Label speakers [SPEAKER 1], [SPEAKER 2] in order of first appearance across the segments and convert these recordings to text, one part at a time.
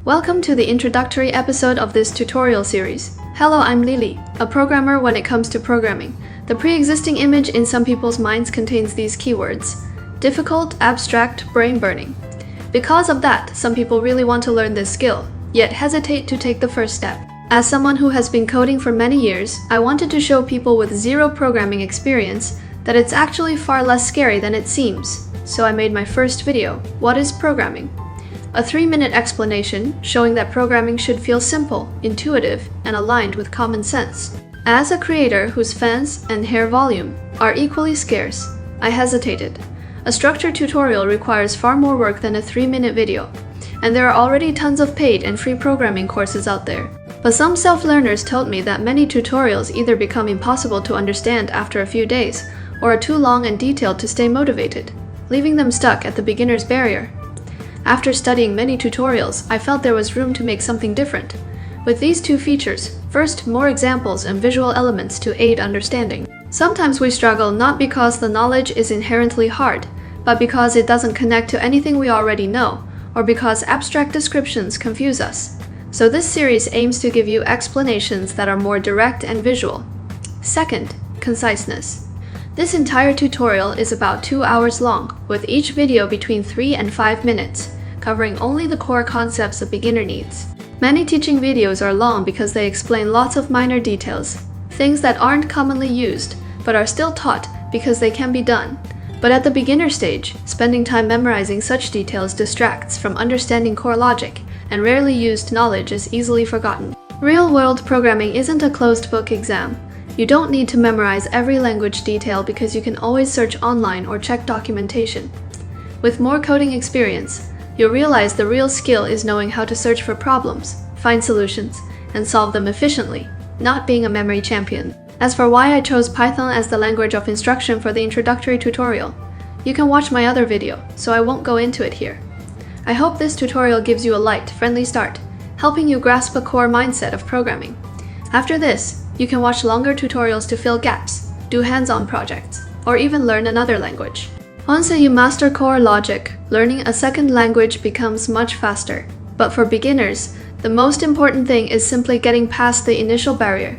[SPEAKER 1] Welcome to the introductory episode of this tutorial series. Hello, I'm Lily, a programmer when it comes to programming. The pre-existing image in some people's minds contains these keywords: difficult, abstract, brain-burning. Because of that, some people really want to learn this skill, yet hesitate to take the first step. As someone who has been coding for many years, I wanted to show people with zero programming experience that it's actually far less scary than it seems. So I made my first video, What is Programming? A 3-minute explanation showing that programming should feel simple, intuitive, and aligned with common sense. As a creator whose fans and hair volume are equally scarce, I hesitated. A structured tutorial requires far more work than a 3-minute video, and there are already tons of paid and free programming courses out there. But some self-learners told me that many tutorials either become impossible to understand after a few days, or are too long and detailed to stay motivated, leaving them stuck at the beginner's barrier. After studying many tutorials, I felt there was room to make something different. With these two features, first, more examples and visual elements to aid understanding. Sometimes we struggle not because the knowledge is inherently hard, but because it doesn't connect to anything we already know, or because abstract descriptions confuse us. So this series aims to give you explanations that are more direct and visual. Second, conciseness. This entire tutorial is about 2 hours long, with each video between 3 and 5 minutes, covering only the core concepts a beginner needs. Many teaching videos are long because they explain lots of minor details, things that aren't commonly used, but are still taught because they can be done. But at the beginner stage, spending time memorizing such details distracts from understanding core logic, and rarely used knowledge is easily forgotten. Real-world programming isn't a closed-book exam. You don't need to memorize every language detail because you can always search online or check documentation. With more coding experience, you'll realize the real skill is knowing how to search for problems, find solutions, and solve them efficiently, not being a memory champion. As for why I chose Python as the language of instruction for the introductory tutorial, you can watch my other video, so I won't go into it here. I hope this tutorial gives you a light, friendly start, helping you grasp a core mindset of programming. After this, you can watch longer tutorials to fill gaps, do hands-on projects, or even learn another language. Once you master core logic, learning a second language becomes much faster. But for beginners, the most important thing is simply getting past the initial barrier.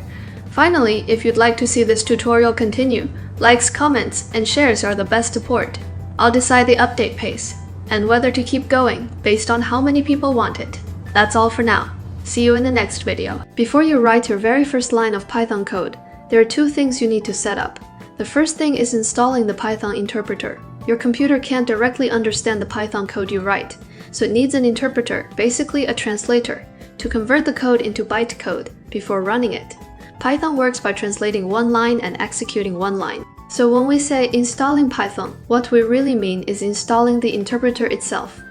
[SPEAKER 1] Finally, if you'd like to see this tutorial continue, likes, comments, and shares are the best support. I'll decide the update pace, and whether to keep going based on how many people want it. That's all for now. See you in the next video. Before you write your very first line of Python code, there are 2 things you need to set up. The first thing is installing the Python interpreter. Your computer can't directly understand the Python code you write, so it needs an interpreter, basically a translator, to convert the code into bytecode before running it. Python works by translating one line and executing one line. So when we say installing Python, what we really mean is installing the interpreter itself.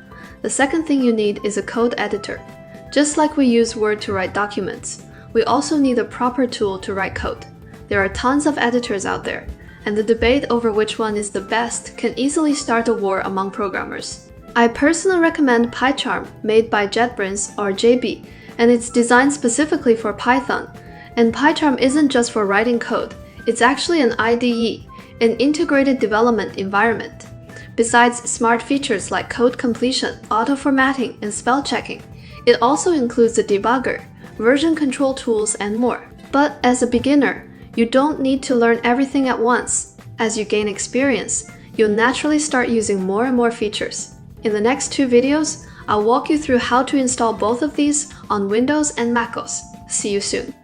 [SPEAKER 1] The second thing you need is a code editor. Just like we use Word to write documents, we also need a proper tool to write code. There are tons of editors out there, and the debate over which one is the best can easily start a war among programmers. I personally recommend PyCharm, made by JetBrains or JB, and it's designed specifically for Python. And PyCharm isn't just for writing code, it's actually an IDE, an integrated development environment. Besides smart features like code completion, auto-formatting, and spell checking, it also includes a debugger, version control tools, and more. But as a beginner, you don't need to learn everything at once. As you gain experience, you'll naturally start using more and more features. In the next 2 videos, I'll walk you through how to install both of these on Windows and MacOS. See you soon.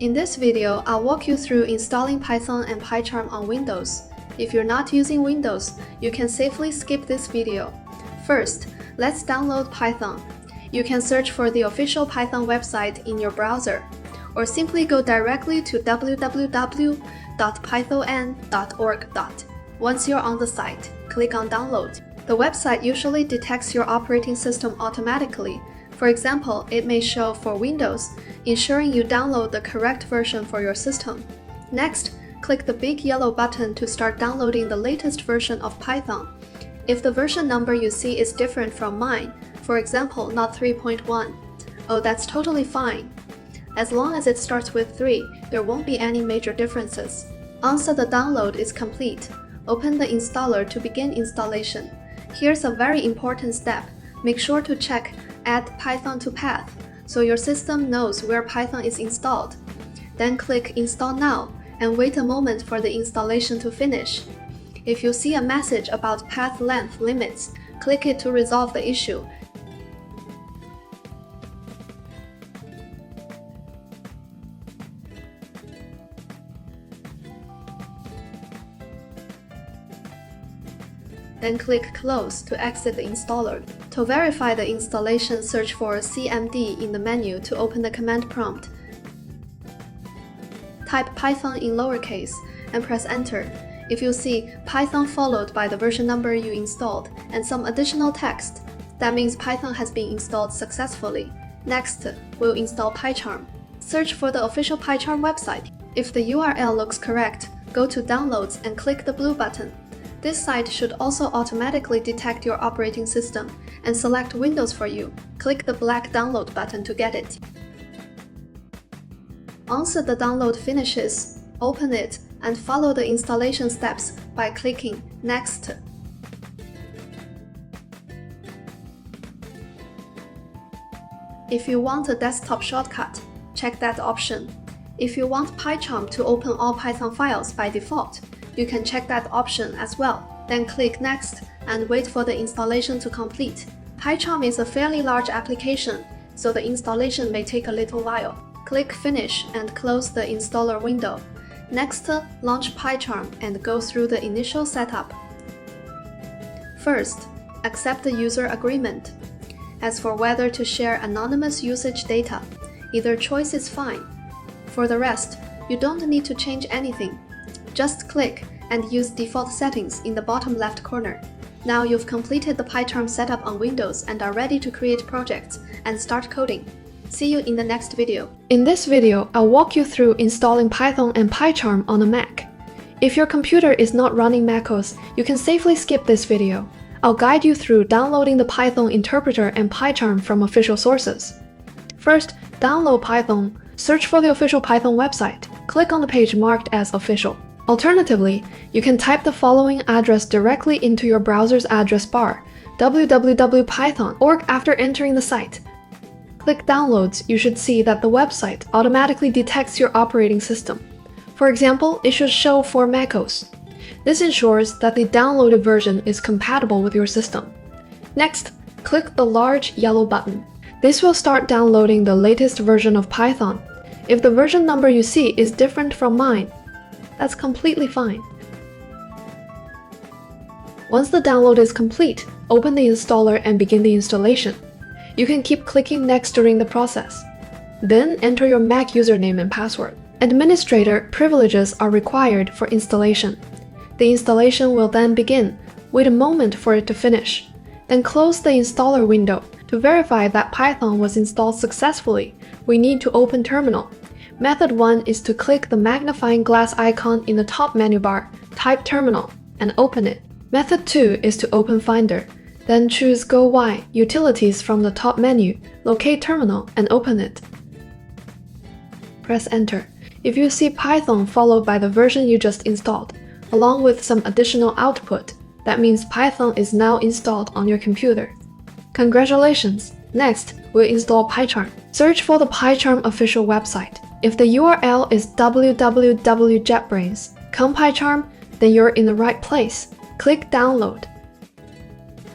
[SPEAKER 1] In this video, I'll walk you through installing Python and PyCharm on Windows. If you're not using Windows, you can safely skip this video. First, let's download Python. You can search for the official Python website in your browser, or simply go directly to www.python.org. Once you're on the site, click on Download. The website usually detects your operating system automatically. For example, it may show for Windows, ensuring you download the correct version for your system. Next, click the big yellow button to start downloading the latest version of Python. If the version number you see is different from mine, for example, not 3.1, oh, that's totally fine. As long as it starts with 3, there won't be any major differences. Once the download is complete, open the installer to begin installation. Here's a very important step. Make sure to check Add Python to Path so your system knows where Python is installed. Then click Install Now and wait a moment for the installation to finish. If you see a message about path length limits, click it to resolve the issue. Then click Close to exit the installer. To verify the installation, search for CMD in the menu to open the command prompt. Type Python in lowercase and press Enter. If you see Python followed by the version number you installed and some additional text, that means Python has been installed successfully. Next, we'll install PyCharm. Search for the official PyCharm website. If the URL looks correct, go to Downloads and click the blue button. This site should also automatically detect your operating system and select Windows for you. Click the black download button to get it. Once the download finishes, open it and follow the installation steps by clicking Next. If you want a desktop shortcut, check that option. If you want PyCharm to open all Python files by default, you can check that option as well. Then click Next and wait for the installation to complete. PyCharm is a fairly large application, so the installation may take a little while. Click Finish and close the installer window. Next, launch PyCharm and go through the initial setup. First, accept the user agreement. As for whether to share anonymous usage data, either choice is fine. For the rest, you don't need to change anything. Just click and use default settings in the bottom left corner. Now you've completed the PyCharm setup on Windows and are ready to create projects and start coding. See you in the next video. In this video, I'll walk you through installing Python and PyCharm on a Mac. If your computer is not running MacOS, you can safely skip this video. I'll guide you through downloading the Python interpreter and PyCharm from official sources. First, download Python. Search for the official Python website. Click on the page marked as official. Alternatively, you can type the following address directly into your browser's address bar, www.python.org, after entering the site. Click Downloads. You should see that the website automatically detects your operating system. For example, it should show for macOS. This ensures that the downloaded version is compatible with your system. Next, click the large yellow button. This will start downloading the latest version of Python. If the version number you see is different from mine, that's completely fine. Once the download is complete, open the installer and begin the installation. You can keep clicking Next during the process. Then enter your Mac username and password. Administrator privileges are required for installation. The installation will then begin. Wait a moment for it to finish. Then close the installer window. To verify that Python was installed successfully, we need to open Terminal. Method 1 is to click the magnifying glass icon in the top menu bar, type Terminal, and open it. Method 2 is to open Finder. Then choose Go Y Utilities from the top menu, locate Terminal, and open it. Press Enter. If you see Python followed by the version you just installed, along with some additional output, that means Python is now installed on your computer. Congratulations! Next, we'll install PyCharm. Search for the PyCharm official website. If the URL is www.jetbrains.com/PyCharm, then you're in the right place. Click Download.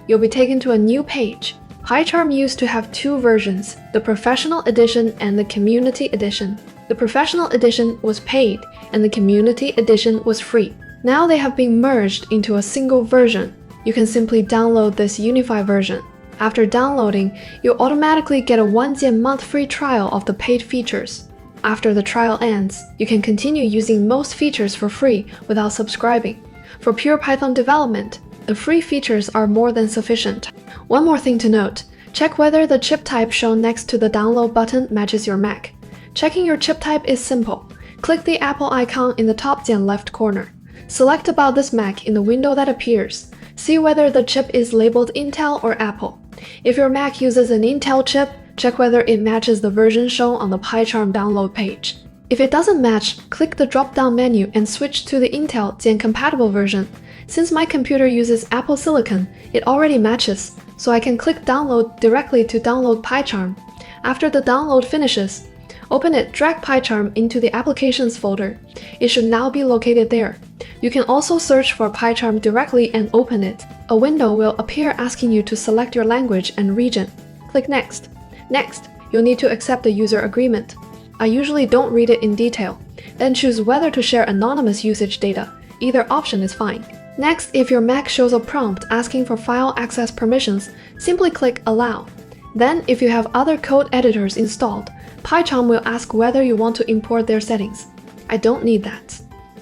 [SPEAKER 1] You'll be taken to a new page. PyCharm used to have two versions, the Professional Edition and the Community Edition. The Professional Edition was paid, and the Community Edition was free. Now they have been merged into a single version. You can simply download this unified version. After downloading, you'll automatically get a 1 month free trial of the paid features. After the trial ends, you can continue using most features for free without subscribing. For pure Python development, the free features are more than sufficient. One more thing to note, check whether the chip type shown next to the download button matches your Mac. Checking your chip type is simple. Click the Apple icon in the top left corner. Select about this Mac in the window that appears. See whether the chip is labeled Intel or Apple. If your Mac uses an Intel chip, check whether it matches the version shown on the PyCharm download page. If it doesn't match, click the drop-down menu and switch to the Intel compatible version. Since my computer uses Apple Silicon, it already matches. so I can click download directly to download PyCharm. After the download finishes, open it, drag PyCharm into the Applications folder. It should now be located there. You can also search for PyCharm directly and open it. A window will appear asking you to select your language and region. Click Next. Next, you'll need to accept the user agreement. I usually don't read it in detail. Then choose whether to share anonymous usage data. Either option is fine. Next, if your Mac shows a prompt asking for file access permissions, simply click Allow. Then, if you have other code editors installed, PyCharm will ask whether you want to import their settings. I don't need that,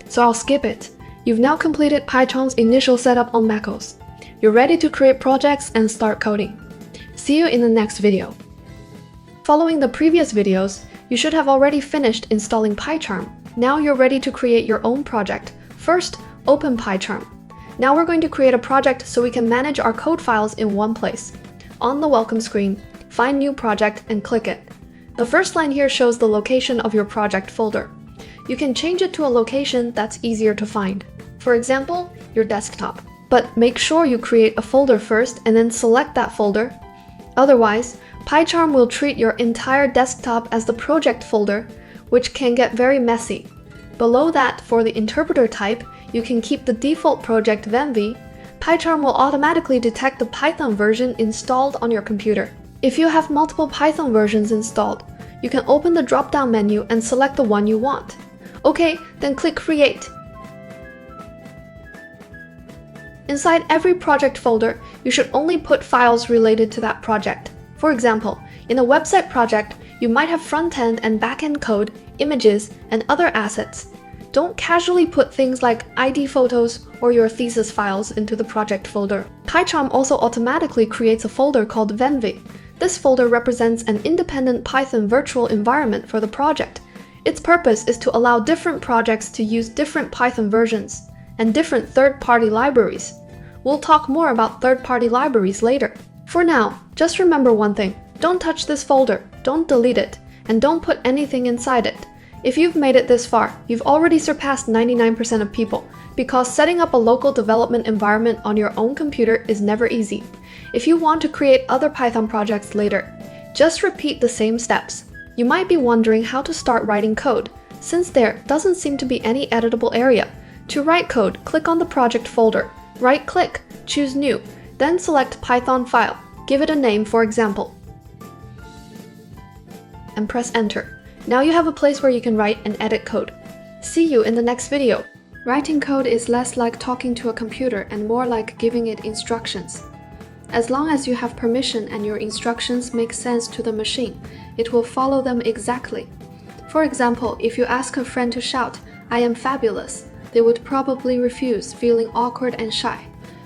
[SPEAKER 1] so I'll skip it. You've now completed PyCharm's initial setup on MacOS. You're ready to create projects and start coding. See you in the next video. Following the previous videos, you should have already finished installing PyCharm. Now you're ready to create your own project. First, open PyCharm. Now we're going to create a project so we can manage our code files in one place. On the welcome screen, find New Project and click it. The first line here shows the location of your project folder. You can change it to a location that's easier to find. For example, your desktop. But make sure you create a folder first and then select that folder. Otherwise, PyCharm will treat your entire desktop as the project folder, which can get very messy. Below that, for the interpreter type, you can keep the default project venv. PyCharm will automatically detect the Python version installed on your computer. If you have multiple Python versions installed, you can open the drop-down menu and select the one you want. Okay, then click Create. Inside every project folder, you should only put files related to that project. For example, in a website project, you might have front-end and back-end code, images, and other assets. Don't casually put things like ID photos or your thesis files into the project folder. PyCharm also automatically creates a folder called venv. This folder represents an independent Python virtual environment for the project. Its purpose is to allow different projects to use different Python versions and different third-party libraries. We'll talk more about third-party libraries later. For now, just remember one thing. Don't touch this folder, don't delete it, and don't put anything inside it. If you've made it this far, you've already surpassed 99% of people, because setting up a local development environment on your own computer is never easy. If you want to create other Python projects later, just repeat the same steps. You might be wondering how to start writing code, since there doesn't seem to be any editable area. To write code, click on the project folder, right-click, choose New, then select Python file, give it a name, for example, and press Enter. Now you have a place where you can write and edit code. See you in the next video. Writing code is less like talking to a computer and more like giving it instructions. As long as you have permission and your instructions make sense to the machine, it will follow them exactly. For example, if you ask a friend to shout, "I am fabulous," they would probably refuse, feeling awkward and shy.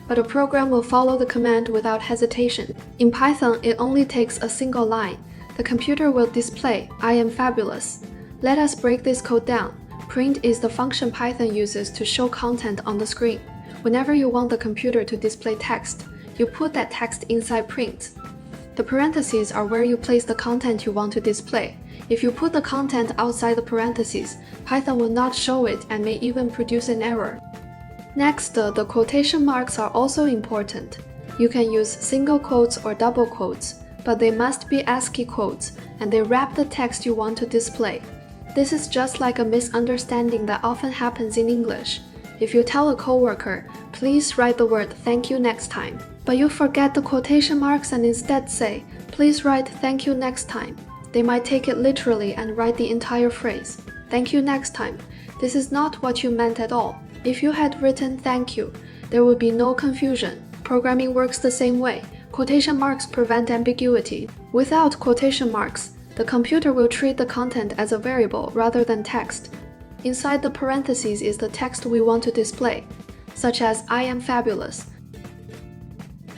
[SPEAKER 1] But a program will follow the command without hesitation. In Python, it only takes a single line. The computer will display, "I am fabulous." Let us break this code down. Print is the function Python uses to show content on the screen. Whenever you want the computer to display text, you put that text inside print. The parentheses are where you place the content you want to display. If you put the content outside the parentheses, Python will not show it and may even produce an error. Next, the quotation marks are also important. You can use single quotes or double quotes, but they must be ASCII quotes, and they wrap the text you want to display. This is just like a misunderstanding that often happens in English. If you tell a coworker, "Please write the word thank you next time," but you forget the quotation marks and instead say, "Please write thank you next time," they might take it literally and write the entire phrase, "Thank you next time." This is not what you meant at all. If you had written thank you, there would be no confusion. Programming works the same way. Quotation marks prevent ambiguity. Without quotation marks, the computer will treat the content as a variable rather than text. Inside the parentheses is the text we want to display, such as "I am fabulous."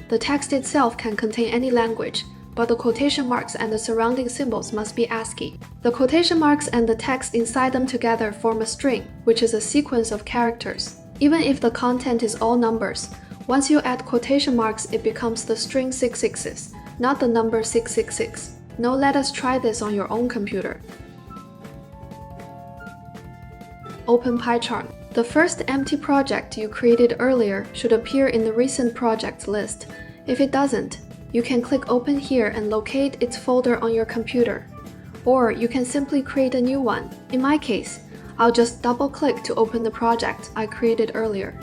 [SPEAKER 1] The text itself can contain any language, but the quotation marks and the surrounding symbols must be ASCII. The quotation marks and the text inside them together form a string, which is a sequence of characters. Even if the content is all numbers, once you add quotation marks, it becomes the string 666, not the number 666. Now let us try this on your own computer. Open PyCharm. The first empty project you created earlier should appear in the recent projects list. If it doesn't, You can click Open here and locate its folder on your computer. Or you can simply create a new one. In my case, I'll just double-click to open the project I created earlier.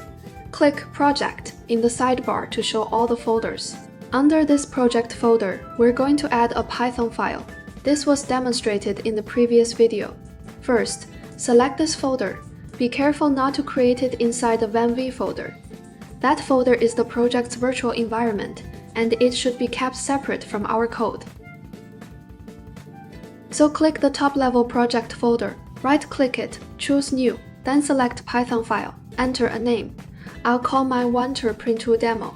[SPEAKER 1] Click Project in the sidebar to show all the folders. Under this project folder, we're going to add a Python file. This was demonstrated in the previous video. First, select this folder. Be careful not to create it inside the venv folder. That folder is the project's virtual environment, and it should be kept separate from our code. So click the top-level project folder, right-click it, choose New, then select Python file, enter a name. I'll call my one-to-print demo,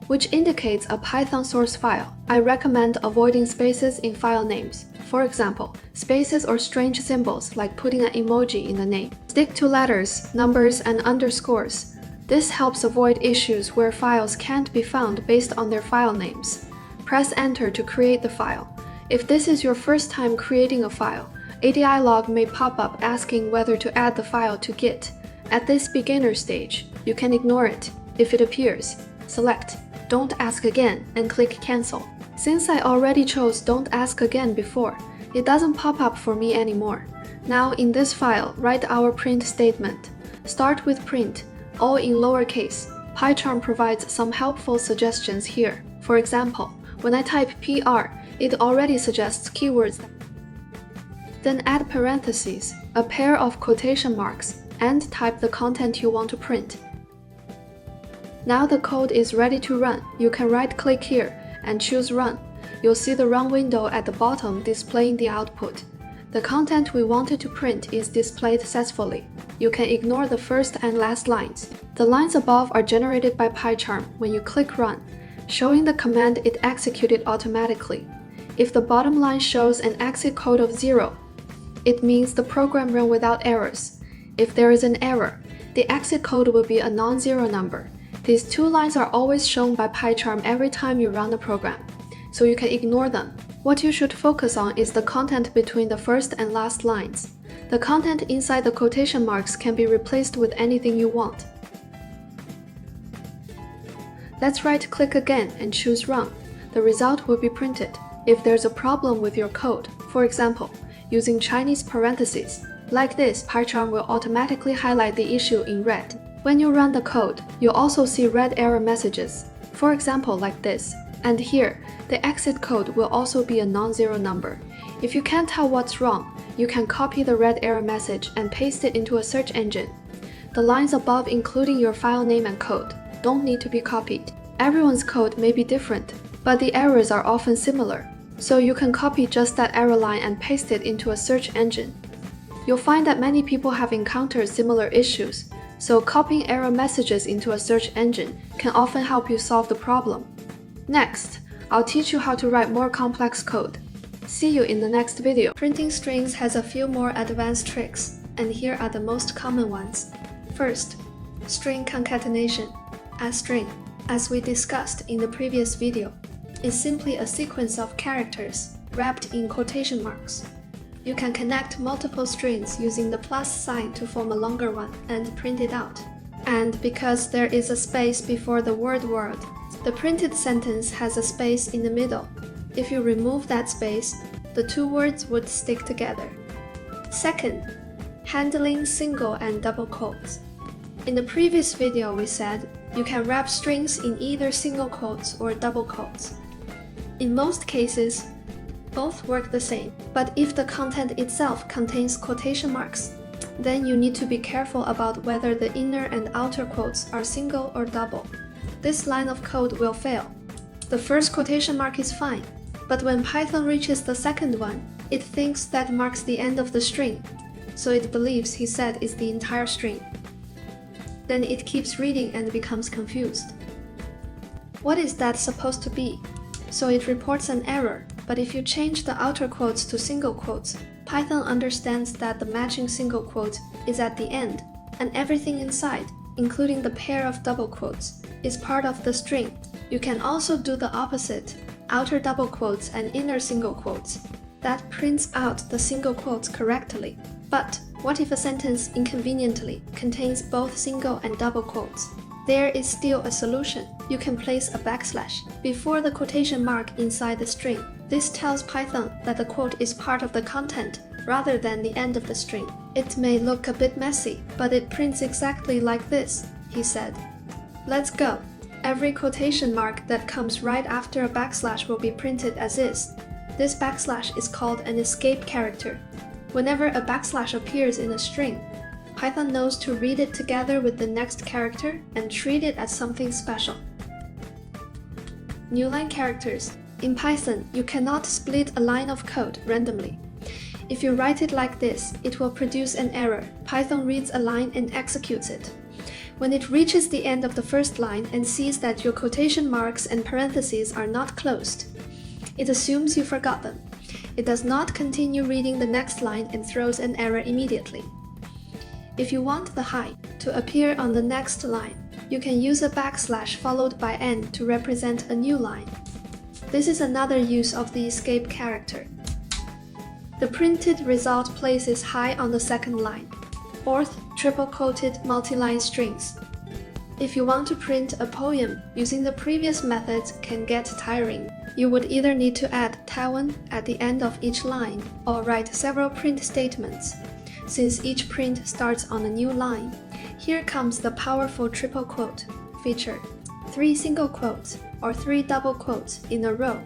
[SPEAKER 1] which indicates a Python source file. I recommend avoiding spaces in file names. For example, spaces or strange symbols like putting an emoji in the name. Stick to letters, numbers, and underscores. This helps avoid issues where files can't be found based on their file names. Press Enter to create the file. If this is your first time creating a file, ADI log may pop up asking whether to add the file to Git. At this beginner stage, you can ignore it. If it appears, select Don't Ask Again and click Cancel. Since I already chose Don't Ask Again before, it doesn't pop up for me anymore. Now in this file, write our print statement. Start with print, all in lowercase. PyCharm provides some helpful suggestions here. For example, when I type PR, it already suggests keywords. Then add parentheses, a pair of quotation marks, and type the content you want to print. Now the code is ready to run. You can right-click here and choose Run. You'll see the Run window at the bottom displaying the output. The content we wanted to print is displayed successfully. You can ignore the first and last lines. The lines above are generated by PyCharm when you click Run, showing the command it executed automatically. If the bottom line shows an exit code of 0, it means the program ran without errors. If there is an error, the exit code will be a non-zero number. These two lines are always shown by PyCharm every time you run the program, so you can ignore them. What you should focus on is the content between the first and last lines. The content inside the quotation marks can be replaced with anything you want. Let's right-click again and choose Run. The result will be printed. If there's a problem with your code, for example, using Chinese parentheses, like this, PyCharm will automatically highlight the issue in red. When you run the code, you'll also see red error messages, for example like this. And here, the exit code will also be a non-zero number. If you can't tell what's wrong, you can copy the red error message and paste it into a search engine. The lines above including your file name and code don't need to be copied. Everyone's code may be different, but the errors are often similar, so you can copy just that error line and paste it into a search engine. You'll find that many people have encountered similar issues, so copying error messages into a search engine can often help you solve the problem. Next, I'll teach you how to write more complex code. See you in the next video. Printing strings has a few more advanced tricks, and here are the most common ones. First, string concatenation. A string, as we discussed in the previous video, is simply a sequence of characters wrapped in quotation marks. You can connect multiple strings using the plus sign to form a longer one and print it out. And because there is a space before the word world, the printed sentence has a space in the middle. If you remove that space, the two words would stick together. Second, handling single and double quotes. In the previous video we said you can wrap strings in either single quotes or double quotes. In most cases, both work the same, but if the content itself contains quotation marks, then you need to be careful about whether the inner and outer quotes are single or double. This line of code will fail. The first quotation mark is fine, but when Python reaches the second one, it thinks that marks the end of the string, so it believes he said it's the entire string. Then it keeps reading and becomes confused. What is that supposed to be? So it reports an error. But if you change the outer quotes to single quotes, Python understands that the matching single quote is at the end, and everything inside, including the pair of double quotes, is part of the string. You can also do the opposite, outer double quotes and inner single quotes. That prints out the single quotes correctly. But what if a sentence inconveniently contains both single and double quotes? There is still a solution. You can place a backslash before the quotation mark inside the string. This tells Python that the quote is part of the content rather than the end of the string. It may look a bit messy, but it prints exactly like this, he said. Let's go. Every quotation mark that comes right after a backslash will be printed as is. This backslash is called an escape character. Whenever a backslash appears in a string, Python knows to read it together with the next character and treat it as something special. New line characters. In Python, you cannot split a line of code randomly. If you write it like this, it will produce an error. Python reads a line and executes it. When it reaches the end of the first line and sees that your quotation marks and parentheses are not closed, it assumes you forgot them. It does not continue reading the next line and throws an error immediately. If you want the hi to appear on the next line, you can use a backslash followed by n to represent a new line. This is another use of the escape character. The printed result places hi on the second line. Fourth, triple-quoted multi-line strings. If you want to print a poem, using the previous methods can get tiring. You would either need to add Taiwan at the end of each line or write several print statements. Since each print starts on a new line, here comes the powerful triple quote feature. 3 single quotes or 3 double quotes in a row.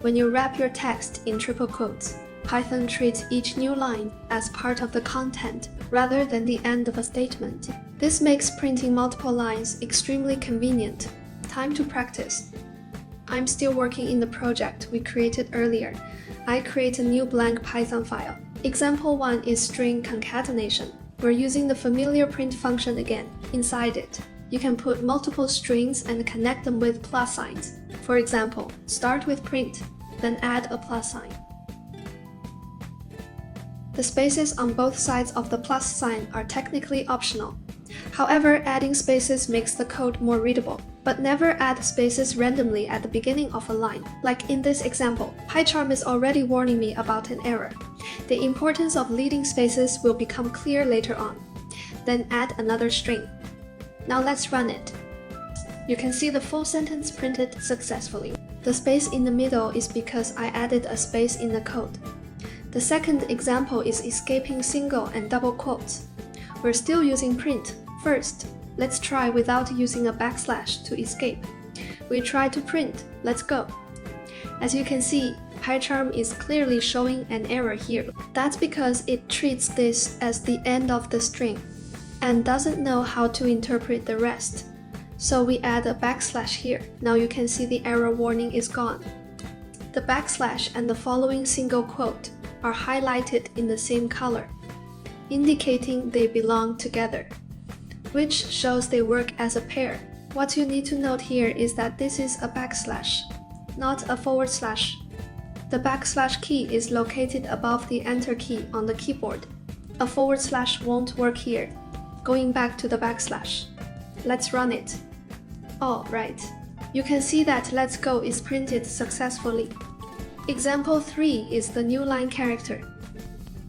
[SPEAKER 1] When you wrap your text in triple quotes, Python treats each new line as part of the content rather than the end of a statement. This makes printing multiple lines extremely convenient. Time to practice. I'm still working in the project we created earlier. I create a new blank Python file. Example 1 is string concatenation. We're using the familiar print function again. Inside it, you can put multiple strings and connect them with plus signs. For example, start with print, then add a plus sign. The spaces on both sides of the plus sign are technically optional. However, adding spaces makes the code more readable. But never add spaces randomly at the beginning of a line. Like in this example, PyCharm is already warning me about an error. The importance of leading spaces will become clear later on. Then add another string. Now let's run it. You can see the full sentence printed successfully. The space in the middle is because I added a space in the code. The second example is escaping single and double quotes. We're still using print. First, let's try without using a backslash to escape. We try to print. Let's go. As you can see, PyCharm is clearly showing an error here. That's because it treats this as the end of the string and doesn't know how to interpret the rest. So we add a backslash here. Now you can see the error warning is gone. The backslash and the following single quote are highlighted in the same color, indicating they belong together, which shows they work as a pair. What you need to note here is that this is a backslash, not a forward slash. The backslash key is located above the enter key on the keyboard. A forward slash won't work here. Going back to the backslash. Let's run it. All right. You can see that let's go is printed successfully. Example 3 is the new line character.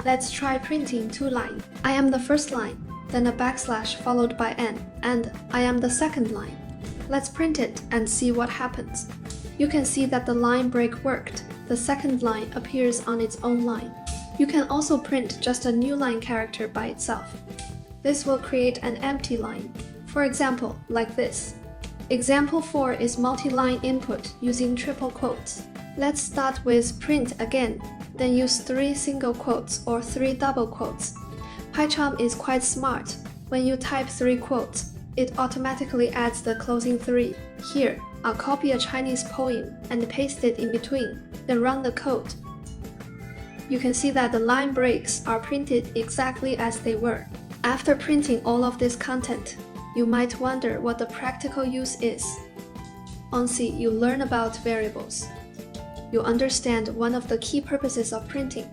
[SPEAKER 1] Let's try printing 2 lines. I am the first line, then a backslash followed by n, and I am the second line. Let's print it and see what happens. You can see that the line break worked. The second line appears on its own line. You can also print just a new line character by itself. This will create an empty line. For example, like this. Example 4 is multi-line input using triple quotes. Let's start with print again, then use 3 single quotes or 3 double quotes. PyCharm is quite smart. When you type 3 quotes, it automatically adds the closing 3. Here, I'll copy a Chinese poem and paste it in between, then run the code. You can see that the line breaks are printed exactly as they were. After printing all of this content, you might wonder what the practical use is. On C, you learn about variables. You understand one of the key purposes of printing.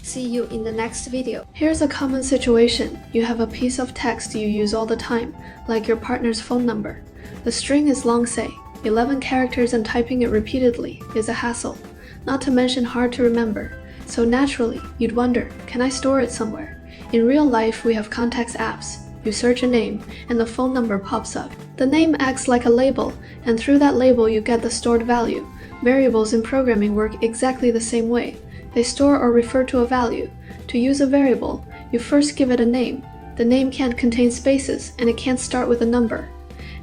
[SPEAKER 1] See you in the next video. Here's a common situation. You have a piece of text you use all the time, like your partner's phone number. The string is long, say, 11 characters, and typing it repeatedly is a hassle, not to mention hard to remember. So naturally, you'd wonder, can I store it somewhere? In real life, we have context apps. You search a name, and the phone number pops up. The name acts like a label, and through that label you get the stored value. Variables in programming work exactly the same way. They store or refer to a value. To use a variable, you first give it a name. The name can't contain spaces, and it can't start with a number.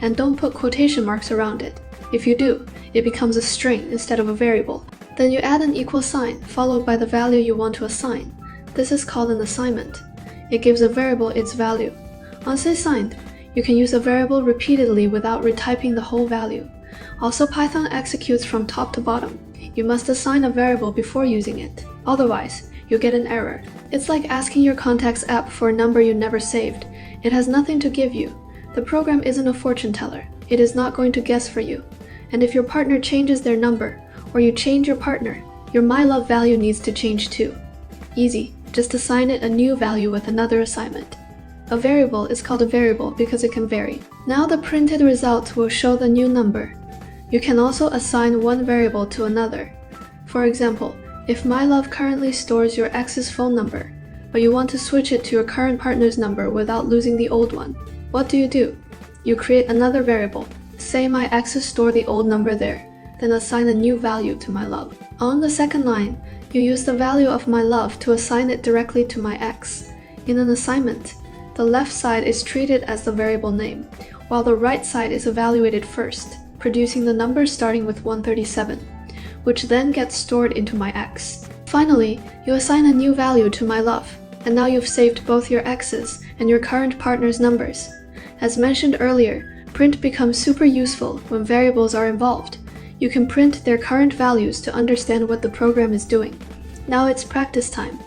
[SPEAKER 1] And don't put quotation marks around it. If you do, it becomes a string instead of a variable. Then you add an equal sign, followed by the value you want to assign. This is called an assignment. It gives a variable its value. Once assigned, you can use a variable repeatedly without retyping the whole value. Also, Python executes from top to bottom. You must assign a variable before using it. Otherwise, you'll get an error. It's like asking your contacts app for a number you never saved. It has nothing to give you. The program isn't a fortune teller. It is not going to guess for you. And if your partner changes their number, or you change your partner, your MyLove value needs to change too. Easy, just assign it a new value with another assignment. A variable is called a variable because it can vary. Now the printed result will show the new number. You can also assign one variable to another. For example, if MyLove currently stores your ex's phone number, but you want to switch it to your current partner's number without losing the old one, what do? You create another variable. Say my exes store the old number there, then assign a new value to MyLove. On the second line, you use the value of MyLove to assign it directly to my ex. In an assignment, the left side is treated as the variable name, while the right side is evaluated first, producing the number starting with 137, which then gets stored into my ex. Finally, you assign a new value to MyLove, and now you've saved both your ex's and your current partner's numbers. As mentioned earlier, print becomes super useful when variables are involved. You can print their current values to understand what the program is doing. Now it's practice time.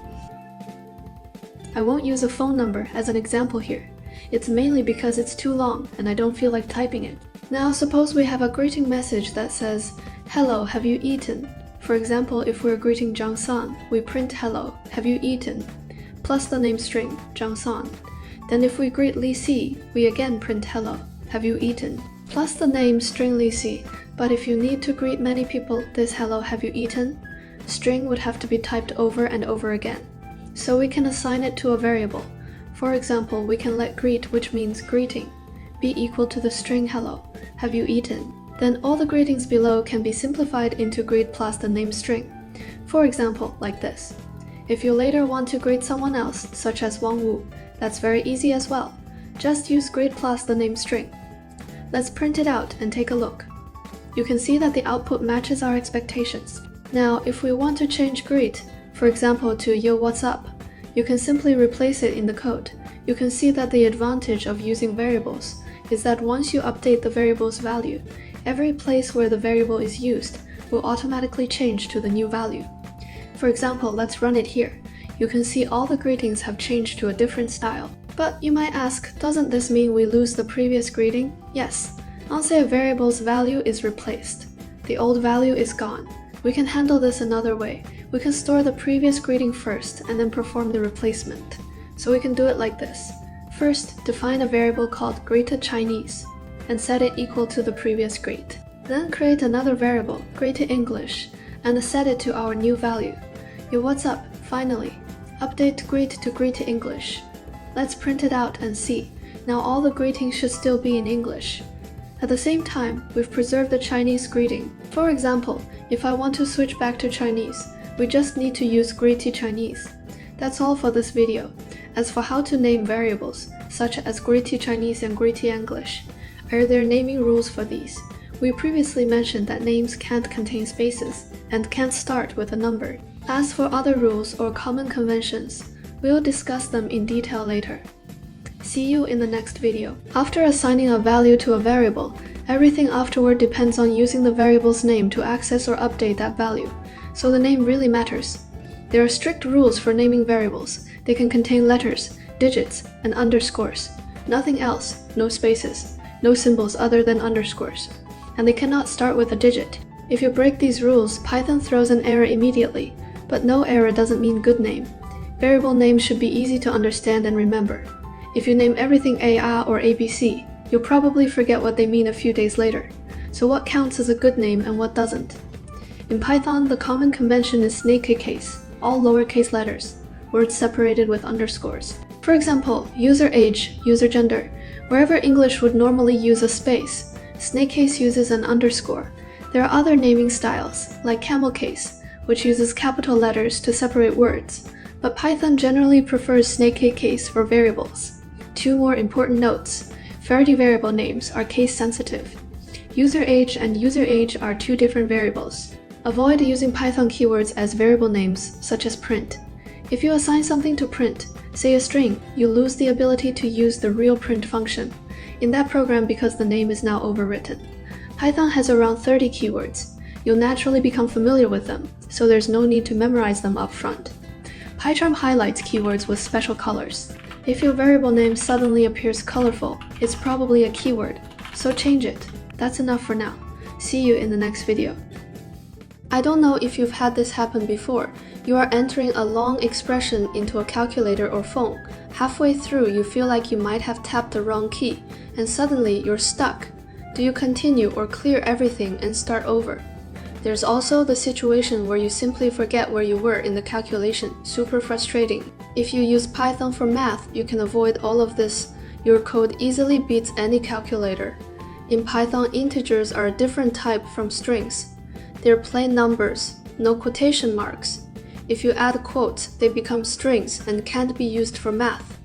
[SPEAKER 1] I won't use a phone number as an example here. It's mainly because it's too long and I don't feel like typing it. Now suppose we have a greeting message that says, "Hello, have you eaten?" For example, if we're greeting Jang-san, we print "Hello, have you eaten?" plus the name string, Jang-san. Then if we greet Li-Si, we again print "Hello, have you eaten?" plus the name string Li-Si. But if you need to greet many people this "Hello, have you eaten?" string would have to be typed over and over again. So we can assign it to a variable. For example, we can let greet, which means greeting, be equal to the string "Hello, have you eaten?" Then all the greetings below can be simplified into greet plus the name string. For example, like this. If you later want to greet someone else, such as Wang Wu, that's very easy as well. Just use greet plus the name string. Let's print it out and take a look. You can see that the output matches our expectations. Now, if we want to change greet, for example to "Yo, what's up?" you can simply replace it in the code. You can see that the advantage of using variables is that once you update the variable's value, every place where the variable is used will automatically change to the new value. For example, let's run it here. You can see all the greetings have changed to a different style. But you might ask, doesn't this mean we lose the previous greeting? Yes. Once a variable's value is replaced, the old value is gone. We can handle this another way. We can store the previous greeting first and then perform the replacement. So we can do it like this. First, define a variable called greetChinese and set it equal to the previous greet. Then create another variable, greetEnglish, and set it to our new value. Yo, what's up? Finally, update greet to greetEnglish. Let's print it out and see. Now all the greetings should still be in English. At the same time, we've preserved the Chinese greeting. For example, if I want to switch back to Chinese, we just need to use greetChinese. That's all for this video. As for how to name variables, such as greetChinese and greetEnglish, are there naming rules for these? We previously mentioned that names can't contain spaces and can't start with a number. As for other rules or common conventions, we'll discuss them in detail later. See you in the next video. After assigning a value to a variable, everything afterward depends on using the variable's name to access or update that value, so the name really matters. There are strict rules for naming variables. They can contain letters, digits, and underscores. Nothing else, no spaces, no symbols other than underscores. And they cannot start with a digit. If you break these rules, Python throws an error immediately, but no error doesn't mean good name. Variable names should be easy to understand and remember. If you name everything AA or ABC, you'll probably forget what they mean a few days later. So what counts as a good name and what doesn't? In Python, the common convention is snake case, all lowercase letters, words separated with underscores. For example, user age, user gender. Wherever English would normally use a space, snake case uses an underscore. There are other naming styles, like camel case, which uses capital letters to separate words, but Python generally prefers snake case for variables. 2 more important notes. Faraday variable names are case sensitive. User age and user age are 2 different variables. Avoid using Python keywords as variable names, such as print. If you assign something to print, say a string, you lose the ability to use the real print function in that program because the name is now overwritten. Python has around 30 keywords. You'll naturally become familiar with them, so there's no need to memorize them up front. PyCharm highlights keywords with special colors. If your variable name suddenly appears colorful, it's probably a keyword, so change it. That's enough for now. See you in the next video. I don't know if you've had this happen before. You are entering a long expression into a calculator or phone. Halfway through, you feel like you might have tapped the wrong key, and suddenly you're stuck. Do you continue or clear everything and start over? There's also the situation where you simply forget where you were in the calculation. Super frustrating. If you use Python for math, you can avoid all of this. Your code easily beats any calculator. In Python, integers are a different type from strings. They're plain numbers, no quotation marks. If you add quotes, they become strings and can't be used for math.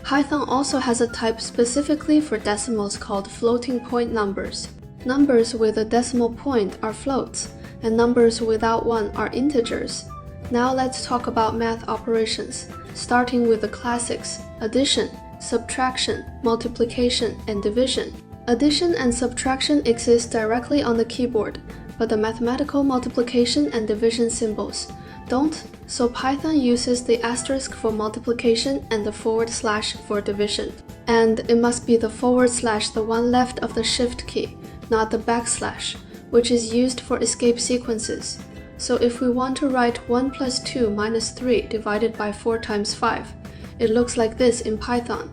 [SPEAKER 1] Python also has a type specifically for decimals called floating point numbers. Numbers with a decimal point are floats, and numbers without one are integers. Now let's talk about math operations, starting with the classics: addition, subtraction, multiplication, and division. Addition and subtraction exist directly on the keyboard, but the mathematical multiplication and division symbols don't, so Python uses the asterisk for multiplication and the / for division. And it must be the / the one left of the shift key, not the \, which is used for escape sequences. So if we want to write 1 + 2 - 3 divided by 4 × 5, it looks like this in Python.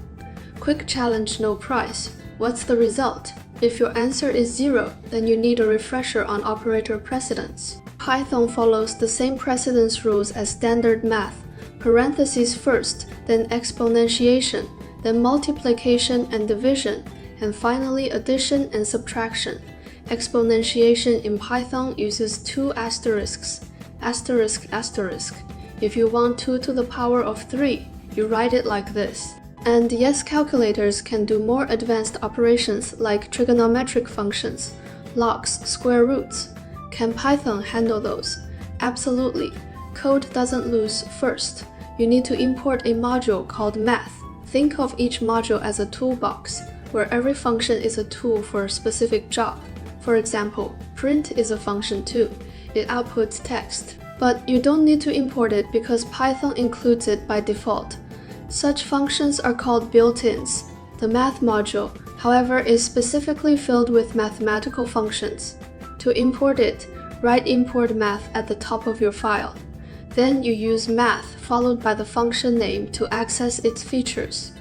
[SPEAKER 1] Quick challenge, no prize. What's the result? If your answer is 0, then you need a refresher on operator precedence. Python follows the same precedence rules as standard math: parentheses first, then exponentiation, then multiplication and division, and finally addition and subtraction. Exponentiation in Python uses 2 asterisks, ****. If you want 2 to the power of 3, you write it like this. And yes, calculators can do more advanced operations like trigonometric functions, logs, square roots. Can Python handle those? Absolutely. Code doesn't lose first. You need to import a module called math. Think of each module as a toolbox, where every function is a tool for a specific job. For example, print is a function too. It outputs text. But you don't need to import it because Python includes it by default. Such functions are called built-ins. The math module, however, is specifically filled with mathematical functions. To import it, write import math at the top of your file. Then you use math followed by the function name to access its features.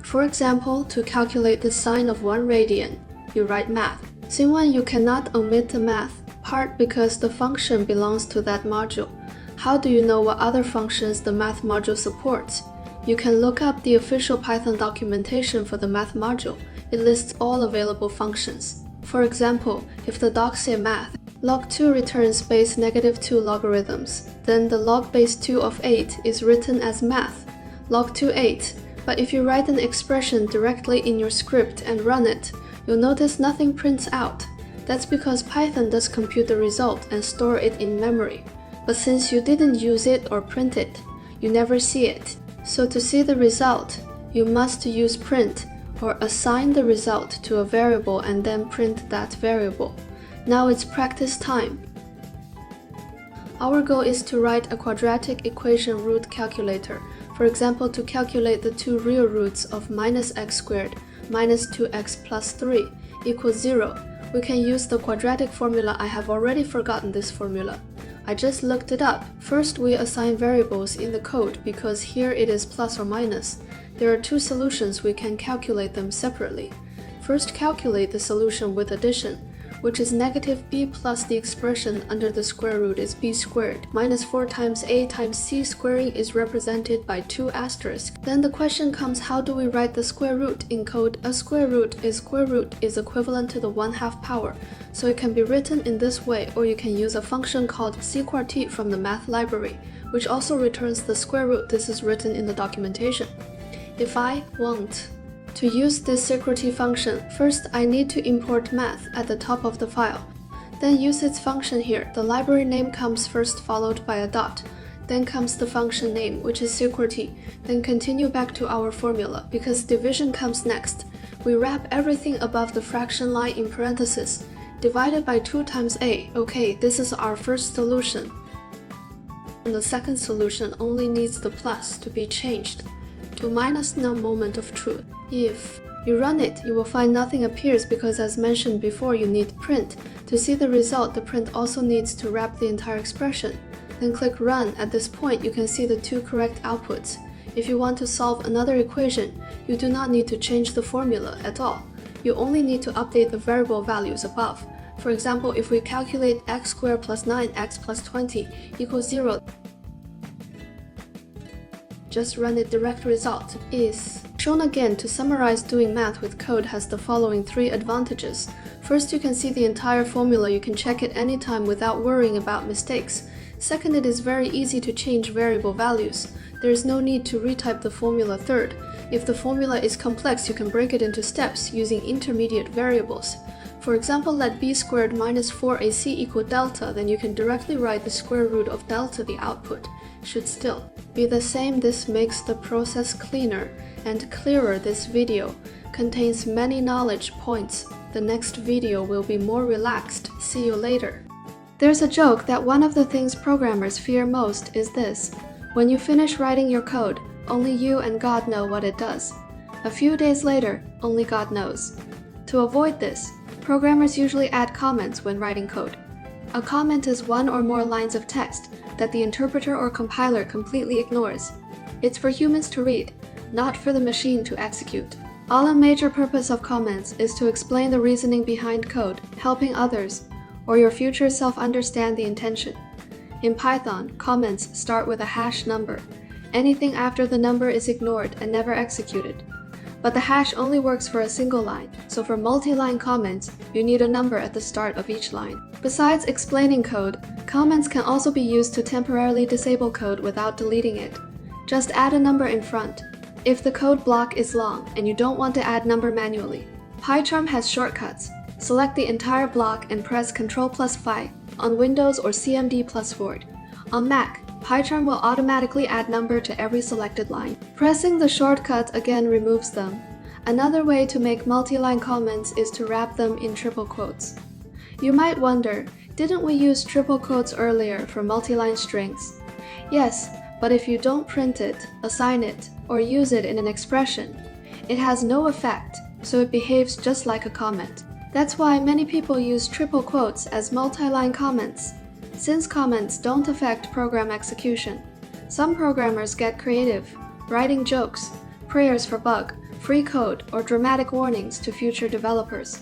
[SPEAKER 1] For example, to calculate the sine of 1 radian, you write math. Since you cannot omit the math part because the function belongs to that module, how do you know what other functions the math module supports? You can look up the official Python documentation for the math module. It lists all available functions. For example, if the doc say math, log2 returns base -2 logarithms, then the log base 2 of 8 is written as math, log2 8. But if you write an expression directly in your script and run it, you'll notice nothing prints out. That's because Python does compute the result and store it in memory. But since you didn't use it or print it, you never see it. So to see the result, you must use print or assign the result to a variable and then print that variable. Now it's practice time. Our goal is to write a quadratic equation root calculator. For example, to calculate the 2 real roots of -x² minus 2x plus 3 equals 0. We can use the quadratic formula. I have already forgotten this formula. I just looked it up. First, we assign variables in the code because here it is plus or minus. There are 2 solutions. We can calculate them separately. First, calculate the solution with addition. which is negative b plus the expression under the square root is b squared. Minus 4 times a times c squaring is represented by 2 asterisks. Then the question comes, how do we write the square root in code? A square root is equivalent to the 1/2 power, so it can be written in this way, or you can use a function called cqrt from the math library, which also returns the square root. This is written in the documentation. If I want to use this cqrt function, first I need to import math at the top of the file. Then use its function here. The library name comes first, followed by a dot. Then comes the function name, which is cqrt. Then continue back to our formula. Because division comes next, we wrap everything above the fraction line in parentheses, divided by 2 times a. Okay, this is our first solution. And the second solution only needs the plus to be changed to minus num moment of truth. If you run it, you will find nothing appears because, as mentioned before, you need print. To see the result, the print also needs to wrap the entire expression. Then click run. At this point, you can see the 2 correct outputs. If you want to solve another equation, you do not need to change the formula at all. You only need to update the variable values above. For example, if we calculate x squared plus 9x plus 20 equals 0, just run it. Direct result is shown again. To summarize, doing math with code has the following 3 advantages. First, you can see the entire formula. You can check it anytime without worrying about mistakes. Second, it is very easy to change variable values. There is no need to retype the formula. Third, if the formula is complex, you can break it into steps using intermediate variables. For example, let b squared minus 4ac equal delta, then you can directly write the square root of delta. The output should still be the same. This makes the process cleaner and clearer. This video contains many knowledge points. The next video will be more relaxed. See you later. There's a joke that one of the things programmers fear most is this: when you finish writing your code, only you and God know what it does. A few days later, only God knows. To avoid this, programmers usually add comments when writing code. A comment is 1 or more lines of text that the interpreter or compiler completely ignores. It's for humans to read, not for the machine to execute. All a major purpose of comments is to explain the reasoning behind code, helping others or your future self understand the intention. In Python, comments start with a hash number. Anything after the number is ignored and never executed. But the hash only works for a single line, so for multi-line comments, you need a number at the start of each line. Besides explaining code, comments can also be used to temporarily disable code without deleting it. Just add a number in front. If the code block is long and you don't want to add number manually, PyCharm has shortcuts. Select the entire block and press Ctrl+5 on Windows or CMD+4. On Mac, PyCharm will automatically add number to every selected line. Pressing the shortcut again removes them. Another way to make multi-line comments is to wrap them in triple quotes. You might wonder, didn't we use triple quotes earlier for multi-line strings? Yes, but if you don't print it, assign it, or use it in an expression, it has no effect, so it behaves just like a comment. That's why many people use triple quotes as multi-line comments. Since comments don't affect program execution, some programmers get creative, writing jokes, prayers for bug, free code, or dramatic warnings to future developers.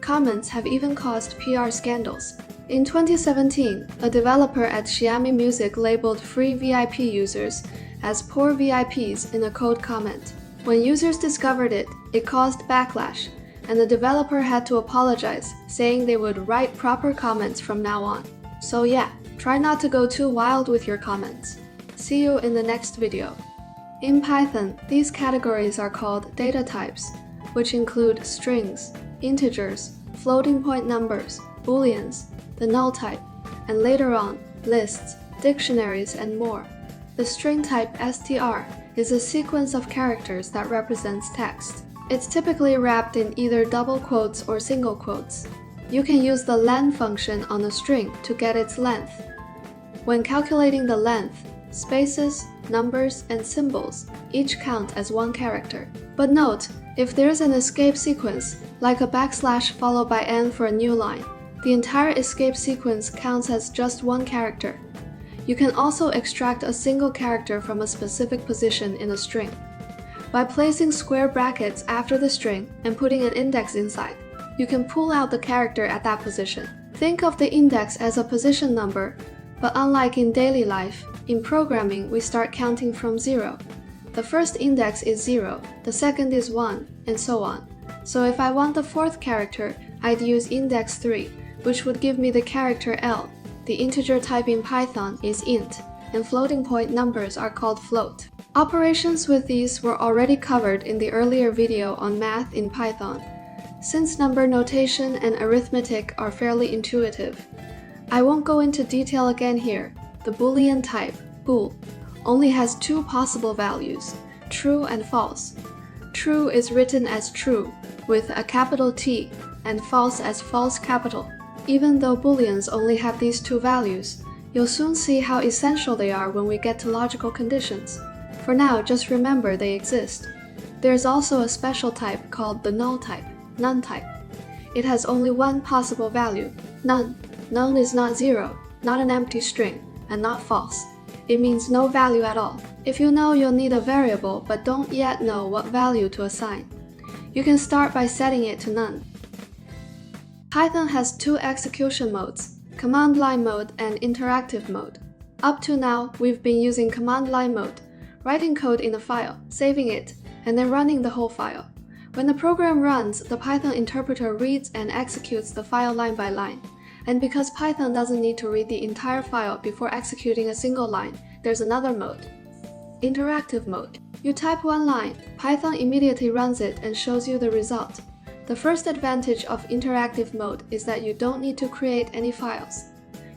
[SPEAKER 1] Comments have even caused PR scandals. In 2017, a developer at Xiaomi Music labeled free VIP users as poor VIPs in a code comment. When users discovered it, it caused backlash, and the developer had to apologize, saying they would write proper comments from now on. So yeah, try not to go too wild with your comments. See you in the next video. In Python, these categories are called data types, which include strings, integers, floating point numbers, booleans, the null type, and later on, lists, dictionaries, and more. The string type str is a sequence of characters that represents text. It's typically wrapped in either double quotes or single quotes. You can use the len function on a string to get its length. When calculating the length, spaces, numbers, and symbols each count as one character. But note, if there's an escape sequence, like a backslash followed by n for a new line, the entire escape sequence counts as just one character. You can also extract a single character from a specific position in a string by placing square brackets after the string and putting an index inside. you can pull out the character at that position. Think of the index as a position number, but unlike in daily life, in programming we start counting from 0. The first index is 0, the second is 1, and so on. So if I want the fourth character, I'd use index 3, which would give me the character L. The integer type in Python is int, and floating point numbers are called float. Operations with these were already covered in the earlier video on math in Python. Since number notation and arithmetic are fairly intuitive, I won't go into detail again here. The Boolean type, bool, only has two possible values, true and false. True is written as true, with a capital T, and false as false capital. Even though Booleans only have these two values, you'll soon see how essential they are when we get to logical conditions. For now, just remember they exist. There's also a special type called the null type, none type. It has only one possible value, none. None is not 0, not an empty string, and not false. It means no value at all. If you know you'll need a variable but don't yet know what value to assign, you can start by setting it to none. Python has two execution modes, command line mode and interactive mode. Up to now, we've been using command line mode, writing code in a file, saving it, and then running the whole file. When the program runs, the Python interpreter reads and executes the file line by line. And because Python doesn't need to read the entire file before executing a single line, there's another mode, interactive mode. You type one line, Python immediately runs it and shows you the result. The first advantage of interactive mode is that you don't need to create any files.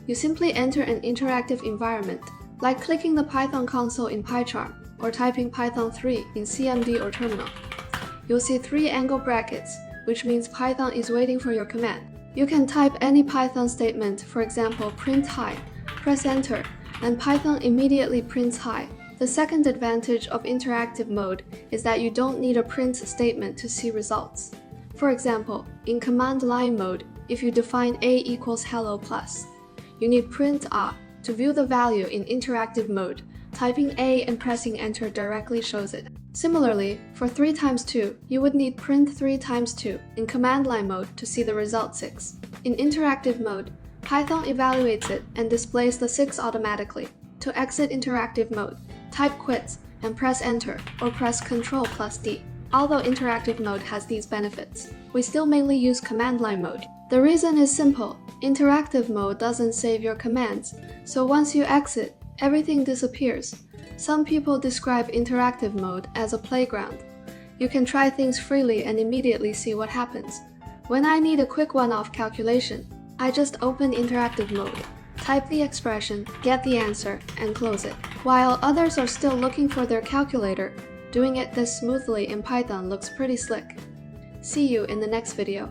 [SPEAKER 1] You simply enter an interactive environment, like clicking the Python console in PyCharm or typing Python 3 in CMD or terminal. You'll see 3 angle brackets, which means Python is waiting for your command. You can type any Python statement, for example, print hi, press enter, and Python immediately prints hi. The second advantage of interactive mode is that you don't need a print statement to see results. For example, in command line mode, if you define a equals hello plus, you need print a to view the value in interactive mode. Typing a and pressing enter directly shows it. Similarly, for 3 times 2, you would need print 3 times 2 in command line mode to see the result 6. In interactive mode, Python evaluates it and displays the 6 automatically. To exit interactive mode, type quits and press enter or press Ctrl plus D. Although interactive mode has these benefits, we still mainly use command line mode. The reason is simple. Interactive mode doesn't save your commands, so once you exit, everything disappears. Some people describe interactive mode as a playground. You can try things freely and immediately see what happens. When I need a quick one-off calculation, I just open interactive mode, type the expression, get the answer, and close it. While others are still looking for their calculator, doing it this smoothly in Python looks pretty slick. See you in the next video.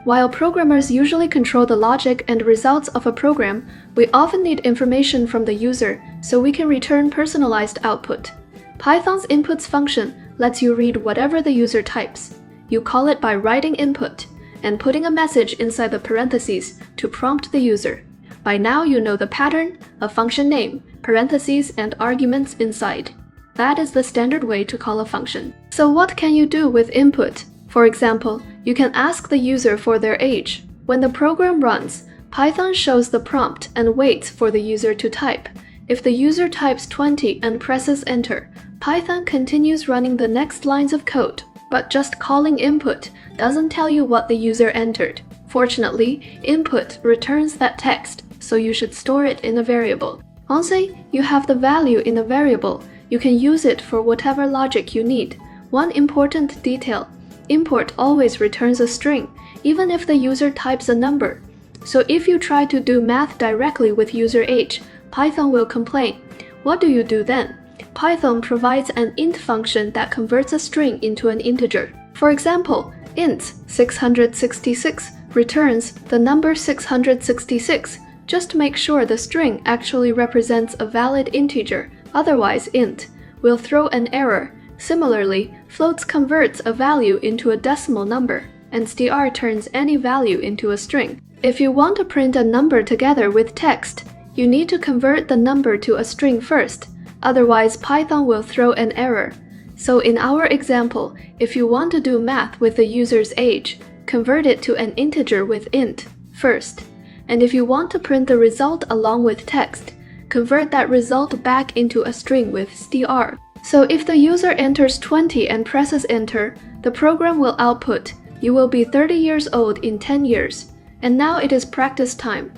[SPEAKER 1] While programmers usually control the logic and results of a program, we often need information from the user so we can return personalized output. Python's inputs function lets you read whatever the user types. You call it by writing input and putting a message inside the parentheses to prompt the user. By now you know the pattern, a function name, parentheses, and arguments inside. That is the standard way to call a function. So what can you do with input? For example, you can ask the user for their age. When the program runs, Python shows the prompt and waits for the user to type. If the user types 20 and presses enter, Python continues running the next lines of code, but just calling input doesn't tell you what the user entered. Fortunately, input returns that text, so you should store it in a variable. Once you have the value in a variable, you can use it for whatever logic you need. One important detail: import always returns a string, even if the user types a number. So if you try to do math directly with user age, Python will complain. What do you do then? Python provides an int function that converts a string into an integer. For example, int 666 returns the number 666. Just make sure the string actually represents a valid integer, otherwise int will throw an error. Similarly, floats converts a value into a decimal number, and str turns any value into a string. If you want to print a number together with text, you need to convert the number to a string first, otherwise Python will throw an error. So in our example, if you want to do math with the user's age, convert it to an integer with int first. And if you want to print the result along with text, convert that result back into a string with str. So if the user enters 20 and presses enter, the program will output, "You will be 30 years old in 10 years. And now it is practice time."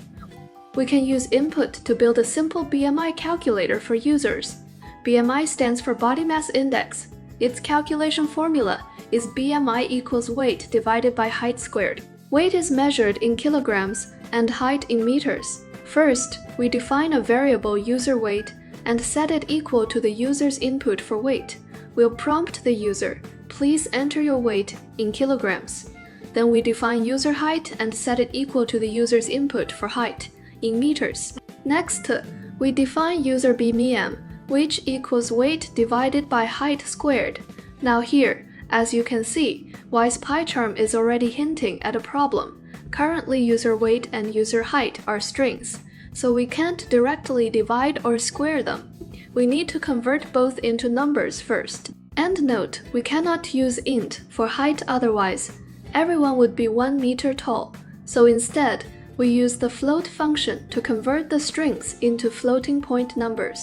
[SPEAKER 1] We can use input to build a simple BMI calculator for users. BMI stands for Body Mass Index. Its calculation formula is BMI equals weight divided by height squared. Weight is measured in kilograms and height in meters. First, we define a variable user weight and set it equal to the user's input for weight. We'll prompt the user, "Please enter your weight in kilograms." Then we define user height and set it equal to the user's input for height in meters. Next, we define user BMI, which equals weight divided by height squared. Now here, as you can see, Y's pie chart is already hinting at a problem. Currently, user weight and user height are strings, so we can't directly divide or square them. We need to convert both into numbers first. And note, we cannot use int for height, otherwise everyone would be 1 meter tall. So instead, we use the float function to convert the strings into floating point numbers.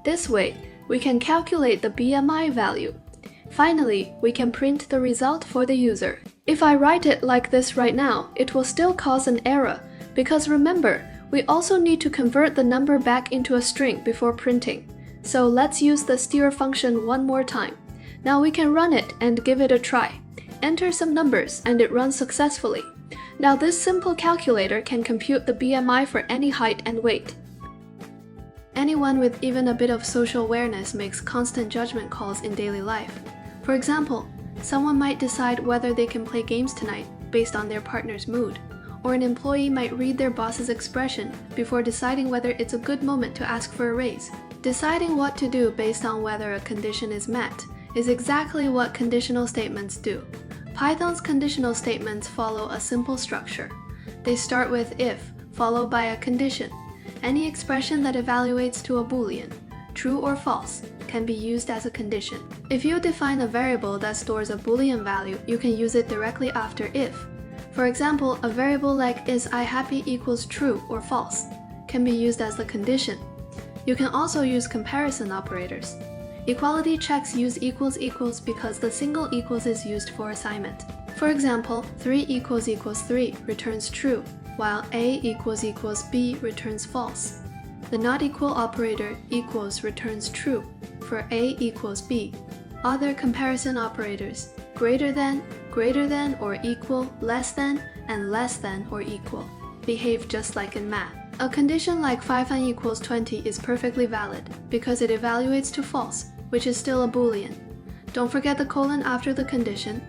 [SPEAKER 1] This way, we can calculate the BMI value. Finally, we can print the result for the user. If I write it like this right now, it will still cause an error, because remember, we also need to convert the number back into a string before printing. So let's use the str function one more time. Now we can run it and give it a try. Enter some numbers and it runs successfully. Now this simple calculator can compute the BMI for any height and weight. Anyone with even a bit of social awareness makes constant judgment calls in daily life. For example, someone might decide whether they can play games tonight based on their partner's mood, or an employee might read their boss's expression before deciding whether it's a good moment to ask for a raise. Deciding what to do based on whether a condition is met is exactly what conditional statements do. Python's conditional statements follow a simple structure. They start with if, followed by a condition. Any expression that evaluates to a Boolean, true or false, can be used as a condition. If you define a variable that stores a Boolean value, you can use it directly after if. For example, a variable like is I happy equals true or false can be used as the condition. You can also use comparison operators. Equality checks use equals equals because the single equals is used for assignment. For example, 3 equals equals 3 returns true, while A equals equals B returns false. The not equal operator equals returns true for A equals B. Other comparison operators, greater than or equal, less than, and less than or equal, behave just like in math. A condition like 5 n equals 20 is perfectly valid because it evaluates to false, which is still a Boolean. Don't forget the colon after the condition.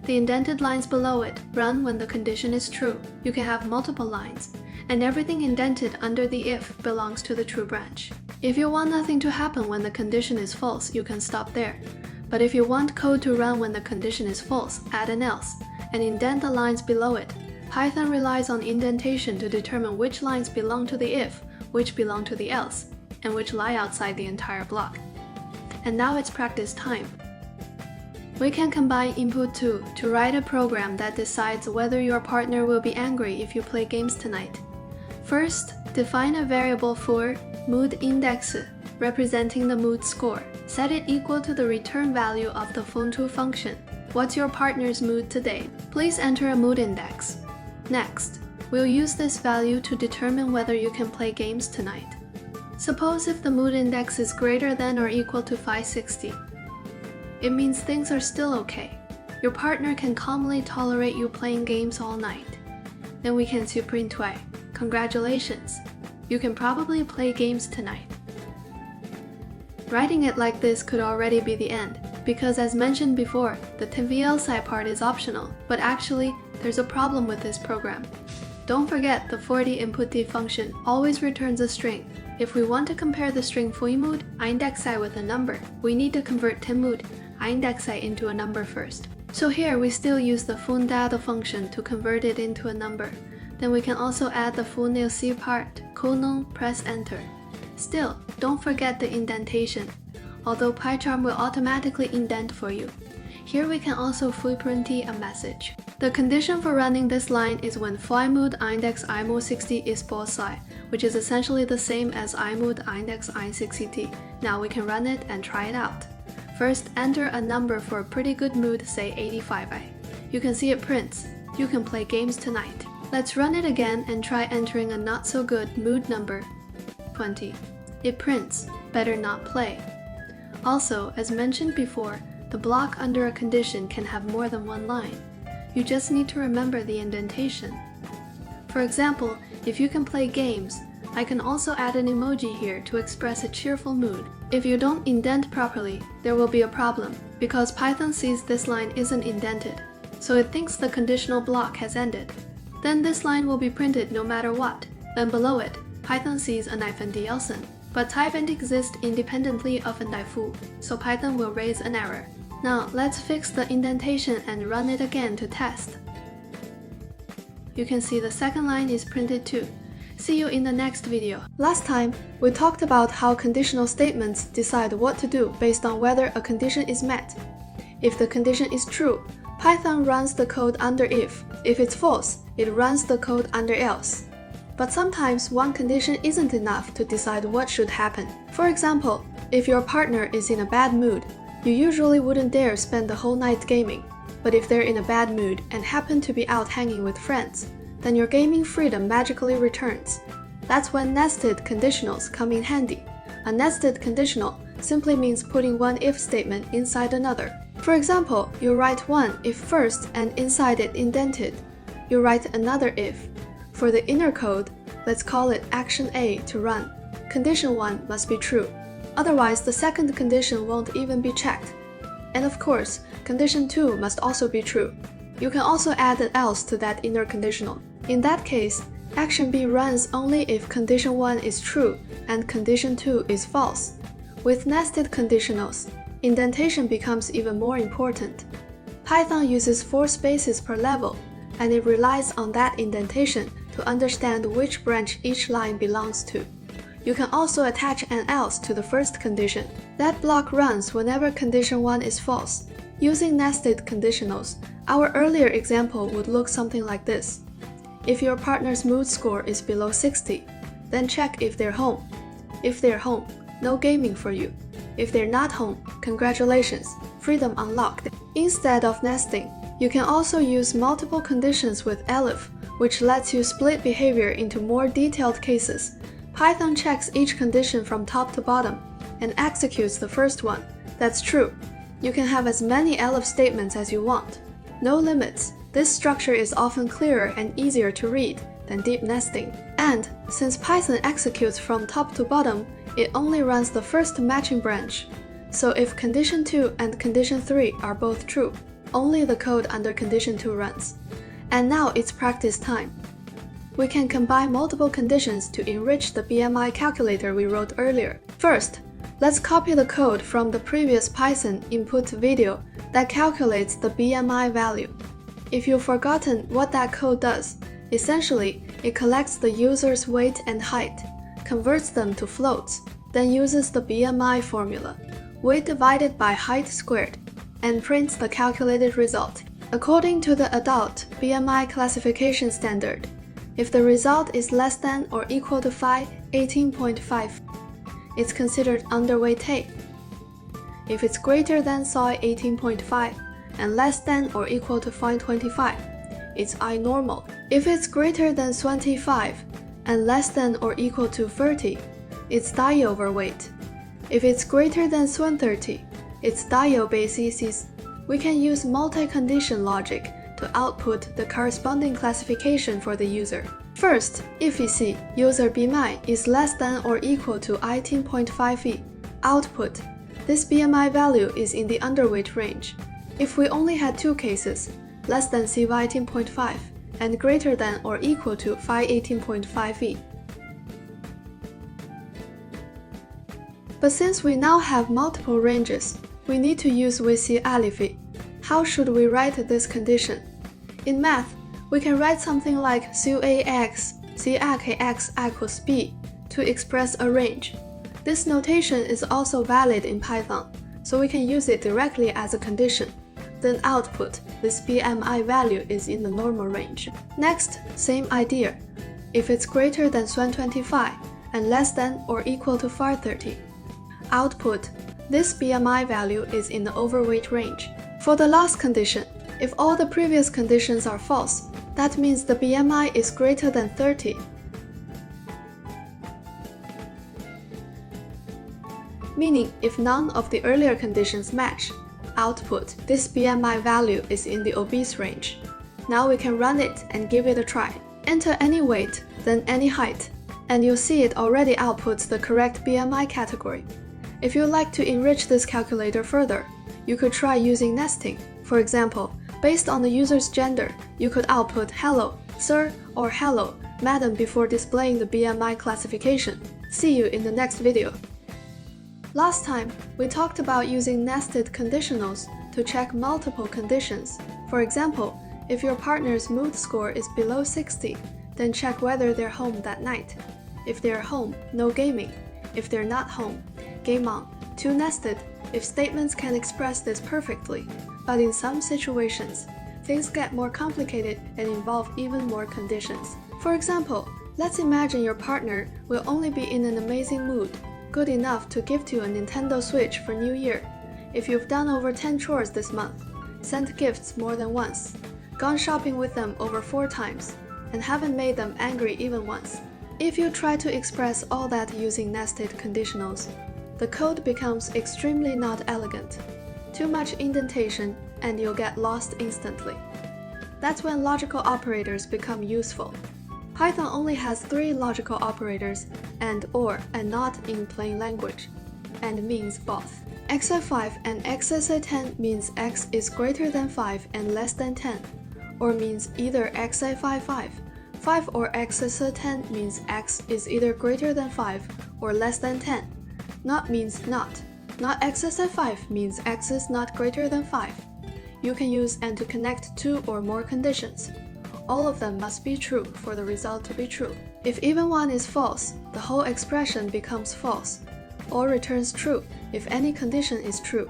[SPEAKER 1] The indented lines below it run when the condition is true. You can have multiple lines, and everything indented under the if belongs to the true branch. If you want nothing to happen when the condition is false, you can stop there. But if you want code to run when the condition is false, add an else, and indent the lines below it. Python relies on indentation to determine which lines belong to the if, which belong to the else, and which lie outside the entire block. And now it's practice time. We can combine input 2 to write a program that decides whether your partner will be angry if you play games tonight. First, define a variable for mood index, representing the mood score. Set it equal to the return value of the phone2 function. What's your partner's mood today? Please enter a mood index. Next, we'll use this value to determine whether you can play games tonight. Suppose if the mood index is greater than or equal to 560. It means things are still okay. Your partner can calmly tolerate you playing games all night. Then we can say print y. Congratulations! You can probably play games tonight. Writing it like this could already be the end, because as mentioned before, the tvlci part is optional, but actually, there's a problem with this program. Don't forget the 40 inputd function always returns a string. If we want to compare the string mood indexi with a number, we need to convert mood indexi into a number first. So here we still use the fundado function to convert it into a number. Then we can also add the funilc part, colon, press enter. Still, don't forget the indentation, although PyCharm will automatically indent for you. Here we can also print a message. The condition for running this line is when flyMood index imode60 is bullseye, which is essentially the same as imode index i60t. Now we can run it and try it out. First, enter a number for a pretty good mood, say 85. You can see it prints. You can play games tonight. Let's run it again and try entering a not so good mood number, 20. It prints, better not play. Also, as mentioned before, the block under a condition can have more than one line. You just need to remember the indentation. For example, if you can play games, I can also add an emoji here to express a cheerful mood. If you don't indent properly, there will be a problem, because Python sees this line isn't indented, so it thinks the conditional block has ended. Then this line will be printed no matter what. Then below it, Python sees a -d sign. But typeint exists independently of -foo, so Python will raise an error. Now let's fix the indentation and run it again to test. You can see the second line is printed too. See you in the next video. Last time, we talked about how conditional statements decide what to do based on whether a condition is met. If the condition is true, Python runs the code under if. If it's false, it runs the code under else. But sometimes one condition isn't enough to decide what should happen. For example, if your partner is in a bad mood, you usually wouldn't dare spend the whole night gaming. But if they're in a bad mood and happen to be out hanging with friends, then your gaming freedom magically returns. That's when nested conditionals come in handy. A nested conditional simply means putting one if statement inside another. For example, you write one if first and inside it indented. You write another if. For the inner code, let's call it action A to run. Condition 1 must be true. Otherwise, the second condition won't even be checked. And of course, condition 2 must also be true. You can also add an else to that inner conditional. In that case, action B runs only if condition 1 is true and condition 2 is false. With nested conditionals, indentation becomes even more important. Python uses 4 spaces per level, and it relies on that indentation to understand which branch each line belongs to. You can also attach an else to the first condition. That block runs whenever condition 1 is false. Using nested conditionals, our earlier example would look something like this. If your partner's mood score is below 60, then check if they're home. If they're home, no gaming for you. If they're not home, congratulations, freedom unlocked. Instead of nesting, you can also use multiple conditions with elif, which lets you split behavior into more detailed cases. Python checks each condition from top to bottom and executes the first one. That's true. You can have as many elif statements as you want. No limits. This structure is often clearer and easier to read than deep nesting. And since Python executes from top to bottom, it only runs the first matching branch. So if condition 2 and condition 3 are both true, only the code under condition 2 runs. And now it's practice time. We can combine multiple conditions to enrich the BMI calculator we wrote earlier. First, let's copy the code from the previous Python input video that calculates the BMI value. If you've forgotten what that code does, essentially, it collects the user's weight and height, converts them to floats, then uses the BMI formula, weight divided by height squared, and prints the calculated result. According to the adult BMI classification standard, if the result is less than or equal to 18.5, it's considered underweight. If it's greater than 18.5 and less than or equal to 25, it's I-normal. If it's greater than 25 and less than or equal to 30, it's die-overweight. If it's greater than 30, it's die-obesities. We can use multi-condition logic to output the corresponding classification for the user. First, if we see user BMI is less than or equal to 18.5e, output, this BMI value is in the underweight range. If we only had two cases, less than C18.5 and greater than or equal to 18.5e. But since we now have multiple ranges, we need to use VC alifi. How should we write this condition? In math, we can write something like CAX equals B to express a range. This notation is also valid in Python, so we can use it directly as a condition. then output, this BMI value is in the normal range. Next, same idea. If it's greater than 125 and less than or equal to 530, output, this BMI value is in the overweight range. For the last condition, if all the previous conditions are false, that means the BMI is greater than 30. Meaning, if none of the earlier conditions match, output, this BMI value is in the obese range. Now we can run it and give it a try. Enter any weight, then any height, and you'll see it already outputs the correct BMI category. If you'd like to enrich this calculator further, you could try using nesting. For example, based on the user's gender, you could output hello, sir, or hello, madam before displaying the BMI classification. See you in the next video. Last time, we talked about using nested conditionals to check multiple conditions. For example, if your partner's mood score is below 60, then check whether they're home that night. If they're home, no gaming. If they're not home, game on. Two nested, if statements can express this perfectly. But in some situations, things get more complicated and involve even more conditions. For example, let's imagine your partner will only be in an amazing mood, good enough to gift you a Nintendo Switch for New Year, if you've done over 10 chores this month, sent gifts more than once, gone shopping with them over 4 times, and haven't made them angry even once. If you try to express all that using nested conditionals, the code becomes extremely not elegant. Too much indentation, and you'll get lost instantly. That's when logical operators become useful. Python only has 3 logical operators, and, or, and not in plain language, and means both. XI5 and XSA10 means x is greater than 5 and less than 10, or means either XI55. 5 or XSA10 means x is either greater than 5 or less than 10. Not means not. Not XSA5 means x is not greater than 5. You can use and to connect 2 or more conditions. All of them must be true for the result to be true. If even one is false, the whole expression becomes false, or returns true if any condition is true.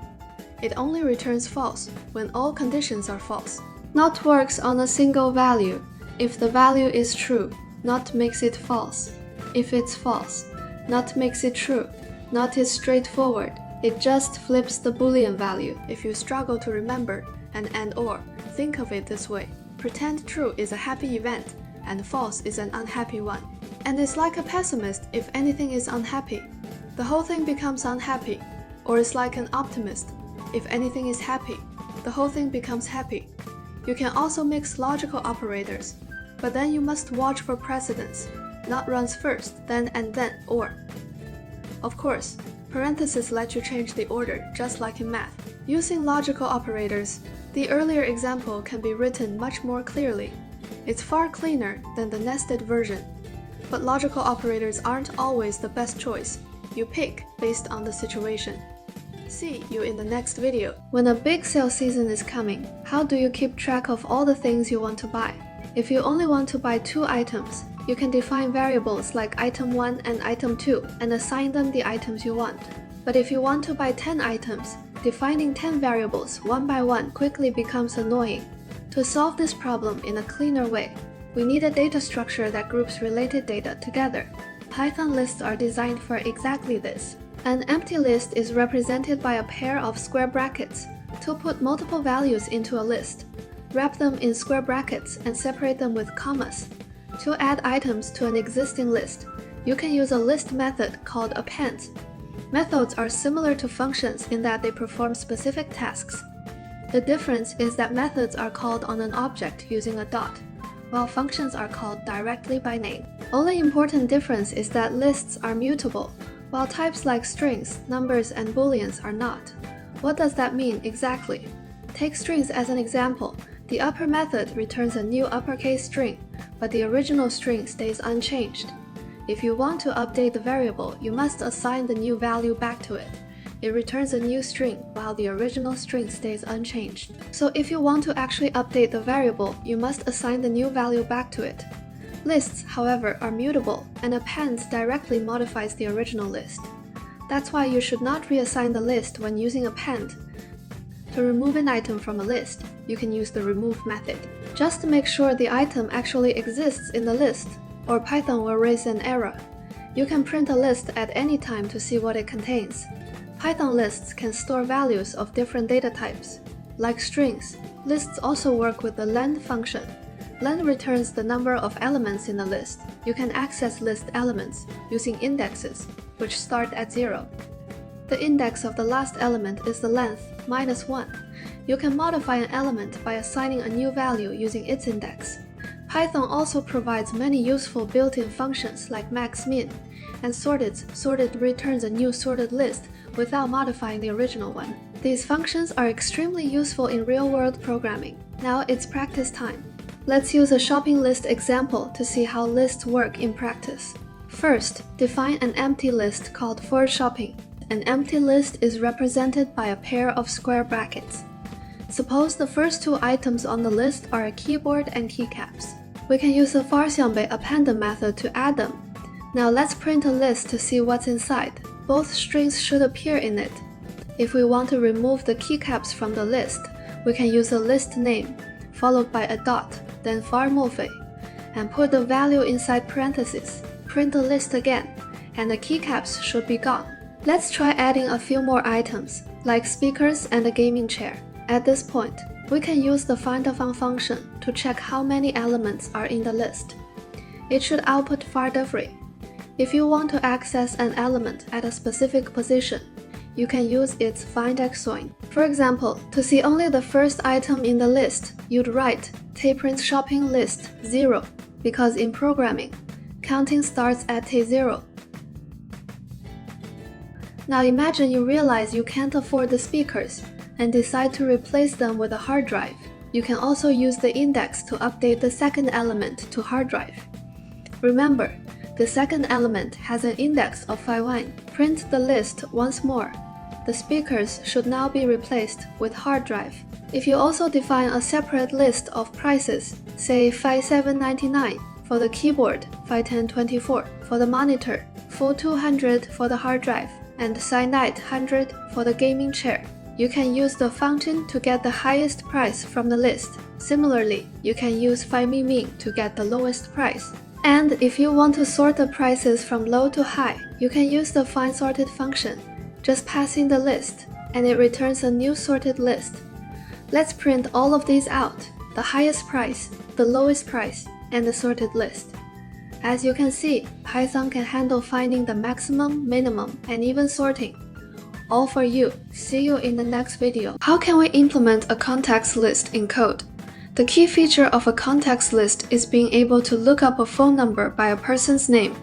[SPEAKER 1] It only returns false when all conditions are false. Not works on a single value. If the value is true, not makes it false. If it's false, not makes it true. Not is straightforward. It just flips the Boolean value. If you struggle to remember an and/or, think of it this way. Pretend true is a happy event and false is an unhappy one. And it's like a pessimist if anything is unhappy. The whole thing becomes unhappy. Or it's like an optimist. If anything is happy, the whole thing becomes happy. You can also mix logical operators, but then you must watch for precedence, not runs first, then and then, or. Of course, parentheses let you change the order, just like in math. Using logical operators, the earlier example can be written much more clearly. It's far cleaner than the nested version. But logical operators aren't always the best choice. You pick based on the situation. See you in the next video. When a big sale season is coming, how do you keep track of all the things you want to buy? If you only want to buy 2 items, you can define variables like item 1 and item 2 and assign them the items you want. But if you want to buy 10 items, defining 10 variables one by one quickly becomes annoying. To solve this problem in a cleaner way, we need a data structure that groups related data together. Python lists are designed for exactly this. An empty list is represented by a pair of square brackets. To put multiple values into a list, wrap them in square brackets and separate them with commas. To add items to an existing list, you can use a list method called append. Methods are similar to functions in that they perform specific tasks. The difference is that methods are called on an object using a dot, while functions are called directly by name. Only important difference is that lists are mutable, while types like strings, numbers, and booleans are not. What does that mean exactly? Take strings as an example. The upper method returns a new uppercase string, but the original string stays unchanged. If you want to update the variable, you must assign the new value back to it. It returns a new string while the original string stays unchanged. So if you want to actually update the variable, you must assign the new value back to it. Lists, however, are mutable, and append directly modifies the original list. That's why you should not reassign the list when using append. To remove an item from a list, you can use the remove method. Just to make sure the item actually exists in the list, or Python will raise an error. You can print a list at any time to see what it contains. Python lists can store values of different data types. Like strings, lists also work with the len function. Len returns the number of elements in the list. You can access list elements using indexes, which start at 0. The index of the last element is the length, -1. You can modify an element by assigning a new value using its index. Python also provides many useful built-in functions like max-min, and sorted returns a new sorted list without modifying the original one. These functions are extremely useful in real-world programming. Now it's practice time. Let's use a shopping list example to see how lists work in practice. First, define an empty list called for shopping. An empty list is represented by a pair of square brackets. Suppose the first two items on the list are a keyboard and keycaps. We can use the farxiangbe append method to add them. Now let's print a list to see what's inside. Both strings should appear in it. If we want to remove the keycaps from the list, we can use a list name, followed by a dot, then farmofei, and put the value inside parentheses. Print the list again, and the keycaps should be gone. Let's try adding a few more items, like speakers and a gaming chair. At this point, we can use the findAfang function to check how many elements are in the list. It should output fardiffery. If you want to access an element at a specific position, you can use its findexoin. For example, to see only the first item in the list, you'd write tprint shopping list 0, because in programming, counting starts at T0. Now imagine you realize you can't afford the speakers and decide to replace them with a hard drive. You can also use the index to update the second element to hard drive. Remember, the second element has an index of 51. Print the list once more. The speakers should now be replaced with hard drive. If you also define a separate list of prices, say 5799 for the keyboard, 511024 for the monitor, 4200 for the hard drive, and Cyanide 100 for the gaming chair, you can use the function to get the highest price from the list. Similarly, you can use FindMin to get the lowest price. And if you want to sort the prices from low to high, you can use the findSorted function. Just pass in the list, and it returns a new sorted list. Let's print all of these out, the highest price, the lowest price, and the sorted list. As you can see, Python can handle finding the maximum, minimum, and even sorting. All for you. See you in the next video. How can we implement a context list in code? The key feature of a context list is being able to look up a phone number by a person's name.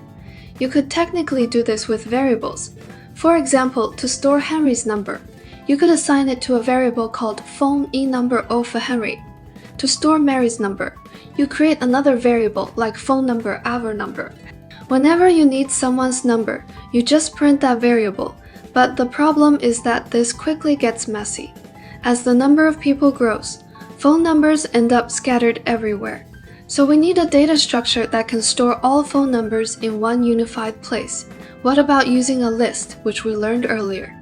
[SPEAKER 1] You could technically do this with variables. For example, to store Henry's number, you could assign it to a variable called phone number O for Henry. To store Mary's number, you create another variable like phone number our number. Whenever you need someone's number, you just print that variable, but the problem is that this quickly gets messy. As the number of people grows, phone numbers end up scattered everywhere. So we need a data structure that can store all phone numbers in one unified place. What about using a list, which we learned earlier?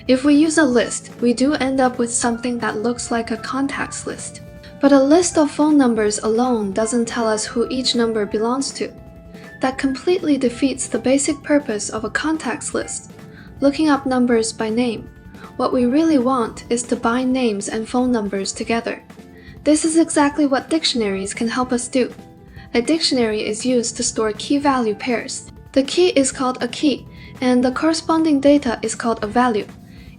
[SPEAKER 1] If we use a list, we do end up with something that looks like a contacts list. But a list of phone numbers alone doesn't tell us who each number belongs to. That completely defeats the basic purpose of a contacts list, looking up numbers by name. What we really want is to bind names and phone numbers together. This is exactly what dictionaries can help us do. A dictionary is used to store key-value pairs. The key is called a key, and the corresponding data is called a value.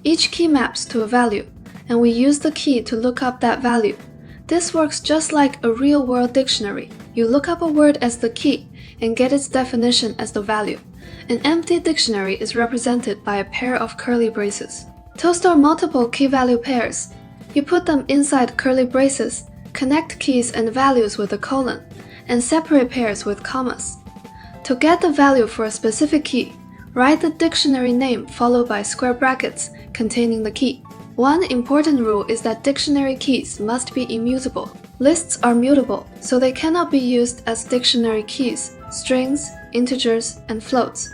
[SPEAKER 1] Each key maps to a value, and we use the key to look up that value. This works just like a real-world dictionary. You look up a word as the key and get its definition as the value. An empty dictionary is represented by a pair of curly braces. To store multiple key-value pairs, you put them inside curly braces, connect keys and values with a colon, and separate pairs with commas. To get the value for a specific key, write the dictionary name followed by square brackets containing the key. One important rule is that dictionary keys must be immutable. Lists are mutable, so they cannot be used as dictionary keys, strings, integers, and floats.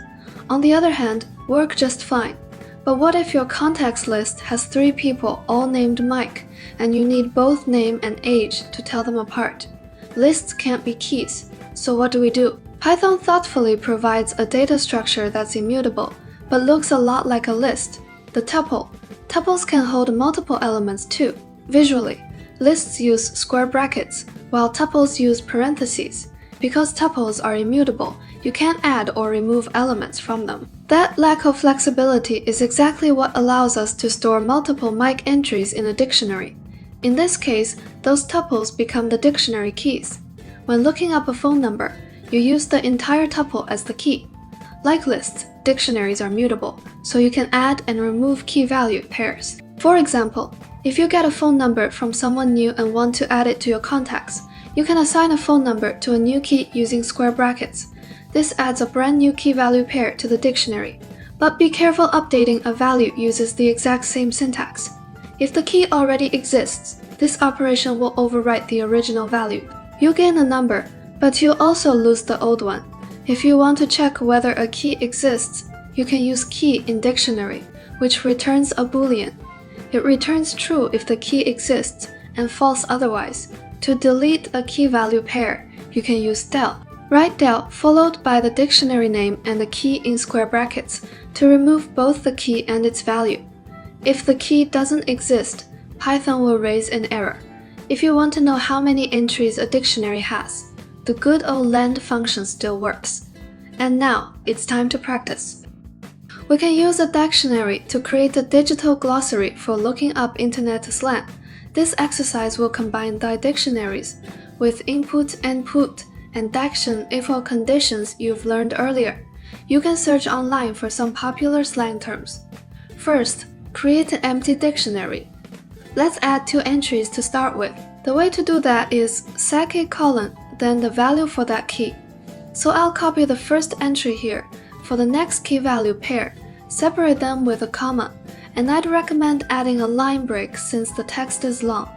[SPEAKER 1] On the other hand, work just fine. But what if your contacts list has 3 people all named Mike, and you need both name and age to tell them apart? Lists can't be keys, so what do? Python thoughtfully provides a data structure that's immutable, but looks a lot like a list, the tuple. Tuples can hold multiple elements too. Visually, lists use square brackets, while tuples use parentheses. Because tuples are immutable, you can't add or remove elements from them. That lack of flexibility is exactly what allows us to store multiple Mike entries in a dictionary. In this case, those tuples become the dictionary keys. When looking up a phone number, you use the entire tuple as the key. Like lists, dictionaries are mutable, so you can add and remove key-value pairs. For example, if you get a phone number from someone new and want to add it to your contacts, you can assign a phone number to a new key using square brackets. This adds a brand new key-value pair to the dictionary. But be careful updating a value uses the exact same syntax. If the key already exists, this operation will overwrite the original value. You gain a number, but you also lose the old one. If you want to check whether a key exists, you can use key in dictionary, which returns a boolean. It returns true if the key exists and false otherwise. To delete a key-value pair, you can use del. Write del followed by the dictionary name and the key in square brackets to remove both the key and its value. If the key doesn't exist, Python will raise an error. If you want to know how many entries a dictionary has, the good old lend function still works. And now, it's time to practice. We can use a dictionary to create a digital glossary for looking up internet slang. This exercise will combine the dictionaries with input and put and diction if all conditions you've learned earlier. You can search online for some popular slang terms. First, create an empty dictionary. Let's add 2 entries to start with. The way to do that is sec a colon, then the value for that key. So I'll copy the first entry here. For the next key value pair, separate them with a comma, and I'd recommend adding a line break since the text is long.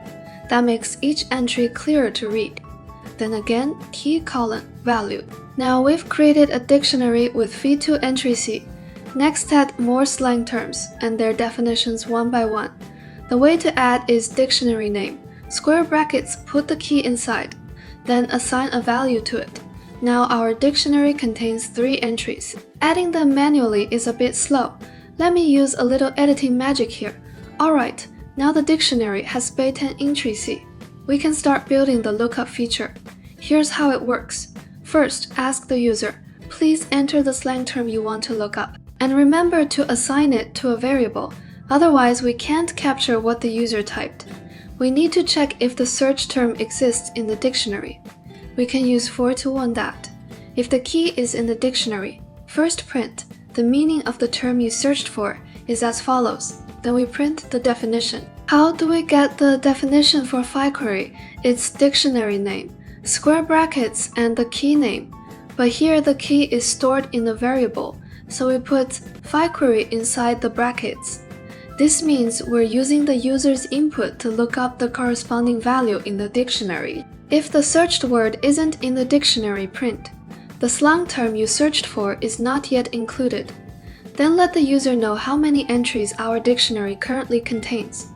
[SPEAKER 1] That makes each entry clearer to read. Then again, key colon, value. Now we've created a dictionary with v2 entry C. Next add more slang terms and their definitions one by one. The way to add is dictionary name. Square brackets put the key inside, then assign a value to it. Now our dictionary contains 3 entries. Adding them manually is a bit slow. Let me use a little editing magic here. Alright, now the dictionary has Bayesian entry C. We can start building the lookup feature. Here's how it works. First, ask the user, please enter the slang term you want to look up. And remember to assign it to a variable, otherwise we can't capture what the user typed. We need to check if the search term exists in the dictionary. We can use for to on that. If the key is in the dictionary, first print the meaning of the term you searched for is as follows. Then we print the definition. How do we get the definition for query? It's dictionary name, square brackets, and the key name. But here the key is stored in a variable, so we put query inside the brackets. This means we're using the user's input to look up the corresponding value in the dictionary. If the searched word isn't in the dictionary, print. The slang term you searched for is not yet included. Then let the user know how many entries our dictionary currently contains.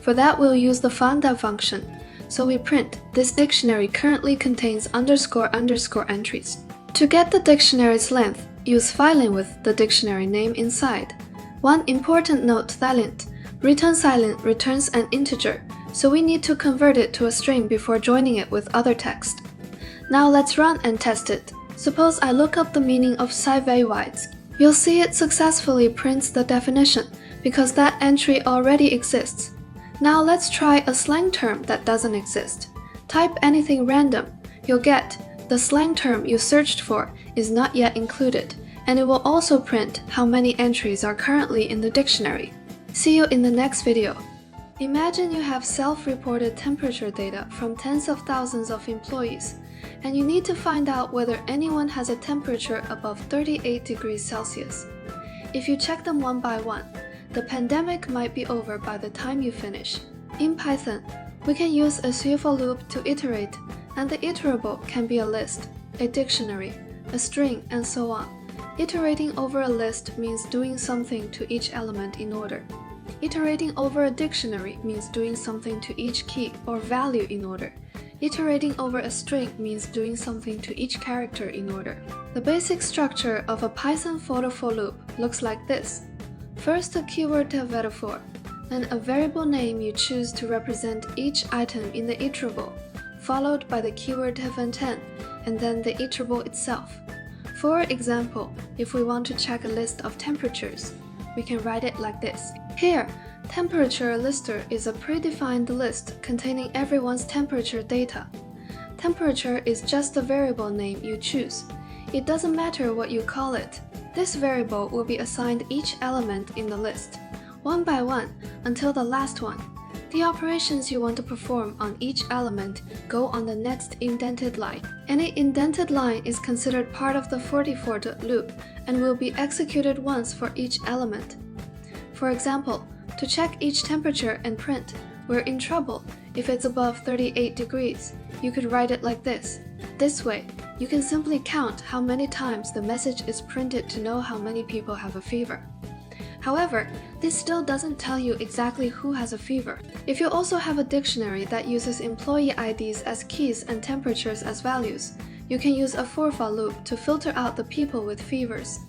[SPEAKER 1] For that, we'll use the find_up function. So we print, this dictionary currently contains __ entries. To get the dictionary's length, use filing with the dictionary name inside. One important note, silent. Return silent returns an integer, so we need to convert it to a string before joining it with other text. Now let's run and test it. Suppose I look up the meaning of sci-fi-wides. You'll see it successfully prints the definition, because that entry already exists. Now let's try a slang term that doesn't exist. Type anything random. You'll get the slang term you searched for is not yet included, and it will also print how many entries are currently in the dictionary. See you in the next video. Imagine you have self-reported temperature data from tens of thousands of employees, and you need to find out whether anyone has a temperature above 38 degrees Celsius. If you check them one by one, the pandemic might be over by the time you finish. In Python, we can use a swivel loop to iterate, and the iterable can be a list, a dictionary, a string, and so on. Iterating over a list means doing something to each element in order. Iterating over a dictionary means doing something to each key or value in order. Iterating over a string means doing something to each character in order. The basic structure of a Python for loop looks like this. First, a keyword metaphor, then a variable name you choose to represent each item in the iterable, followed by the keyword -10, and then the iterable itself. For example, if we want to check a list of temperatures, we can write it like this. Here, temperature lister is a predefined list containing everyone's temperature data. Temperature is just a variable name you choose. It doesn't matter what you call it. This variable will be assigned each element in the list, one by one, until the last one. The operations you want to perform on each element go on the next indented line. Any indented line is considered part of the for loop and will be executed once for each element. For example, to check each temperature and print, we're in trouble if it's above 38 degrees. You could write it like this. This way, you can simply count how many times the message is printed to know how many people have a fever. However, this still doesn't tell you exactly who has a fever. If you also have a dictionary that uses employee IDs as keys and temperatures as values, you can use a for loop to filter out the people with fevers.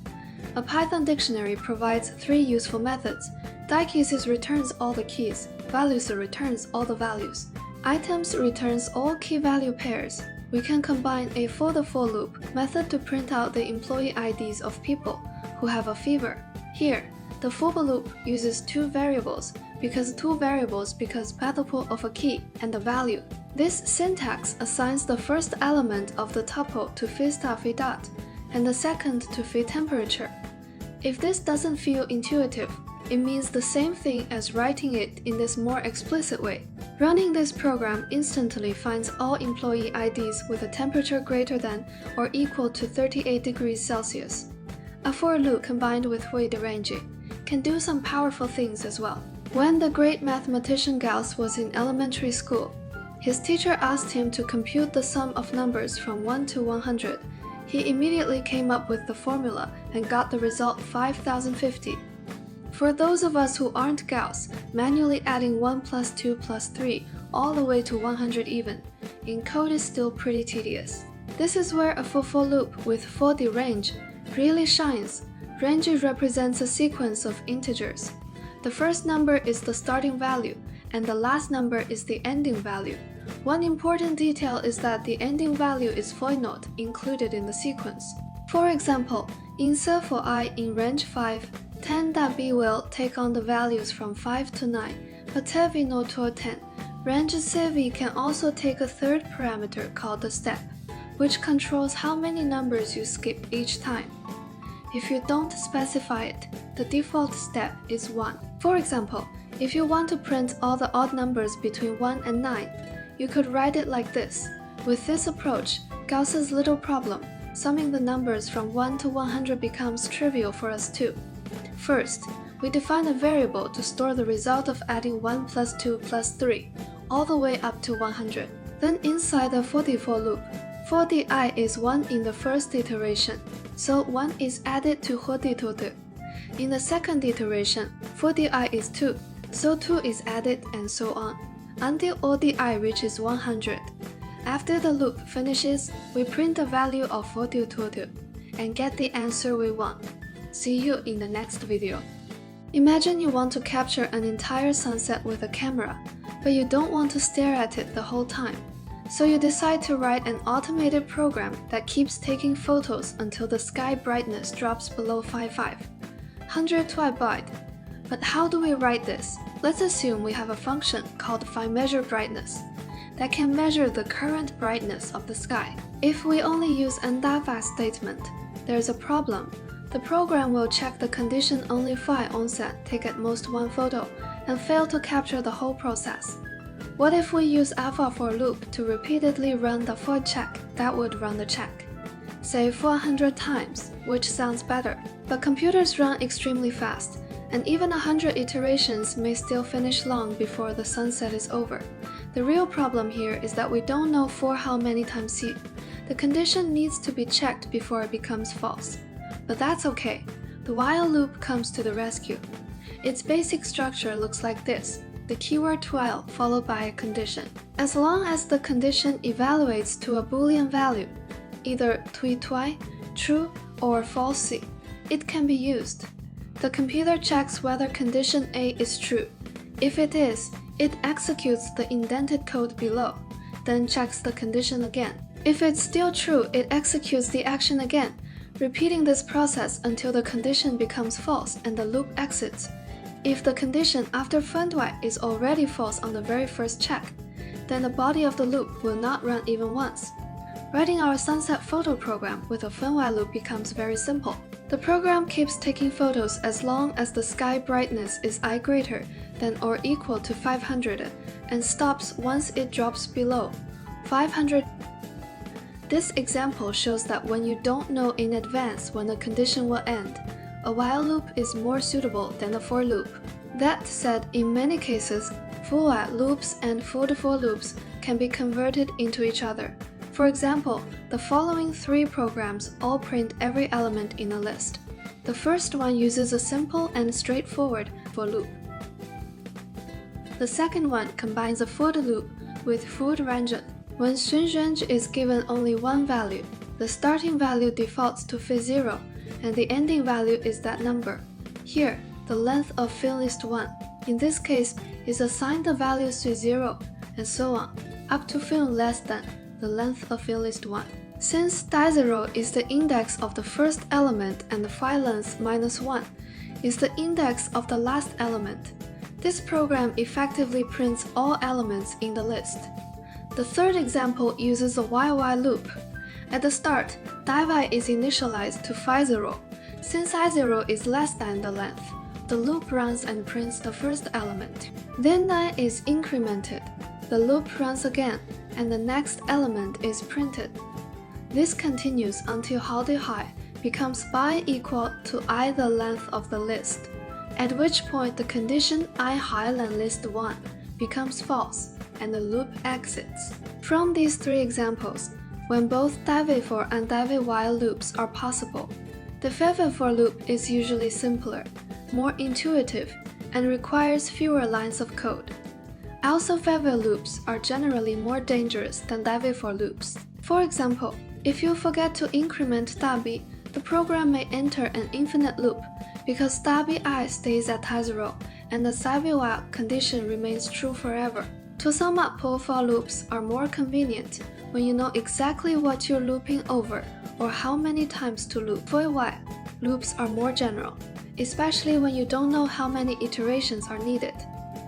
[SPEAKER 1] A Python dictionary provides 3 useful methods. Dikeys returns all the keys, values returns all the values, items returns all key-value pairs. We can combine a for loop method to print out the employee IDs of people who have a fever. Here, the for loop uses 2 variables because pathpool of a key and a value. This syntax assigns the first element of the tuple to phi dot and the second to phi temperature. If this doesn't feel intuitive, it means the same thing as writing it in this more explicit way. Running this program instantly finds all employee IDs with a temperature greater than or equal to 38 degrees Celsius. A for loop combined with deranging can do some powerful things as well. When the great mathematician Gauss was in elementary school, his teacher asked him to compute the sum of numbers from 1 to 100. He immediately came up with the formula and got the result 5050. For those of us who aren't Gauss, manually adding 1 plus 2 plus 3 all the way to 100 even, in code is still pretty tedious. This is where a for loop with for range really shines. Range represents a sequence of integers. The first number is the starting value, and the last number is the ending value. One important detail is that the ending value is void node included in the sequence. For example, insert for I in range 5, 10.b will take on the values from 5 to 9, but tevi no to 10. Range CV can also take a third parameter called the step, which controls how many numbers you skip each time. If you don't specify it, the default step is 1. For example, if you want to print all the odd numbers between 1 and 9, you could write it like this. With this approach, Gauss's little problem, summing the numbers from 1 to 100 becomes trivial for us too. First, we define a variable to store the result of adding 1 plus 2 plus 3, all the way up to 100. Then inside the for loop, for I is 1 in the first iteration, so 1 is added to for In the second iteration, for I is 2, so 2 is added and so on, until all I reaches 100. After the loop finishes, we print the value of for and get the answer we want. See you in the next video. Imagine you want to capture an entire sunset with a camera, but you don't want to stare at it the whole time. So you decide to write an automated program that keeps taking photos until the sky brightness drops below 100 byte. But how do we write this? Let's assume we have a function called fiMeasureBrightness that can measure the current brightness of the sky. If we only use andava statement, there's a problem. The program will check the condition only phi onset take at most 1 photo and fail to capture the whole process. What if we use alpha for loop to repeatedly run the for check that would run the check? Say 400 times, which sounds better. But computers run extremely fast, and even 100 iterations may still finish long before the sunset is over. The real problem here is that we don't know for how many times C. The condition needs to be checked before it becomes false. But that's okay. The while loop comes to the rescue. Its basic structure looks like this. The keyword while followed by a condition. As long as the condition evaluates to a Boolean value, either tui, true, or false, it can be used. The computer checks whether condition A is true. If it is, it executes the indented code below, then checks the condition again. If it's still true, it executes the action again, repeating this process until the condition becomes false and the loop exits. If the condition after findWhile is already false on the very first check, then the body of the loop will not run even once. Writing our sunset photo program with a findWhile loop becomes very simple. The program keeps taking photos as long as the sky brightness is I greater than or equal to 500 and stops once it drops below 500. This example shows that when you don't know in advance when a condition will end, a while loop is more suitable than a for loop. That said, in many cases, for while loops and for loops can be converted into each other. For example, the following three programs all print every element in a list. The first one uses a simple and straightforward for loop. The second one combines a for loop with for range. When range is given only one value, the starting value defaults to fig0 and the ending value is that number. Here, the length of finList1, in this case, is assigned the value fig0 and so on, up to fin less than the length of finList1. Since die0 is the index of the first element and the file length -1 is the index of the last element, this program effectively prints all elements in the list. The third example uses a while loop. At the start, die is initialized to fig0. Since i0 is less than the length, the loop runs and prints the first element. Then die is incremented. The loop runs again, and the next element is printed. This continues until high becomes by equal to I the length of the list, at which point the condition I higher than list 1 becomes false, and the loop exits. From these three examples, when both die-for and die-while loops are possible, the for loop is usually simpler, more intuitive, and requires fewer lines of code. Also, for loops are generally more dangerous than die-for loops. For example, if you forget to increment die, the program may enter an infinite loop because die stays at i0 and the die-while condition remains true forever. To sum up, for loops are more convenient when you know exactly what you're looping over or how many times to loop. For while loops are more general, especially when you don't know how many iterations are needed.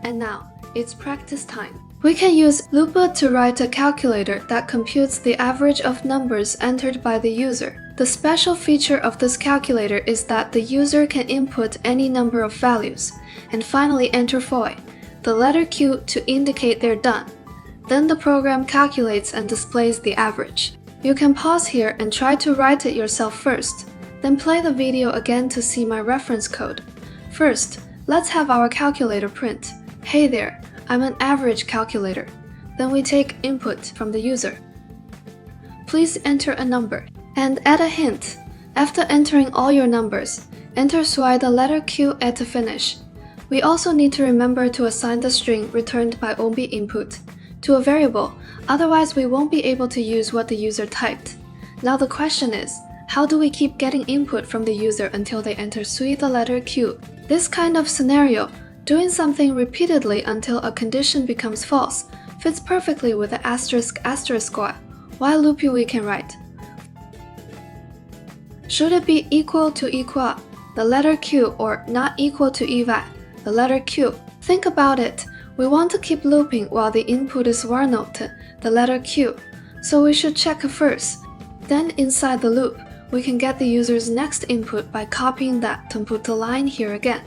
[SPEAKER 1] And now, it's practice time. We can use looper to write a calculator that computes the average of numbers entered by the user. The special feature of this calculator is that the user can input any number of values, and finally enter foy, the letter Q, to indicate they're done. Then the program calculates and displays the average. You can pause here and try to write it yourself first, then play the video again to see my reference code. First, let's have our calculator print, "Hey there, I'm an average calculator." Then we take input from the user. Please enter a number. And add a hint. After entering all your numbers, enter the letter Q at the finish. We also need to remember to assign the string returned by only input to a variable, otherwise we won't be able to use what the user typed. Now the question is, how do we keep getting input from the user until they enter the letter Q? This kind of scenario, doing something repeatedly until a condition becomes false, fits perfectly with the *** while loop we can write. Should it be equal to the letter Q or not equal to the letter Q? Think about it. We want to keep looping while the input is warnote, the letter Q, so we should check first. Then inside the loop, we can get the user's next input by copying that to put the line here again.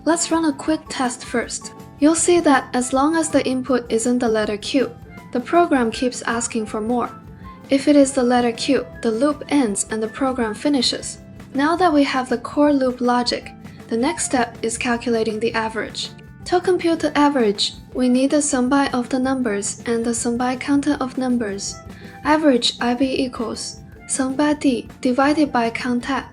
[SPEAKER 1] Let's run a quick test first. You'll see that as long as the input isn't the letter Q, the program keeps asking for more. If it is the letter Q, the loop ends and the program finishes. Now that we have the core loop logic, the next step is calculating the average. To compute the average, we need the sum of the numbers and the sum counter of numbers. Average IB equals sum by d divided by count tab.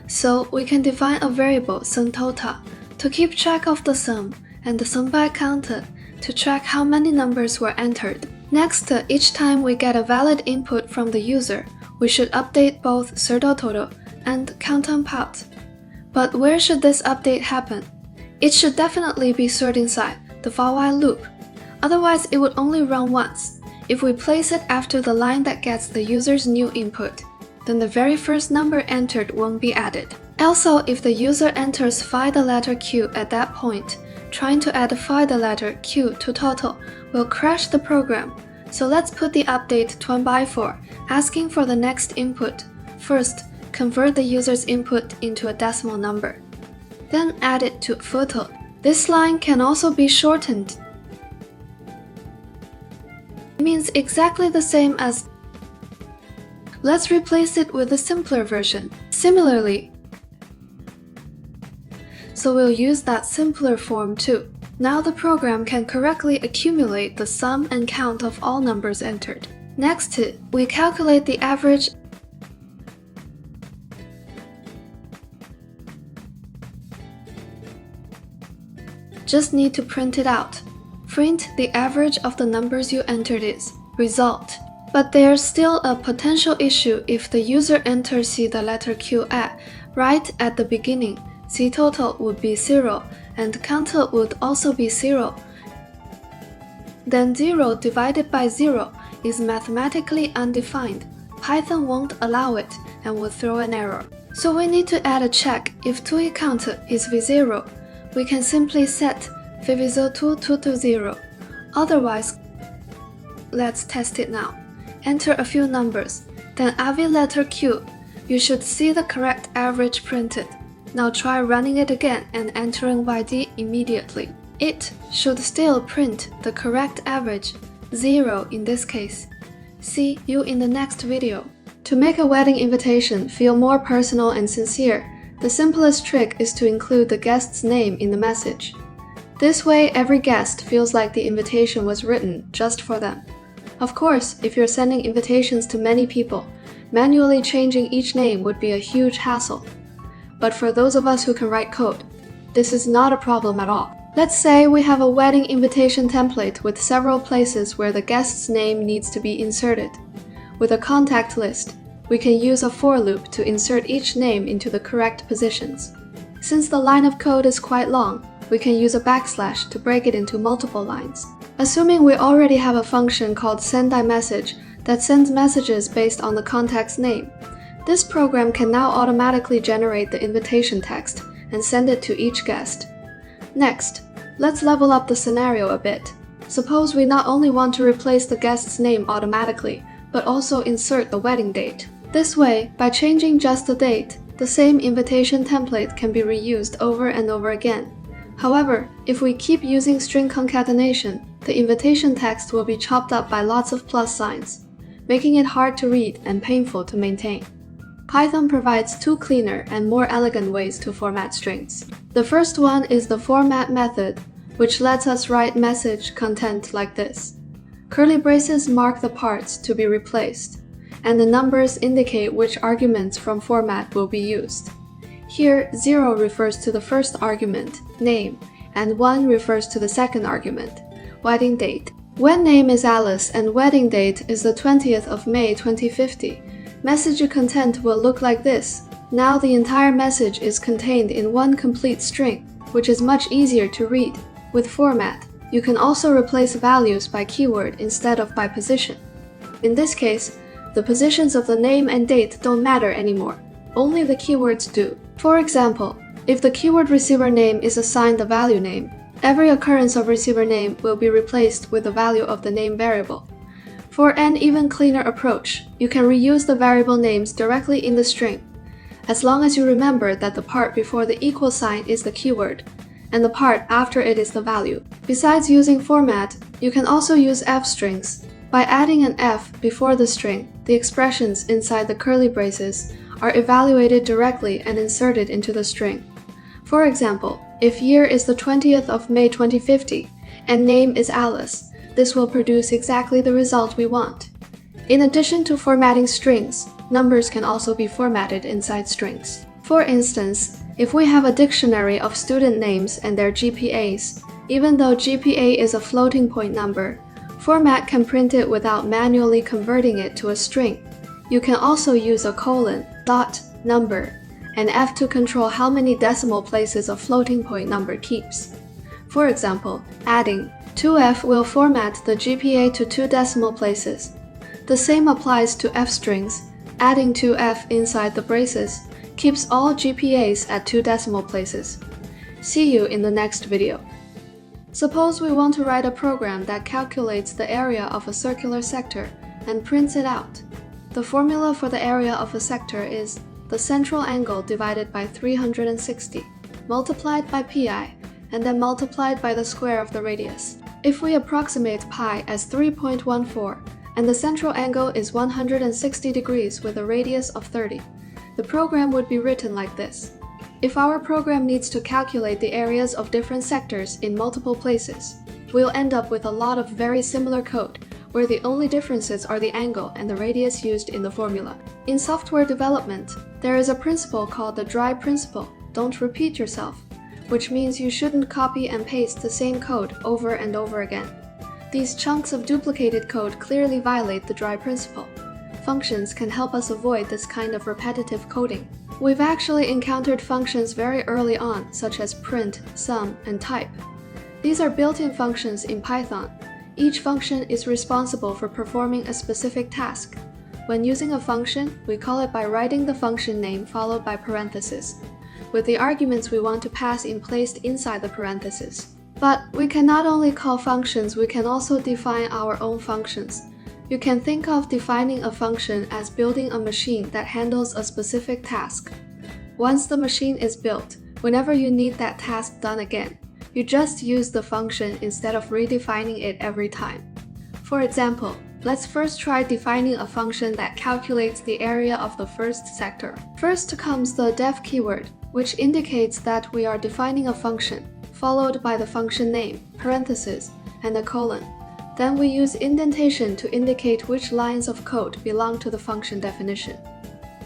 [SPEAKER 1] So we can define a variable sumTotal to keep track of the sum and the sum by counter to track how many numbers were entered. Next, each time we get a valid input from the user, we should update both sumTotal and count_on_part. But where should this update happen? It should definitely be stored inside the for while loop. Otherwise, it would only run once. If we place it after the line that gets the user's new input, then the very first number entered won't be added. Also, if the user enters find the letter Q at that point, trying to add find the letter Q to total will crash the program. So let's put the update 1/4, asking for the next input. First, convert the user's input into a decimal number. Then add it to photo. This line can also be shortened. It means exactly the same as. Let's replace it with a simpler version. Similarly, so we'll use that simpler form too. Now the program can correctly accumulate the sum and count of all numbers entered. Next, we calculate the average. Just need to print it out. Print the average of the numbers you entered is result. But there's still a potential issue if the user enters the letter Q right at the beginning. Total would be 0 and counter would also be 0. Then 0 divided by 0 is mathematically undefined. Python won't allow it and will throw an error. So we need to add a check if TOEIC counter is v0. We can simply set v02 to 0. Otherwise, let's test it now. Enter a few numbers, then AV letter Q. You should see the correct average printed. Now try running it again and entering YD immediately. It should still print the correct average, 0 in this case. See you in the next video. To make a wedding invitation feel more personal and sincere, the simplest trick is to include the guest's name in the message. This way, every guest feels like the invitation was written just for them. Of course, if you're sending invitations to many people, manually changing each name would be a huge hassle. But for those of us who can write code, this is not a problem at all. Let's say we have a wedding invitation template with several places where the guest's name needs to be inserted. With a contact list, we can use a for loop to insert each name into the correct positions. Since the line of code is quite long, we can use a backslash to break it into multiple lines. Assuming we already have a function called sendIMessage that sends messages based on the contact's name, this program can now automatically generate the invitation text and send it to each guest. Next, let's level up the scenario a bit. Suppose we not only want to replace the guest's name automatically, but also insert the wedding date. This way, by changing just the date, the same invitation template can be reused over and over again. However, if we keep using string concatenation, the invitation text will be chopped up by lots of plus signs, making it hard to read and painful to maintain. Python provides two cleaner and more elegant ways to format strings. The first one is the format method, which lets us write message content like this. Curly braces mark the parts to be replaced, and the numbers indicate which arguments from format will be used. Here, 0 refers to the first argument, name, and 1 refers to the second argument, wedding date. When name is Alice and wedding date is the 20th of May 2050, message content will look like this. Now the entire message is contained in one complete string, which is much easier to read. With format, you can also replace values by keyword instead of by position. In this case, the positions of the name and date don't matter anymore. Only the keywords do. For example, if the keyword receiver name is assigned the value name, every occurrence of receiver name will be replaced with the value of the name variable. For an even cleaner approach, you can reuse the variable names directly in the string, as long as you remember that the part before the equal sign is the keyword, and the part after it is the value. Besides using format, you can also use f strings. By adding an f before the string, the expressions inside the curly braces are evaluated directly and inserted into the string. For example, if year is the 20th of May 2050 and name is Alice, this will produce exactly the result we want. In addition to formatting strings, Numbers can also be formatted inside strings. For instance, if we have a dictionary of student names and their GPAs, even though GPA is a floating point number, format can print it without manually converting it to a string. You can also use a colon, dot, number, and F to control how many decimal places a floating point number keeps. For example, adding 2F will format the GPA to 2 decimal places. The same applies to F strings. Adding 2F inside the braces keeps all GPAs at 2 decimal places. See you in the next video. Suppose we want to write a program that calculates the area of a circular sector and prints it out. The formula for the area of a sector is the central angle divided by 360, multiplied by pi, and then multiplied by the square of the radius. If we approximate pi as 3.14, and the central angle is 160 degrees with a radius of 30, the program would be written like this. If our program needs to calculate the areas of different sectors in multiple places, we'll end up with a lot of very similar code, where the only differences are the angle and the radius used in the formula. In software development, there is a principle called the dry principle, don't repeat yourself, which means you shouldn't copy and paste the same code over and over again. These chunks of duplicated code clearly violate the dry principle. Functions can help us avoid this kind of repetitive coding. We've actually encountered functions very early on, such as print, sum, and type. These are built-in functions in Python. Each function is responsible for performing a specific task. When using a function, we call it by writing the function name followed by parentheses, with the arguments we want to pass in placed inside the parentheses. But we can not only call functions, we can also define our own functions. You can think of defining a function as building a machine that handles a specific task. Once the machine is built, whenever you need that task done again, you just use the function instead of redefining it every time. For example, let's first try defining a function that calculates the area of the first sector. First comes the def keyword, which indicates that we are defining a function, followed by the function name, parentheses, and a colon. Then we use indentation to indicate which lines of code belong to the function definition.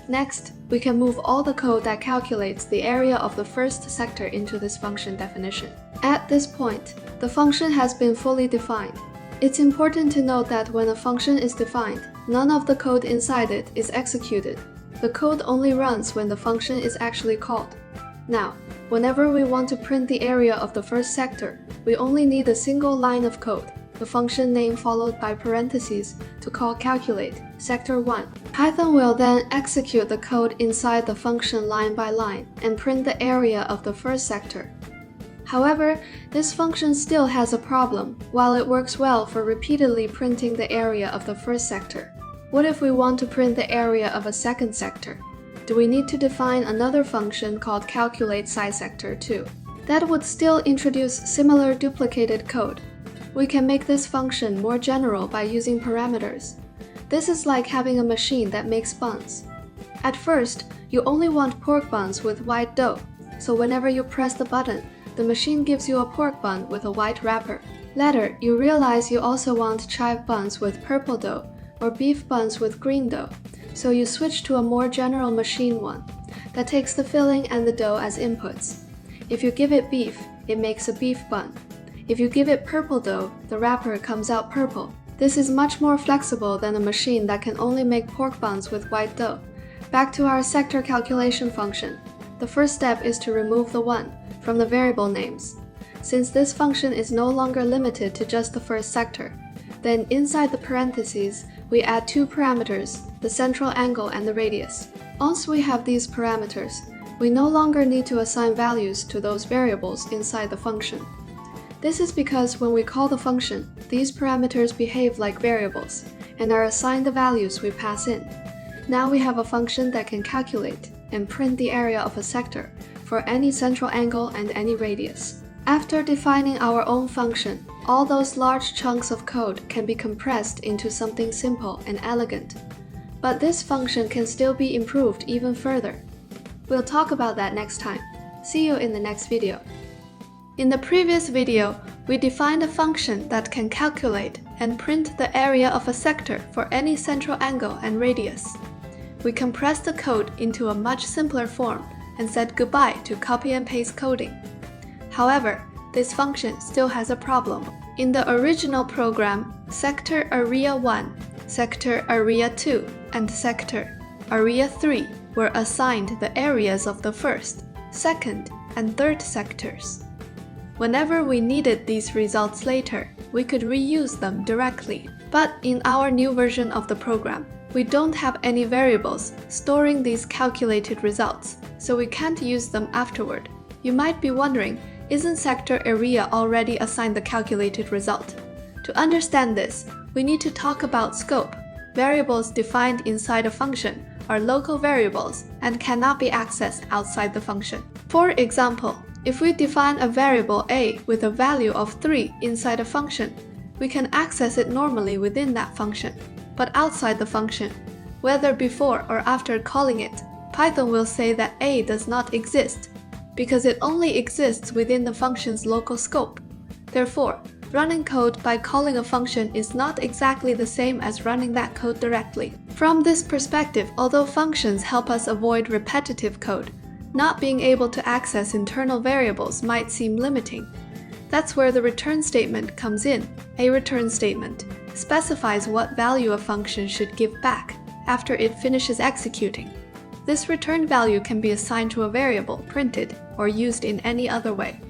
[SPEAKER 1] Next, we can move all the code that calculates the area of the first sector into this function definition. At this point, the function has been fully defined. It's important to note that when a function is defined, none of the code inside it is executed. The code only runs when the function is actually called. Now, whenever we want to print the area of the first sector, we only need a single line of code, the function name followed by parentheses, to call calculate, sector 1. Python will then execute the code inside the function line by line and print the area of the first sector. However, this function still has a problem. While it works well for repeatedly printing the area of the first sector, what if we want to print the area of a second sector? Do we need to define another function called calculate size sector too? That would still introduce similar duplicated code. We can make this function more general by using parameters. This is like having a machine that makes buns. At first, you only want pork buns with white dough, so whenever you press the button, the machine gives you a pork bun with a white wrapper. Later, you realize you also want chive buns with purple dough or beef buns with green dough, so you switch to a more general machine one that takes the filling and the dough as inputs. If you give it beef, it makes a beef bun. If you give it purple dough, the wrapper comes out purple. This is much more flexible than a machine that can only make pork buns with white dough. Back to our sector calculation function. The first step is to remove the 1 from the variable names. Since this function is no longer limited to just the first sector, then inside the parentheses, we add 2 parameters, the central angle and the radius. Once we have these parameters, we no longer need to assign values to those variables inside the function. This is because when we call the function, these parameters behave like variables and are assigned the values we pass in. Now we have a function that can calculate and print the area of a sector for any central angle and any radius. After defining our own function, all those large chunks of code can be compressed into something simple and elegant. But this function can still be improved even further. We'll talk about that next time. See you in the next video. In the previous video, we defined a function that can calculate and print the area of a sector for any central angle and radius. we compressed the code into a much simpler form and said goodbye to copy and paste coding. However, this function still has a problem. In the original program, sector area 1, sector area 2, and sector area 3 were assigned the areas of the first, second, and third sectors. Whenever we needed these results later, we could reuse them directly. But in our new version of the program, we don't have any variables storing these calculated results, so we can't use them afterward. You might be wondering, isn't sector area already assigned the calculated result? To understand this, we need to talk about scope. Variables defined inside a function are local variables and cannot be accessed outside the function. For example, if we define a variable a with a value of 3 inside a function, we can access it normally within that function. But outside the function, whether before or after calling it, Python will say that a does not exist, because it only exists within the function's local scope. Therefore, running code by calling a function is not exactly the same as running that code directly. From this perspective, although functions help us avoid repetitive code, not being able to access internal variables might seem limiting. That's where the return statement comes in. A return statement specifies what value a function should give back after it finishes executing. This return value can be assigned to a variable, printed, or used in any other way.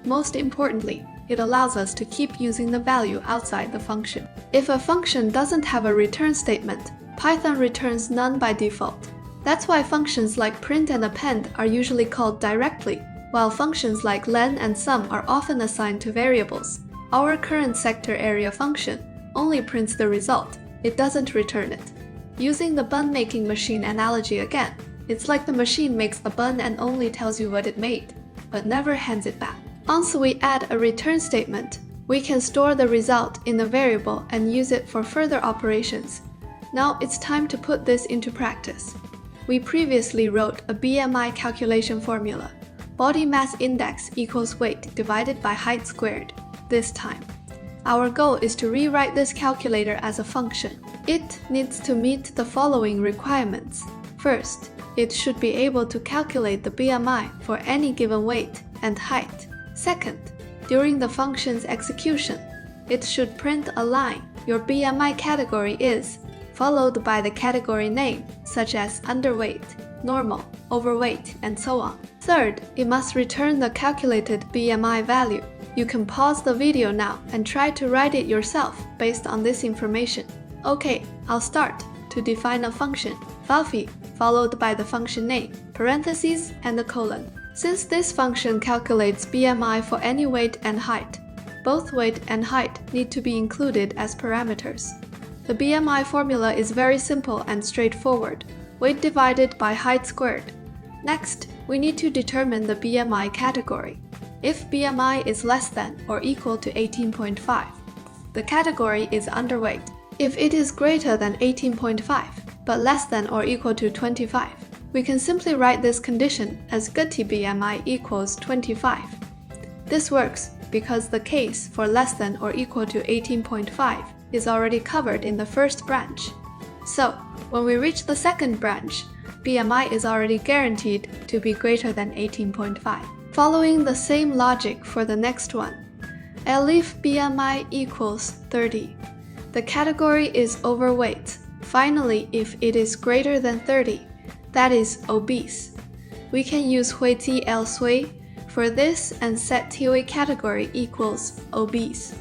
[SPEAKER 1] Most importantly, it allows us to keep using the value outside the function. If a function doesn't have a return statement, Python returns none by default. That's why functions like print and append are usually called directly, while functions like len and sum are often assigned to variables. Our current sector area function only prints the result, it doesn't return it. Using the bun-making machine analogy again, it's like the machine makes a bun and only tells you what it made, but never hands it back. Once we add a return statement, we can store the result in a variable and use it for further operations. Now it's time to put this into practice. We previously wrote a BMI calculation formula. Body mass index equals weight divided by height squared. This time, our goal is to rewrite this calculator as a function. It needs to meet the following requirements. First, it should be able to calculate the BMI for any given weight and height. Second, during the function's execution, it should print a line your BMI category is, followed by the category name, such as underweight, normal, overweight, and so on. Third, it must return the calculated BMI value. You can pause the video now and try to write it yourself based on this information. Okay, I'll start. To define a function, phi followed by the function name, parentheses, and a colon. Since this function calculates BMI for any weight and height, both weight and height need to be included as parameters. The BMI formula is very simple and straightforward, weight divided by height squared. Next, we need to determine the BMI category. If BMI is less than or equal to 18.5, the category is underweight. If it is greater than 18.5, but less than or equal to 25, we can simply write this condition as Gati BMI equals 25. This works because the case for less than or equal to 18.5 is already covered in the first branch. So, when we reach the second branch, BMI is already guaranteed to be greater than 18.5. Following the same logic for the next one, if BMI equals 30, the category is overweight. Finally, if it is greater than 30, that is obese. We can use Huiti L Sui for this and set TOE category equals obese.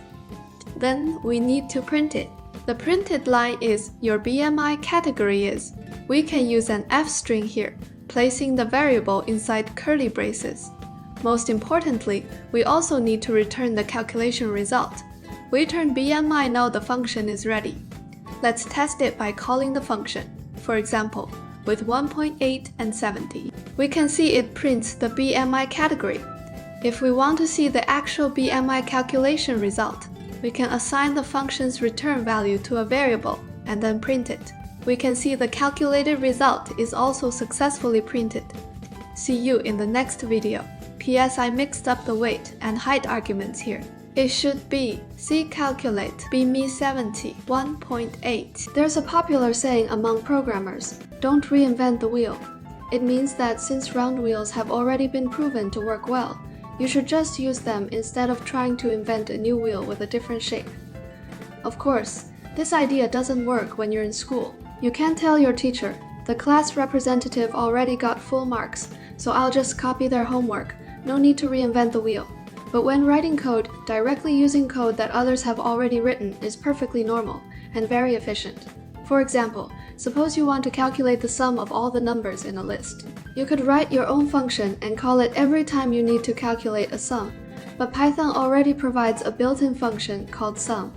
[SPEAKER 1] Then we need to print it. The printed line is your BMI category is. We can use an F string here, placing the variable inside curly braces. Most importantly, we also need to return the calculation result. We turn BMI now the function is ready. Let's test it by calling the function. For example, with 1.8 and 70. We can see it prints the BMI category. If we want to see the actual BMI calculation result, we can assign the function's return value to a variable and then print it. We can see the calculated result is also successfully printed. See you in the next video. P.S. I mixed up the weight and height arguments here. It should be. See calculate. Be me 70. 1.8. There's a popular saying among programmers, don't reinvent the wheel. It means that since round wheels have already been proven to work well, you should just use them instead of trying to invent a new wheel with a different shape. Of course, this idea doesn't work when you're in school. You can't tell your teacher, the class representative already got full marks, so I'll just copy their homework. No need to reinvent the wheel. But when writing code, directly using code that others have already written is perfectly normal and very efficient. For example, suppose you want to calculate the sum of all the numbers in a list. You could write your own function and call it every time you need to calculate a sum, but Python already provides a built-in function called sum.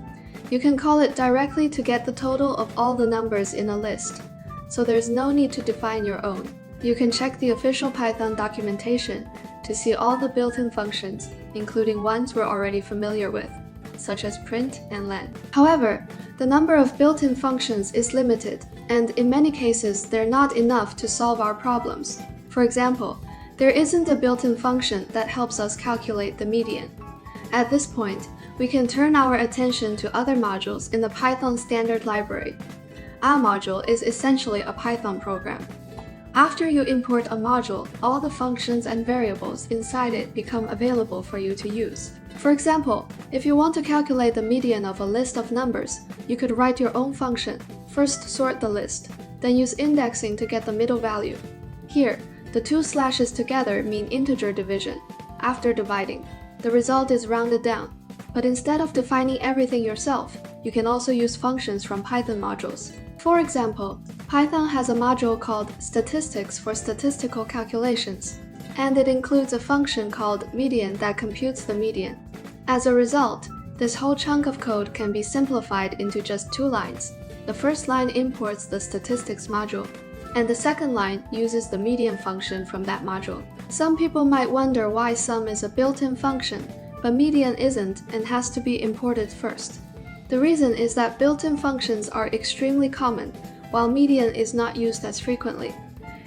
[SPEAKER 1] You can call it directly to get the total of all the numbers in a list, so there's no need to define your own. You can check the official Python documentation to see all the built-in functions, including ones we're already familiar with, such as print and len. However, the number of built-in functions is limited, and in many cases, they're not enough to solve our problems. For example, there isn't a built-in function that helps us calculate the median. At this point, we can turn our attention to other modules in the Python standard library. A module is essentially a Python program. After you import a module, all the functions and variables inside it become available for you to use. For example, if you want to calculate the median of a list of numbers, you could write your own function. First sort the list, then use indexing to get the middle value. Here, the two slashes together mean integer division. After dividing, the result is rounded down. But instead of defining everything yourself, you can also use functions from Python modules. For example, Python has a module called statistics for statistical calculations, and it includes a function called median that computes the median. As a result, this whole chunk of code can be simplified into just 2 lines. The first line imports the statistics module, and the second line uses the median function from that module. Some people might wonder why sum is a built-in function, but median isn't and has to be imported first. The reason is that built-in functions are extremely common, while median is not used as frequently.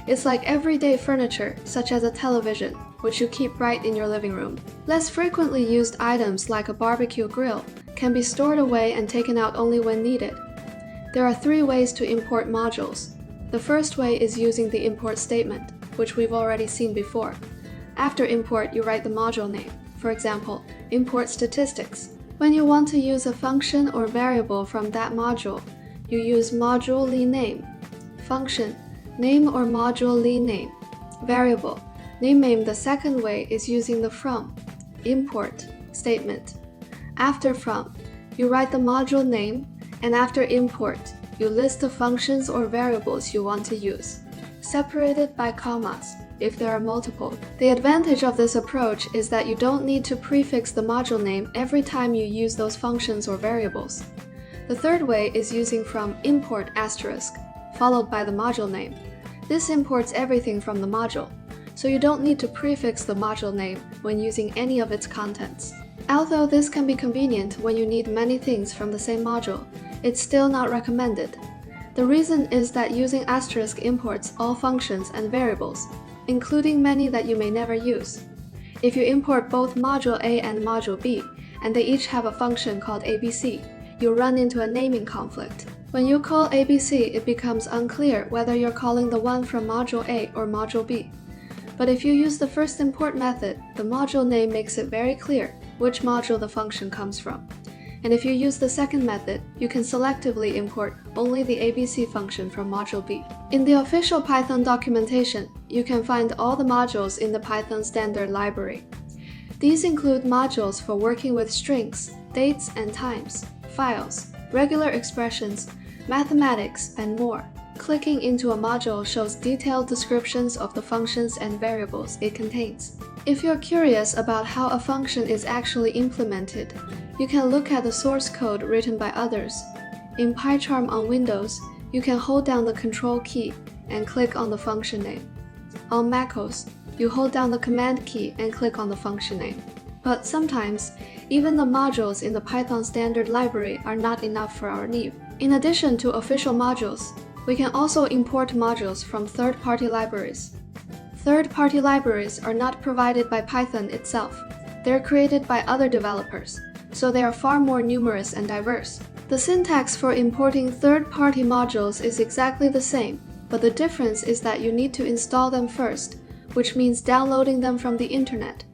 [SPEAKER 1] It's like everyday furniture, such as a television, which you keep right in your living room. Less frequently used items like a barbecue grill can be stored away and taken out only when needed. There are 3 ways to import modules. The first way is using the import statement, which we've already seen before. After import, you write the module name. For example, import statistics. When you want to use a function or variable from that module, you use module name. Function, name or module name. Variable, name. The second way is using the from, import statement. After from, you write the module name, and after import, you list the functions or variables you want to use, separated by commas if there are multiple. The advantage of this approach is that you don't need to prefix the module name every time you use those functions or variables. The third way is using from import asterisk, followed by the module name. This imports everything from the module, so you don't need to prefix the module name when using any of its contents. Although this can be convenient when you need many things from the same module, it's still not recommended. The reason is that using asterisk imports all functions and variables, including many that you may never use. If you import both module A and module B, and they each have a function called ABC, you'll run into a naming conflict. When you call ABC, it becomes unclear whether you're calling the one from module A or module B. But if you use the first import method, the module name makes it very clear which module the function comes from. And if you use the second method, you can selectively import only the ABC function from module B. In the official Python documentation, you can find all the modules in the Python standard library. These include modules for working with strings, dates and times, files, regular expressions, mathematics, and more. Clicking into a module shows detailed descriptions of the functions and variables it contains. If you're curious about how a function is actually implemented, you can look at the source code written by others. In PyCharm on Windows, you can hold down the Control key and click on the function name. On MacOS, you hold down the Command key and click on the function name. But sometimes, even the modules in the Python standard library are not enough for our need. In addition to official modules, we can also import modules from third-party libraries. Third-party libraries are not provided by Python itself. They're created by other developers, so they are far more numerous and diverse. The syntax for importing third-party modules is exactly the same, but the difference is that you need to install them first, which means downloading them from the internet.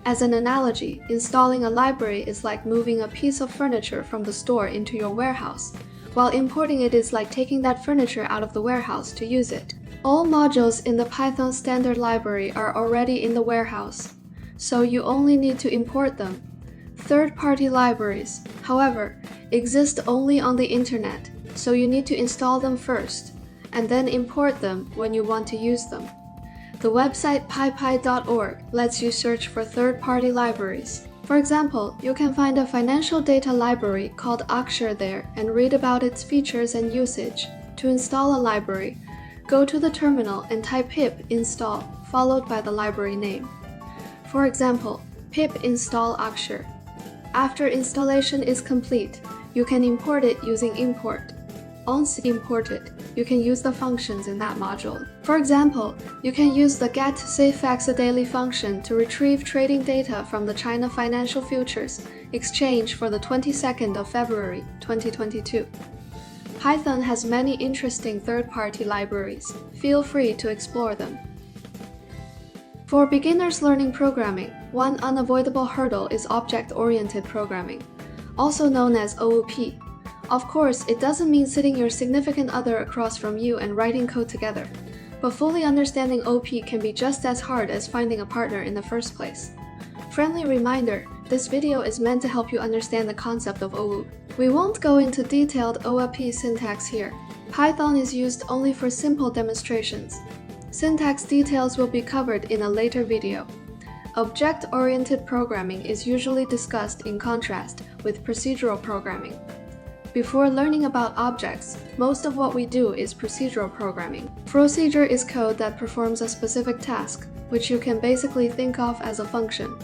[SPEAKER 1] As an analogy, installing a library is like moving a piece of furniture from the store into your warehouse, while importing it is like taking that furniture out of the warehouse to use it. All modules in the Python standard library are already in the warehouse, so you only need to import them. Third-party libraries, however, exist only on the internet, so you need to install them first, and then import them when you want to use them. The website pypy.org lets you search for third-party libraries. For example, you can find a financial data library called Akshar there and read about its features and usage. To install a library, go to the terminal and type pip install followed by the library name. For example, pip install Akshar. After installation is complete, you can import it using import. Once imported, you can use the functions in that module. For example, you can use the get safefaxadaily function to retrieve trading data from the China Financial Futures exchange for the 22nd of February 2022. Python has many interesting third-party libraries. Feel free to explore them. For beginners learning programming, one unavoidable hurdle is object-oriented programming, also known as OOP. Of course, it doesn't mean sitting your significant other across from you and writing code together, but fully understanding OP can be just as hard as finding a partner in the first place. Friendly reminder, this video is meant to help you understand the concept of OOP. We won't go into detailed OOP syntax here. Python is used only for simple demonstrations. Syntax details will be covered in a later video. Object-oriented programming is usually discussed in contrast with procedural programming. Before learning about objects, most of what we do is procedural programming. Procedure is code that performs a specific task, which you can basically think of as a function.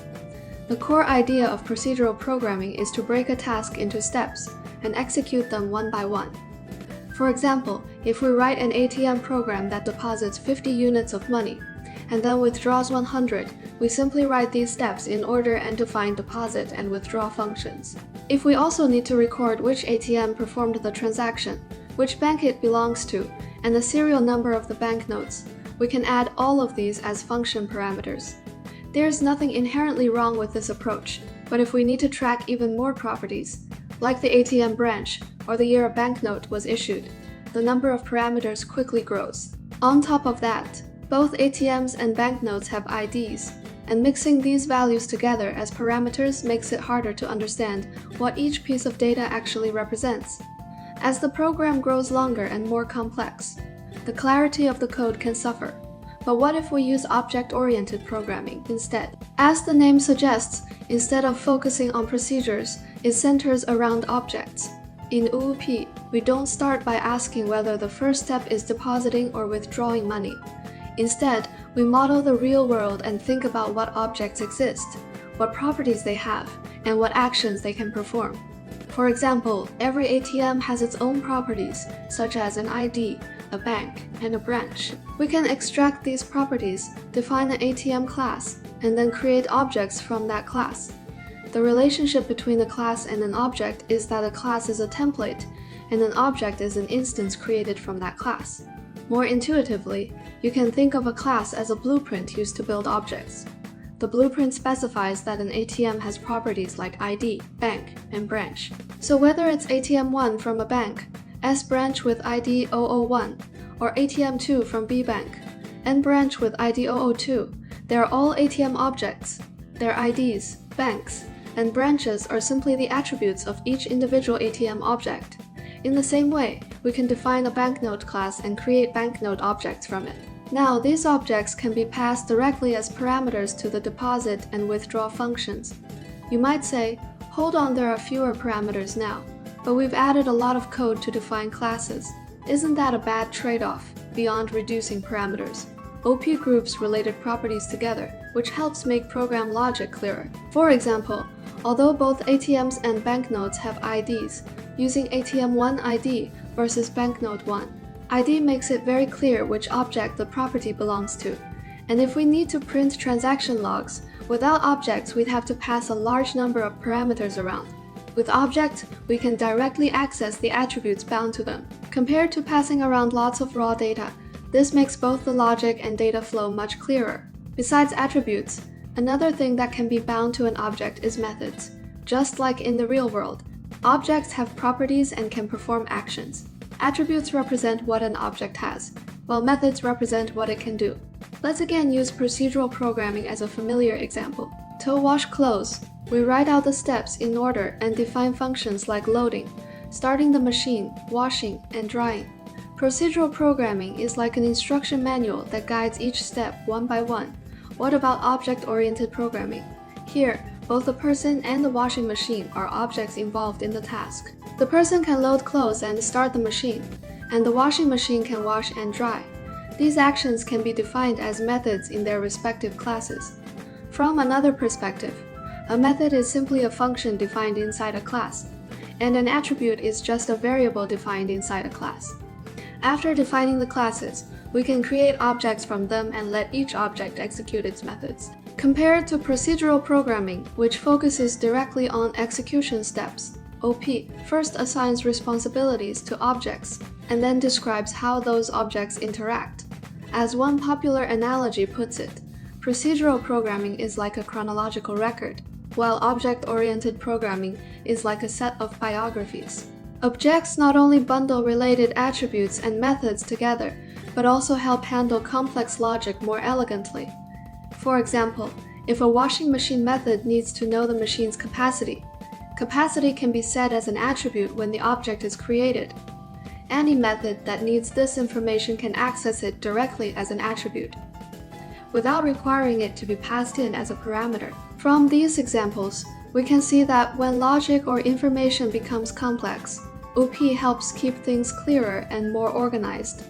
[SPEAKER 1] The core idea of procedural programming is to break a task into steps and execute them one by one. For example, if we write an ATM program that deposits 50 units of money and then withdraws 100, we simply write these steps in order and define deposit and withdraw functions. If we also need to record which ATM performed the transaction, which bank it belongs to, and the serial number of the banknotes, we can add all of these as function parameters. There is nothing inherently wrong with this approach, but if we need to track even more properties, like the ATM branch or the year a banknote was issued, the number of parameters quickly grows. On top of that, both ATMs and banknotes have IDs, and mixing these values together as parameters makes it harder to understand what each piece of data actually represents. As the program grows longer and more complex, the clarity of the code can suffer. But what if we use object-oriented programming instead? As the name suggests, instead of focusing on procedures, it centers around objects. In OOP, we don't start by asking whether the first step is depositing or withdrawing money. Instead, we model the real world and think about what objects exist, what properties they have, and what actions they can perform. For example, every ATM has its own properties, such as an ID, a bank, and a branch. We can extract these properties, define an ATM class, and then create objects from that class. The relationship between a class and an object is that a class is a template, and an object is an instance created from that class. More intuitively, you can think of a class as a blueprint used to build objects. The blueprint specifies that an ATM has properties like ID, bank, and branch. So whether it's ATM1 from a bank, S branch with ID 001, or ATM2 from B bank, N branch with ID 002, they are all ATM objects. Their IDs, banks, and branches are simply the attributes of each individual ATM object. In the same way, we can define a banknote class and create banknote objects from it. Now, these objects can be passed directly as parameters to the deposit and withdraw functions. You might say, hold on, there are fewer parameters now, but we've added a lot of code to define classes. Isn't that a bad trade-off, beyond reducing parameters? OP groups related properties together, which helps make program logic clearer. For example, although both ATMs and banknotes have IDs, using ATM1 ID versus banknote 1, ID makes it very clear which object the property belongs to. And if we need to print transaction logs, without objects we'd have to pass a large number of parameters around. With objects, we can directly access the attributes bound to them. Compared to passing around lots of raw data, this makes both the logic and data flow much clearer. Besides attributes, another thing that can be bound to an object is methods. Just like in the real world, objects have properties and can perform actions. Attributes represent what an object has, while methods represent what it can do. Let's again use procedural programming as a familiar example. To wash clothes, we write out the steps in order and define functions like loading, starting the machine, washing, and drying. Procedural programming is like an instruction manual that guides each step one by one. What about object-oriented programming? Here, both the person and the washing machine are objects involved in the task. The person can load clothes and start the machine, and the washing machine can wash and dry. These actions can be defined as methods in their respective classes. From another perspective, a method is simply a function defined inside a class, and an attribute is just a variable defined inside a class. After defining the classes, we can create objects from them and let each object execute its methods. Compared to procedural programming, which focuses directly on execution steps, OP first assigns responsibilities to objects and then describes how those objects interact. As one popular analogy puts it, procedural programming is like a chronological record, while object-oriented programming is like a set of biographies. Objects not only bundle related attributes and methods together, but also help handle complex logic more elegantly. For example, if a washing machine method needs to know the machine's capacity, capacity can be set as an attribute when the object is created. Any method that needs this information can access it directly as an attribute, without requiring it to be passed in as a parameter. From these examples, we can see that when logic or information becomes complex, OP helps keep things clearer and more organized.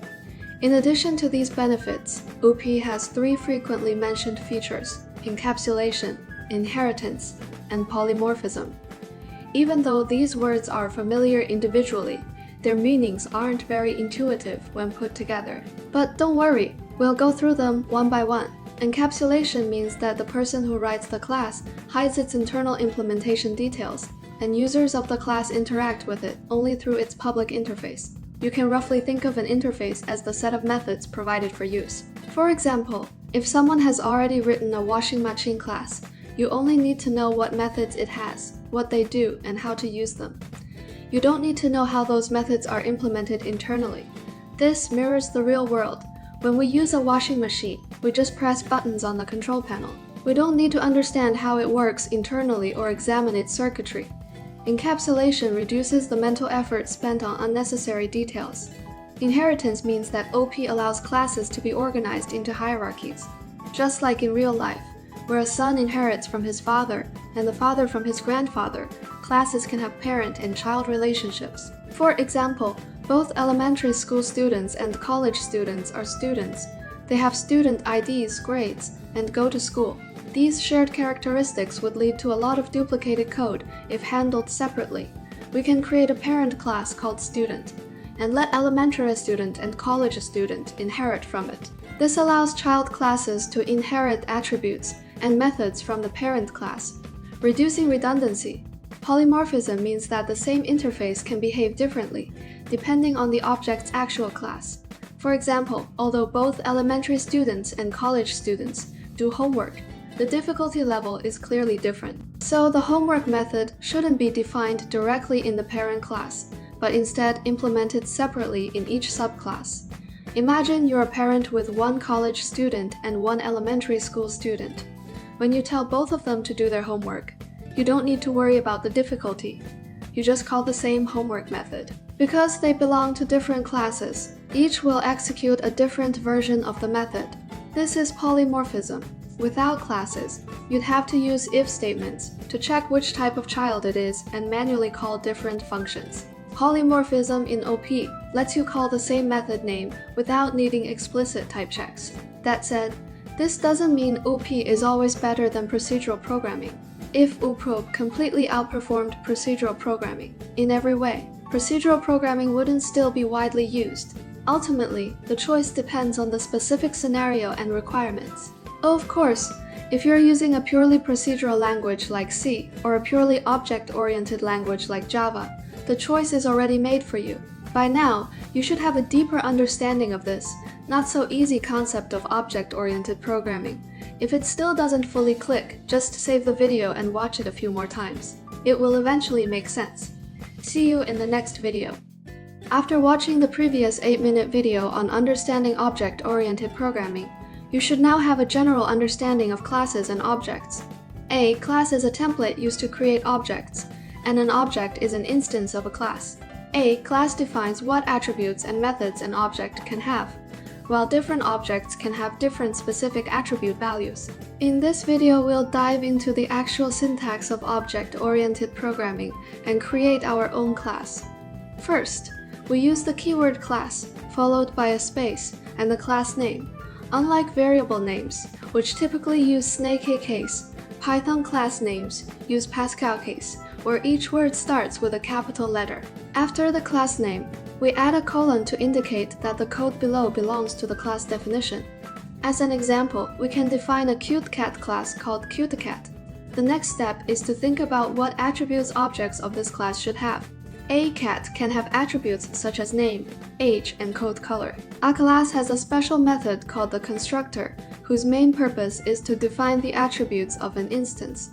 [SPEAKER 1] In addition to these benefits, OP has three frequently mentioned features: encapsulation, inheritance, and polymorphism. Even though these words are familiar individually, their meanings aren't very intuitive when put together. But don't worry, we'll go through them one by one. Encapsulation means that the person who writes the class hides its internal implementation details, and users of the class interact with it only through its public interface. You can roughly think of an interface as the set of methods provided for use. For example, if someone has already written a washing machine class, you only need to know what methods it has, what they do, and how to use them. You don't need to know how those methods are implemented internally. This mirrors the real world. When we use a washing machine, we just press buttons on the control panel. We don't need to understand how it works internally or examine its circuitry. Encapsulation reduces the mental effort spent on unnecessary details. Inheritance means that OP allows classes to be organized into hierarchies. Just like in real life, where a son inherits from his father and the father from his grandfather, classes can have parent and child relationships. For example, both elementary school students and college students are students. They have student IDs, grades, and go to school. These shared characteristics would lead to a lot of duplicated code if handled separately. We can create a parent class called student, and let elementary student and college student inherit from it. This allows child classes to inherit attributes and methods from the parent class, reducing redundancy. Polymorphism means that the same interface can behave differently, depending on the object's actual class. For example, although both elementary students and college students do homework, the difficulty level is clearly different. So the homework method shouldn't be defined directly in the parent class, but instead implemented separately in each subclass. Imagine you're a parent with one college student and one elementary school student. When you tell both of them to do their homework, you don't need to worry about the difficulty. You just call the same homework method. Because they belong to different classes, each will execute a different version of the method. This is polymorphism. Without classes, you'd have to use if statements to check which type of child it is and manually call different functions. Polymorphism in OP lets you call the same method name without needing explicit type checks. That said, this doesn't mean OP is always better than procedural programming. If UPROP completely outperformed procedural programming in every way, procedural programming wouldn't still be widely used. Ultimately, the choice depends on the specific scenario and requirements. Oh, of course, If you're using a purely procedural language like C or a purely object-oriented language like Java, the choice is already made for you. By now, you should have a deeper understanding of this not so easy concept of object-oriented programming. If it still doesn't fully click, just save the video and watch it a few more times. It will eventually make sense. See you in the next video. After watching the previous 8-minute video on understanding object-oriented programming, you should now have a general understanding of classes and objects. A class is a template used to create objects, and an object is an instance of a class. A class defines what attributes and methods an object can have, while different objects can have different specific attribute values. In this video, we'll dive into the actual syntax of object-oriented programming and create our own class. First, we use the keyword class, followed by a space, and the class name. Unlike variable names, which typically use snake case, Python class names use Pascal case, where each word starts with a capital letter. After the class name, we add a colon to indicate that the code below belongs to the class definition. As an example, we can define a cute cat class called CuteCat. The next step is to think about what attributes objects of this class should have. A cat can have attributes such as name, age, and coat color. A class has a special method called the constructor, whose main purpose is to define the attributes of an instance.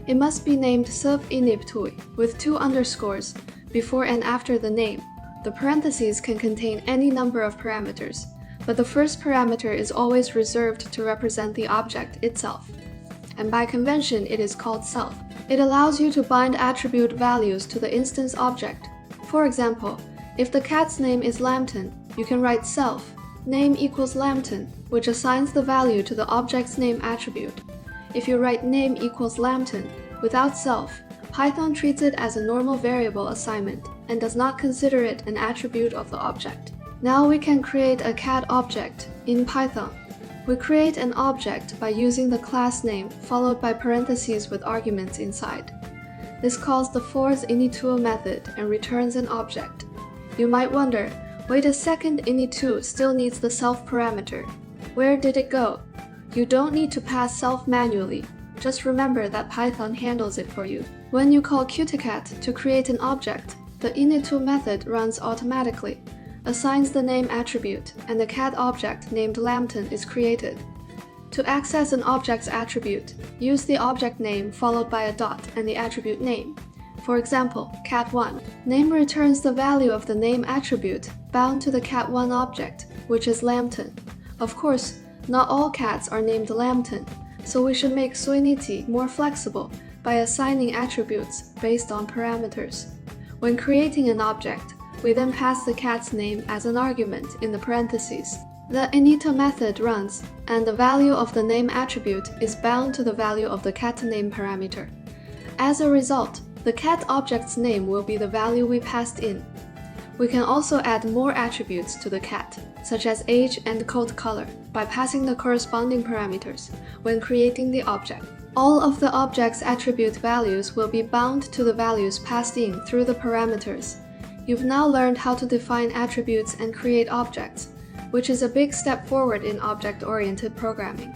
[SPEAKER 1] It must be named self-init with 2 underscores before and after the name. The parentheses can contain any number of parameters, but the first parameter is always reserved to represent the object itself. And by convention, it is called self. It allows you to bind attribute values to the instance object. For example, if the cat's name is Lambton, you can write self, name equals Lambton, which assigns the value to the object's name attribute. If you write name equals Lambton without self, Python treats it as a normal variable assignment and does not consider it an attribute of the object. Now we can create a cat object in Python. We create an object by using the class name followed by parentheses with arguments inside. This calls the forInitTool method and returns an object. You might wonder, wait a second, init2 still needs the self parameter. Where did it go? You don't need to pass self manually. Just remember that Python handles it for you. When you call CuteCat to create an object, the init2 method runs automatically, assigns the name attribute, and the cat object named Lambton is created. To access an object's attribute, use the object name followed by a dot and the attribute name. For example, cat1. Name returns the value of the name attribute bound to the cat1 object, which is Lambton. Of course, not all cats are named Lambton, so we should make Soiniti more flexible by assigning attributes based on parameters. When creating an object, we then pass the cat's name as an argument in the parentheses. The init method runs, and the value of the name attribute is bound to the value of the cat name parameter. As a result, the cat object's name will be the value we passed in. We can also add more attributes to the cat, such as age and coat color, by passing the corresponding parameters when creating the object. All of the object's attribute values will be bound to the values passed in through the parameters. You've now learned how to define attributes and create objects, which is a big step forward in object-oriented programming.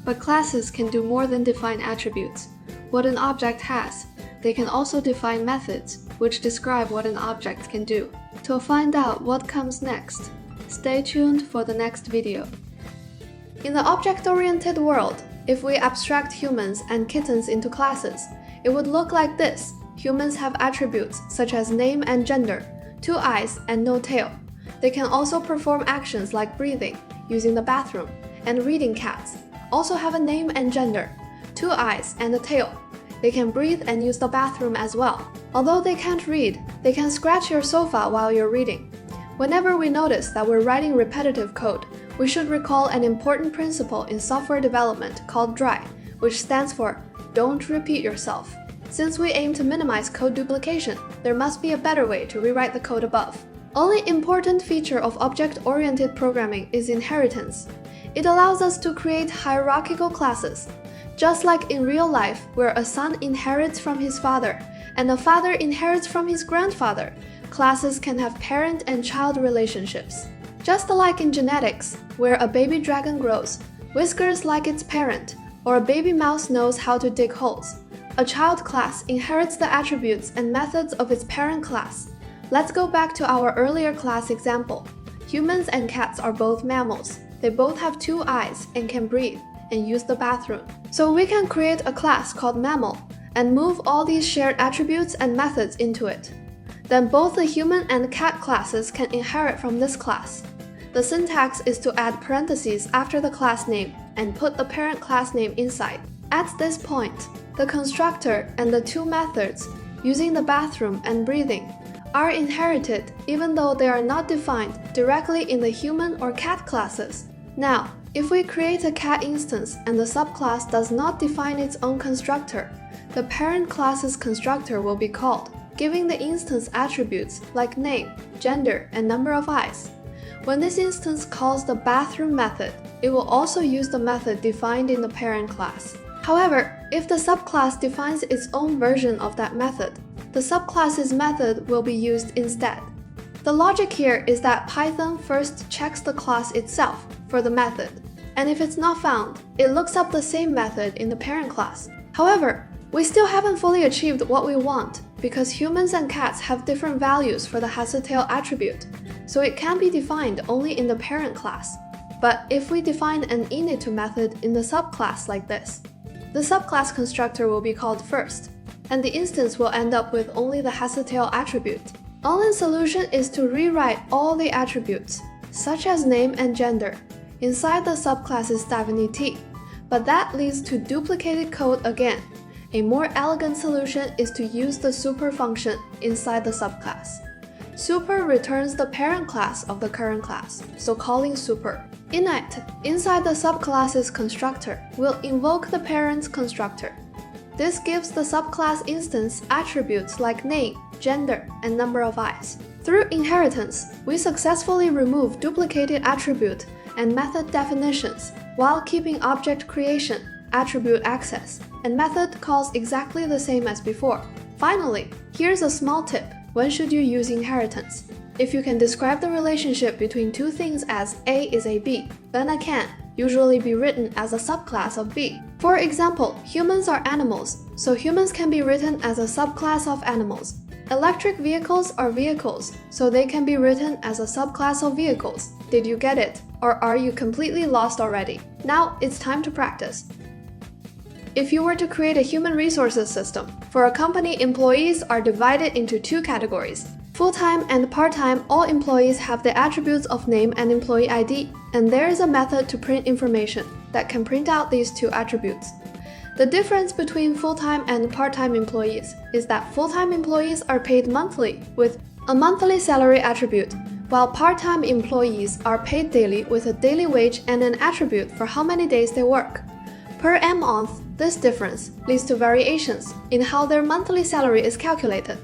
[SPEAKER 1] But classes can do more than define attributes. What an object has, they can also define methods, which describe what an object can do. To find out what comes next, stay tuned for the next video. In the object-oriented world, if we abstract humans and kittens into classes, it would look like this. Humans have attributes such as name and gender, 2 eyes and no tail. They can also perform actions like breathing, using the bathroom, and reading cats. Also have a name and gender, 2 eyes and a tail. They can breathe and use the bathroom as well. Although they can't read, they can scratch your sofa while you're reading. Whenever we notice that we're writing repetitive code, we should recall an important principle in software development called DRY, which stands for Don't Repeat Yourself. Since we aim to minimize code duplication, there must be a better way to rewrite the code above. Only important feature of object-oriented programming is inheritance. It allows us to create hierarchical classes. Just like in real life, where a son inherits from his father, and a father inherits from his grandfather, classes can have parent and child relationships. Just like in genetics, where a baby dragon grows, whiskers like its parent, or a baby mouse knows how to dig holes. A child class inherits the attributes and methods of its parent class. Let's go back to our earlier class example. Humans and cats are both mammals. They both have 2 eyes and can breathe and use the bathroom. So we can create a class called mammal and move all these shared attributes and methods into it. Then both the human and cat classes can inherit from this class. The syntax is to add parentheses after the class name and put the parent class name inside. At this point, the constructor and the 2 methods, using the bathroom and breathing, are inherited even though they are not defined directly in the human or cat classes. Now, if we create a cat instance and the subclass does not define its own constructor, the parent class's constructor will be called, giving the instance attributes like name, gender, and number of eyes. When this instance calls the bathroom method, it will also use the method defined in the parent class. However, if the subclass defines its own version of that method, the subclass's method will be used instead. The logic here is that Python first checks the class itself for the method, and if it's not found, it looks up the same method in the parent class. However, we still haven't fully achieved what we want because humans and cats have different values for the has-a-tail attribute, so it can be defined only in the parent class. But if we define an init method in the subclass like this, the subclass constructor will be called first, and the instance will end up with only the has-a-tail attribute. All-in solution is to rewrite all the attributes, such as name and gender, inside the subclass's definite, but that leads to duplicated code again. A more elegant solution is to use the super function inside the subclass. Super returns the parent class of the current class, so calling super. Init, inside the subclass's constructor, will invoke the parent's constructor. This gives the subclass instance attributes like name, gender, and number of eyes. Through inheritance, we successfully remove duplicated attribute and method definitions while keeping object creation, attribute access, and method calls exactly the same as before. Finally, here's a small tip. When should you use inheritance? If you can describe the relationship between 2 things as A is a B, then a can usually be written as a subclass of B. For example, humans are animals, so humans can be written as a subclass of animals. Electric vehicles are vehicles, so they can be written as a subclass of vehicles. Did you get it? Or are you completely lost already? Now it's time to practice. If you were to create a human resources system, for a company, employees are divided into 2 categories. Full-time and part-time, all employees have the attributes of name and employee ID, and there is a method to print information that can print out these 2 attributes. The difference between full-time and part-time employees is that full-time employees are paid monthly with a monthly salary attribute, while part-time employees are paid daily with a daily wage and an attribute for how many days they work. Per month, this difference leads to variations in how their monthly salary is calculated.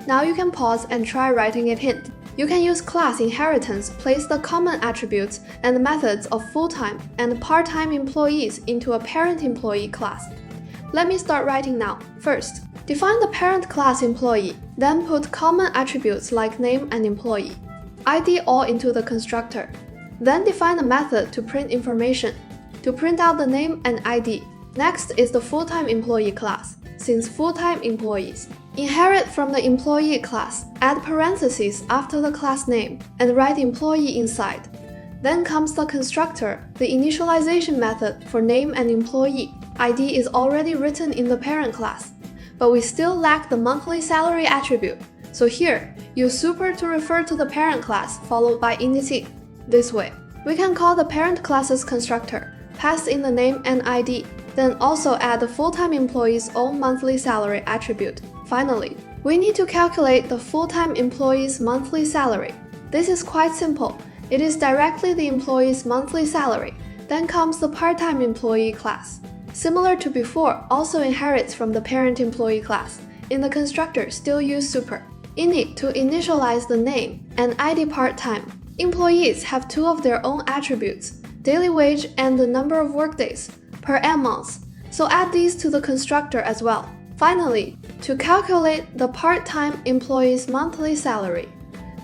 [SPEAKER 1] Now you can pause and try writing a hint. You can use class inheritance, place the common attributes and methods of full-time and part-time employees into a parent employee class. Let me start writing now. First, define the parent class employee, then put common attributes like name and employee, ID all into the constructor. Then define a method to print information, to print out the name and ID. Next is the full-time employee class, since full-time employees. Inherit from the employee class, add parentheses after the class name, and write employee inside. Then comes the constructor, the initialization method for name and employee. ID is already written in the parent class, but we still lack the monthly salary attribute. So here, use super to refer to the parent class followed by init. This way, we can call the parent class's constructor, pass in the name and ID, then also add the full-time employee's own monthly salary attribute. Finally, we need to calculate the full-time employee's monthly salary. This is quite simple. It is directly the employee's monthly salary. Then comes the part-time employee class. Similar to before, also inherits from the parent employee class. In the constructor, still use super. Init to initialize the name and ID part-time. Employees have 2 of their own attributes, daily wage and the number of workdays per month. So add these to the constructor as well. Finally, to calculate the part-time employee's monthly salary.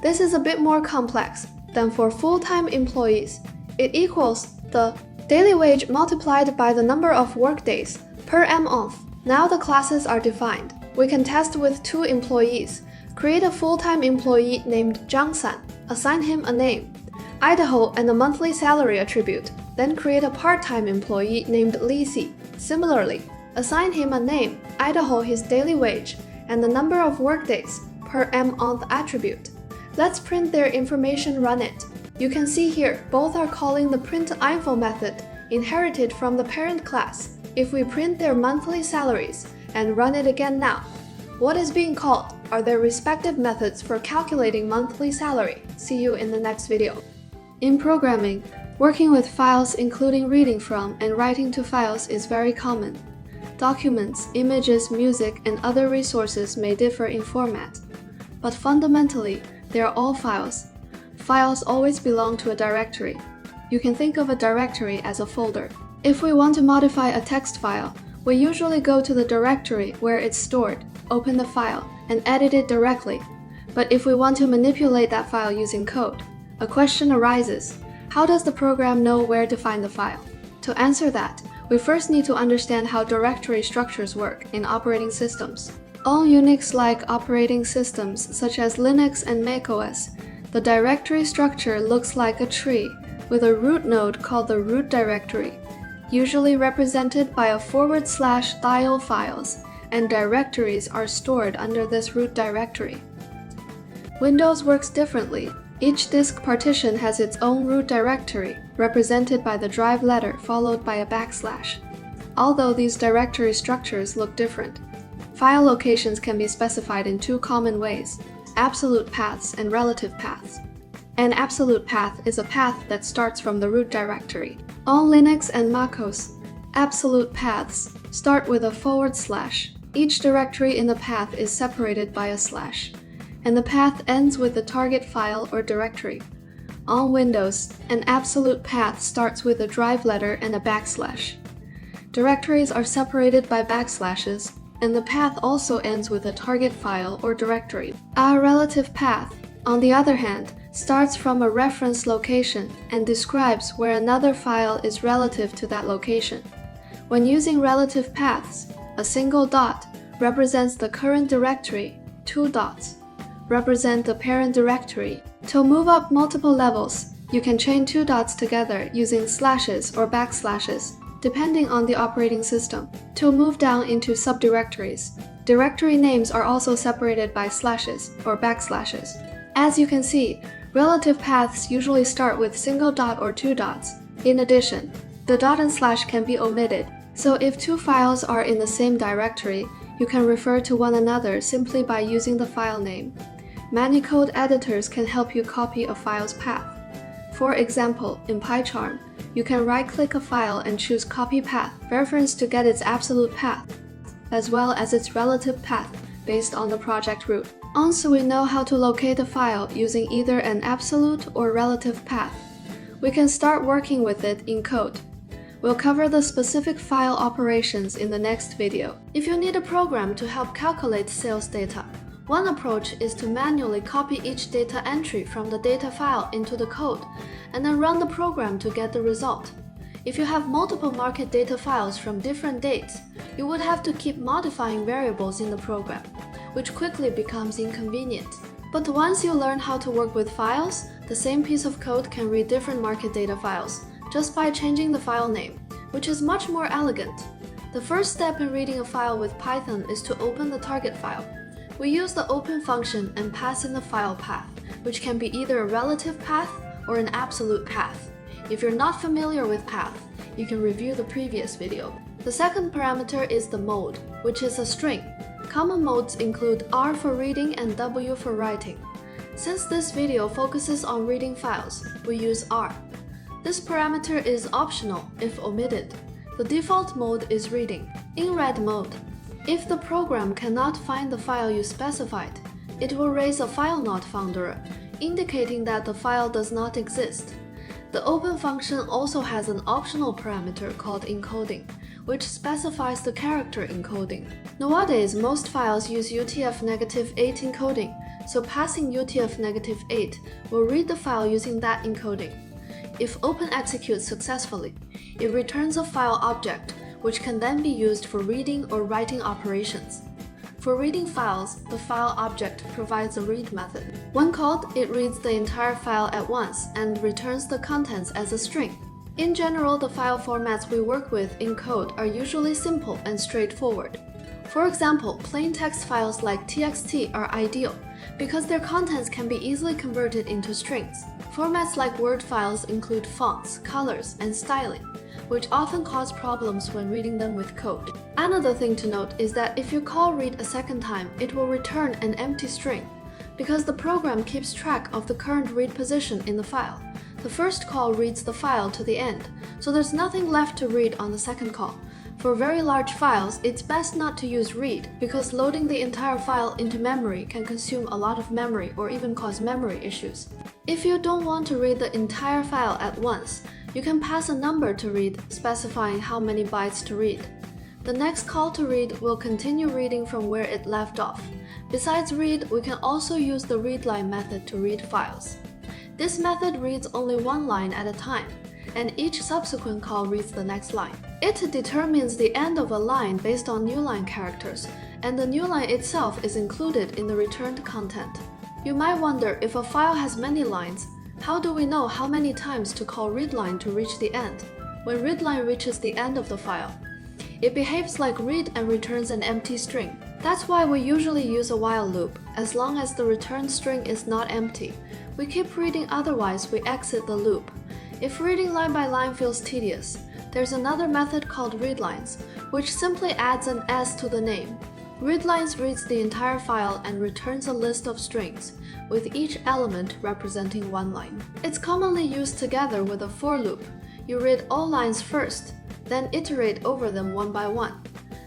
[SPEAKER 1] This is a bit more complex than for full-time employees. It equals the Daily wage multiplied by the number of workdays per month. Now the classes are defined. We can test with 2 employees. Create a full-time employee named Zhang San. Assign him a name, Idaho, and a monthly salary attribute. Then create a part-time employee named Li Si. Similarly, assign him a name, Idaho, his daily wage, and the number of workdays per month attribute. Let's print their information, run it. You can see here, both are calling the print_info method, inherited from the parent class. If we print their monthly salaries and run it again now, what is being called are their respective methods for calculating monthly salary. See you in the next video. In programming, working with files including reading from and writing to files is very common. Documents, images, music, and other resources may differ in format, but fundamentally, they are all files. Files always belong to a directory. You can think of a directory as a folder. If we want to modify a text file, we usually go to the directory where it's stored, open the file, and edit it directly. But if we want to manipulate that file using code, a question arises: how does the program know where to find the file? To answer that, we first need to understand how directory structures work in operating systems. On Unix-like operating systems such as Linux and macOS, the directory structure looks like a tree with a root node called the root directory, usually represented by a /style files, and directories are stored under this root directory. Windows works differently. Each disk partition has its own root directory, represented by the drive letter followed by a /. Although these directory structures look different, file locations can be specified in 2 common ways: absolute paths and relative paths. An absolute path is a path that starts from the root directory. On Linux and MacOS, absolute paths start with a /. Each directory in the path is separated by a /, and the path ends with the target file or directory. On Windows, an absolute path starts with a drive letter and a /. Directories are separated by backslashes, and the path also ends with a target file or directory. Our relative path, on the other hand, starts from a reference location and describes where another file is relative to that location. When using relative paths, a single dot represents the current directory, 2 dots represent the parent directory. To move up multiple levels, you can chain 2 dots together using slashes or backslashes, depending on the operating system. To move down into subdirectories, directory names are also separated by slashes or backslashes. As you can see, relative paths usually start with single dot or 2 dots. In addition, the dot and slash can be omitted, so if 2 files are in the same directory, you can refer to one another simply by using the file name. Many code editors can help you copy a file's path. For example, in PyCharm, you can right-click a file and choose Copy Path reference to get its absolute path, as well as its relative path based on the project root. Once we know how to locate a file using either an absolute or relative path, we can start working with it in code. We'll cover the specific file operations in the next video. If you need a program to help calculate sales data, one approach is to manually copy each data entry from the data file into the code, and then run the program to get the result. If you have multiple market data files from different dates, you would have to keep modifying variables in the program, which quickly becomes inconvenient. But once you learn how to work with files, the same piece of code can read different market data files, just by changing the file name, which is much more elegant. The first step in reading a file with Python is to open the target file. We use the open function and pass in the file path, which can be either a relative path or an absolute path. If you're not familiar with path, you can review the previous video. The second parameter is the mode, which is a string. Common modes include R for reading and W for writing. Since this video focuses on reading files, we use R. This parameter is optional if omitted. The default mode is reading. In read mode, if the program cannot find the file you specified, it will raise a file not found error, indicating that the file does not exist. The open function also has an optional parameter called encoding, which specifies the character encoding. Nowadays, most files use UTF-8 encoding, so passing UTF-8 will read the file using that encoding. If open executes successfully, it returns a file object, which can then be used for reading or writing operations. For reading files, the file object provides a read method. When called, it reads the entire file at once and returns the contents as a string. In general, the file formats we work with in code are usually simple and straightforward. For example, plain text files like txt are ideal because their contents can be easily converted into strings. Formats like Word files include fonts, colors, and styling, which often cause problems when reading them with code. Another thing to note is that if you call read a second time, it will return an empty string, because the program keeps track of the current read position in the file. The first call reads the file to the end, so there's nothing left to read on the second call. For very large files, it's best not to use read, because loading the entire file into memory can consume a lot of memory or even cause memory issues. If you don't want to read the entire file at once, you can pass a number to read, specifying how many bytes to read. The next call to read will continue reading from where it left off. Besides read, we can also use the readLine method to read files. This method reads only one line at a time, and each subsequent call reads the next line. It determines the end of a line based on new line characters, and the new line itself is included in the returned content. You might wonder, if a file has many lines, how do we know how many times to call readLine to reach the end? When readLine reaches the end of the file, it behaves like read and returns an empty string. That's why we usually use a while loop. As long as the returned string is not empty, we keep reading, otherwise we exit the loop. If reading line by line feels tedious, there's another method called readlines, which simply adds an S to the name. Readlines reads the entire file and returns a list of strings, with each element representing one line. It's commonly used together with a for loop. You read all lines first, then iterate over them one by one.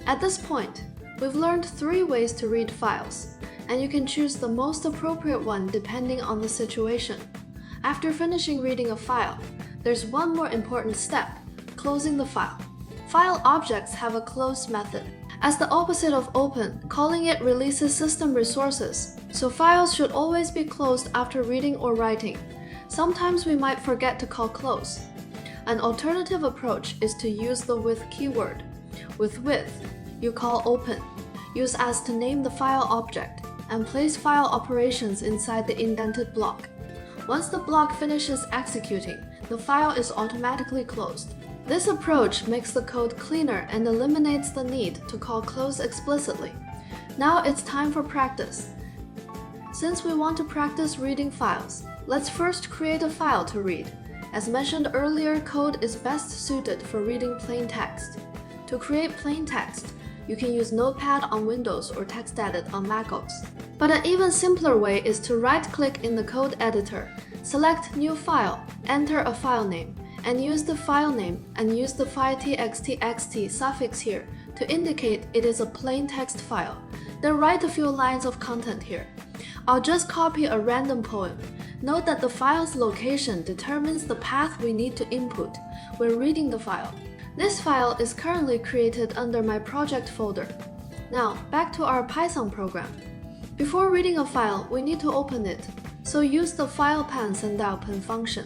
[SPEAKER 1] At this point, we've learned 3 ways to read files, and you can choose the most appropriate one depending on the situation. After finishing reading a file, there's one more important step: closing the file. File objects have a close method. As the opposite of open, calling it releases system resources, so files should always be closed after reading or writing. Sometimes we might forget to call close. An alternative approach is to use the with keyword. With with, you call open. Use as to name the file object, and place file operations inside the indented block. Once the block finishes executing, the file is automatically closed. This approach makes the code cleaner and eliminates the need to call close explicitly. Now it's time for practice. Since we want to practice reading files, let's first create a file to read. As mentioned earlier, code is best suited for reading plain text. To create plain text, you can use Notepad on Windows or TextEdit on MacOS. But an even simpler way is to right-click in the code editor, select New File, enter a file name, and use the file name and use the file_txt suffix here to indicate it is a plain text file. Then write a few lines of content here. I'll just copy a random poem. Note that the file's location determines the path we need to input when reading the file. This file is currently created under my project folder. Now, back to our Python program. Before reading a file, we need to open it, so use the filepan_sendopen function.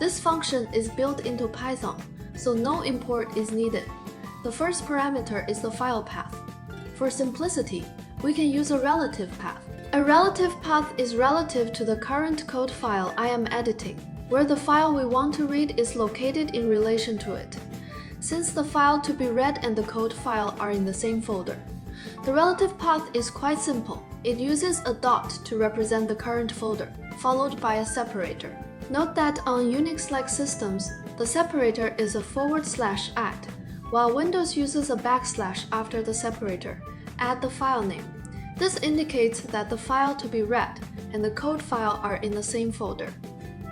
[SPEAKER 1] This function is built into Python, so no import is needed. The first parameter is the file path. For simplicity, we can use a relative path. A relative path is relative to the current code file I am editing, where the file we want to read is located in relation to it, since the file to be read and the code file are in the same folder. The relative path is quite simple. It uses a dot to represent the current folder, followed by a separator. Note that on Unix-like systems, the separator is a /@, while Windows uses a backslash after the separator. Add the file name. This indicates that the file to be read and the code file are in the same folder.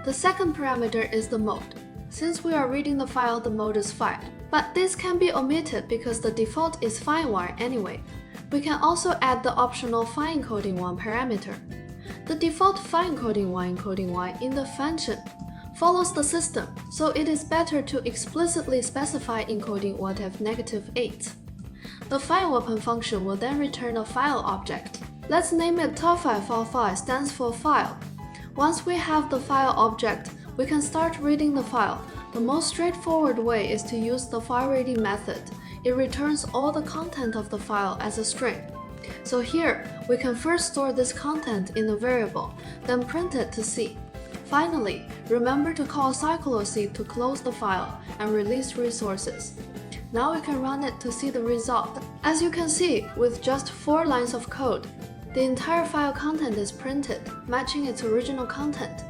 [SPEAKER 1] The second parameter is the mode. Since we are reading the file, the mode is file. But this can be omitted because the default is FineWire anyway. We can also add the optional FineEncoding1 parameter. The default FineEncoding1 in the function follows the system, so it is better to explicitly specify encoding -8. The FileWeapon function will then return a file object. Let's name it top5 stands for file. Once we have the file object, We can start reading the file. The most straightforward way is to use the file reading method. It returns all the content of the file as a string. So here, we can first store this content in a variable, then print it to C. Finally, remember to call cycloc to close the file and release resources. Now we can run it to see the result. As you can see, with just 4 lines of code, the entire file content is printed, matching its original content.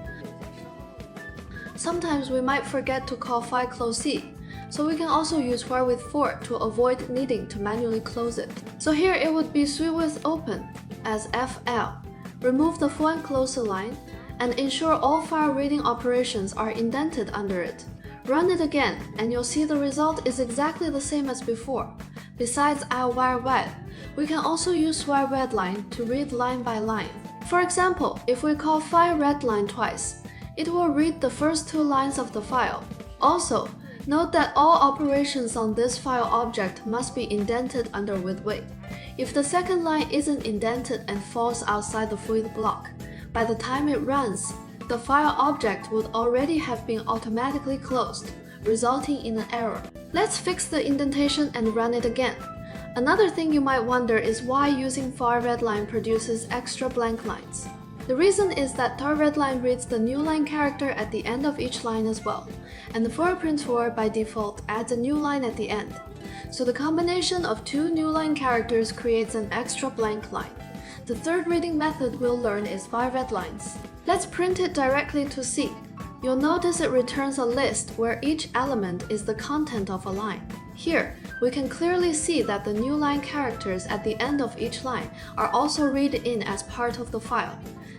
[SPEAKER 1] Sometimes we might forget to call file close C, so we can also use while with for to avoid needing to manually close it. So here it would be sweep with open as FL. Remove the for and close line, and ensure all file reading operations are indented under it. Run it again, and you'll see the result is exactly the same as before. Besides our while read, we can also use while readline to read line by line. For example, if we call file readline twice, it will read the first 2 lines of the file. Also, note that all operations on this file object must be indented under with wait. If the second line isn't indented and falls outside the void block, by the time it runs, the file object would already have been automatically closed, resulting in an error. Let's fix the indentation and run it again. Another thing you might wonder is why using file readline produces extra blank lines. The reason is that tar readline reads the new line character at the end of each line as well, and the for print for by default adds a new line at the end. So the combination of 2 new line characters creates an extra blank line. The third reading method we'll learn is file readlines. Let's print it directly to C. You'll notice it returns a list where each element is the content of a line. Here, we can clearly see that the new line characters at the end of each line are also read in as part of the file.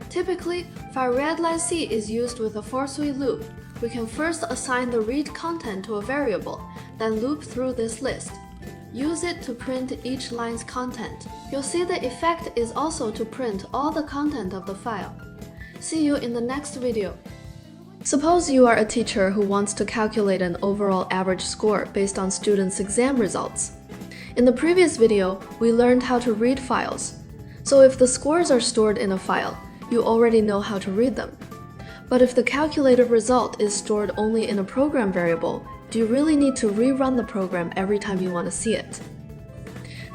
[SPEAKER 1] Typically, file readline C is used with a for sweep loop. We can first assign the read content to a variable, then loop through this list. Use it to print each line's content. You'll see the effect is also to print all the content of the file. See you in the next video. Suppose you are a teacher who wants to calculate an overall average score based on students' exam results. In the previous video, we learned how to read files. So if the scores are stored in a file, you already know how to read them. But if the calculated result is stored only in a program variable, do you really need to rerun the program every time you want to see it?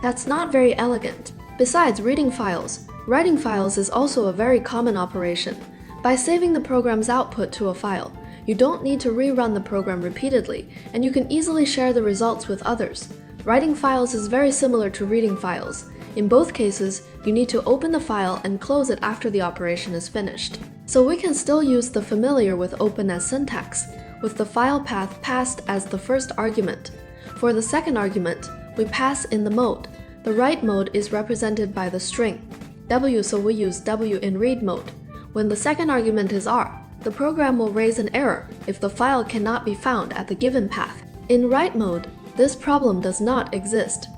[SPEAKER 1] That's not very elegant. Besides reading files, writing files is also a very common operation. By saving the program's output to a file, you don't need to rerun the program repeatedly, and you can easily share the results with others. Writing files is very similar to reading files. In both cases, you need to open the file and close it after the operation is finished. So we can still use the familiar with open as syntax, with the file path passed as the first argument. For the second argument, we pass in the mode. The write mode is represented by the string W, so we use W in read mode. When the second argument is R, the program will raise an error if the file cannot be found at the given path. In write mode, this problem does not exist.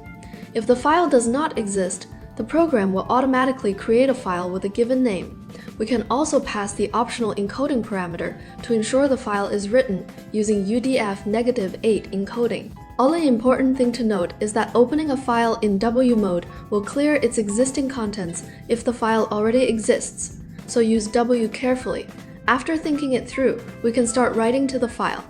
[SPEAKER 1] If the file does not exist, the program will automatically create a file with a given name. We can also pass the optional encoding parameter to ensure the file is written using UDF-8 encoding. Only important thing to note is that opening a file in W mode will clear its existing contents if the file already exists, so use W carefully. After thinking it through, we can start writing to the file.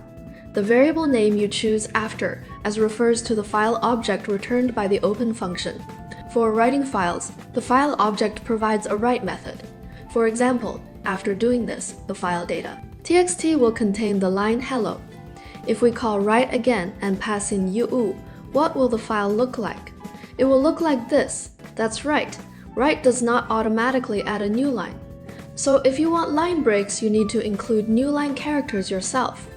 [SPEAKER 1] The variable name you choose after as refers to the file object returned by the open function. For writing files, the file object provides a write method. For example, after doing this, the file data. txt will contain the line hello. If we call write again and pass in uu, what will the file look like? It will look like this. That's right, write does not automatically add a new line. So if you want line breaks, you need to include new line characters yourself.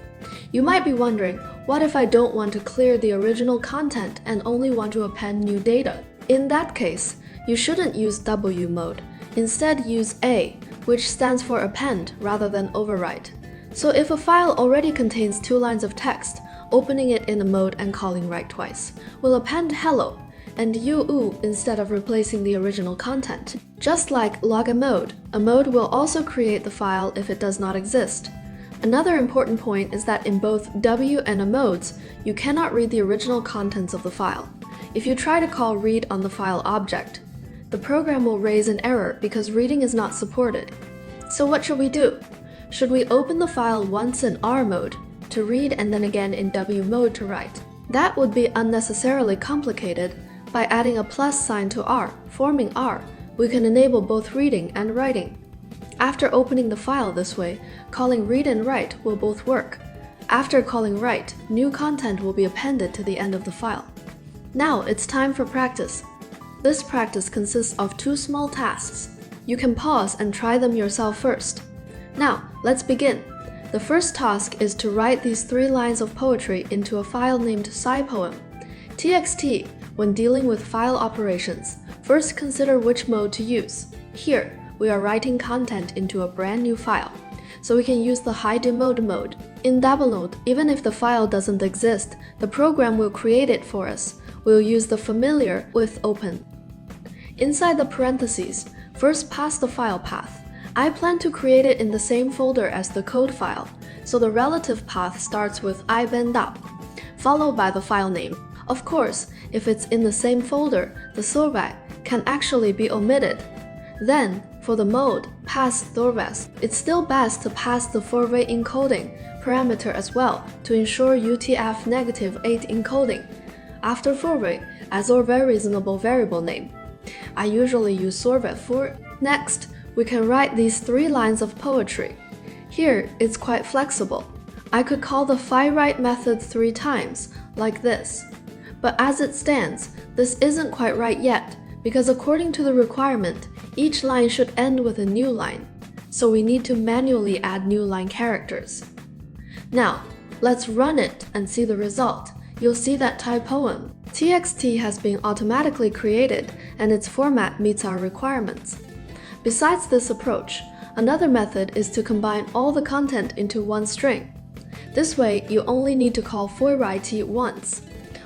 [SPEAKER 1] You might be wondering, what if I don't want to clear the original content and only want to append new data? In that case, you shouldn't use W mode. Instead, use A, which stands for append rather than overwrite. So if a file already contains 2 lines of text, opening it in a mode and calling write twice will append hello and uu instead of replacing the original content. Just like log a mode will also create the file if it does not exist. Another important point is that in both W and a modes, you cannot read the original contents of the file. If you try to call read on the file object, the program will raise an error because reading is not supported. So what should we do? Should we open the file once in R mode to read and then again in W mode to write? That would be unnecessarily complicated. By adding a plus sign to R, forming R, we can enable both reading and writing. After opening the file this way, calling read and write will both work. After calling write, new content will be appended to the end of the file. Now it's time for practice. This practice consists of 2 small tasks. You can pause and try them yourself first. Now, let's begin. The first task is to write these 3 lines of poetry into a file named SciPoem. TXT, when dealing with file operations, first consider which mode to use. Here, we are writing content into a brand new file, so we can use the hide demode mode. In double node, even if the file doesn't exist, the program will create it for us. We'll use the familiar with open. Inside the parentheses, first pass the file path. I plan to create it in the same folder as the code file, so the relative path starts with ibend_up, followed by the file name. Of course, if it's in the same folder, the survey can actually be omitted. Then, for the mode, pass thorvas. It's still best to pass the forway encoding parameter as well to ensure UTF-8 encoding. After forway, as our very reasonable variable name. I usually use sorvet for. Next, we can write these 3 lines of poetry. Here, it's quite flexible. I could call the fiWrite method 3 times, like this. But as it stands, this isn't quite right yet, because according to the requirement, each line should end with a new line, so we need to manually add new line characters. Now, let's run it and see the result. You'll see that typoem TXT has been automatically created and its format meets our requirements. Besides this approach, another method is to combine all the content into one string. This way, you only need to call fiWrite once.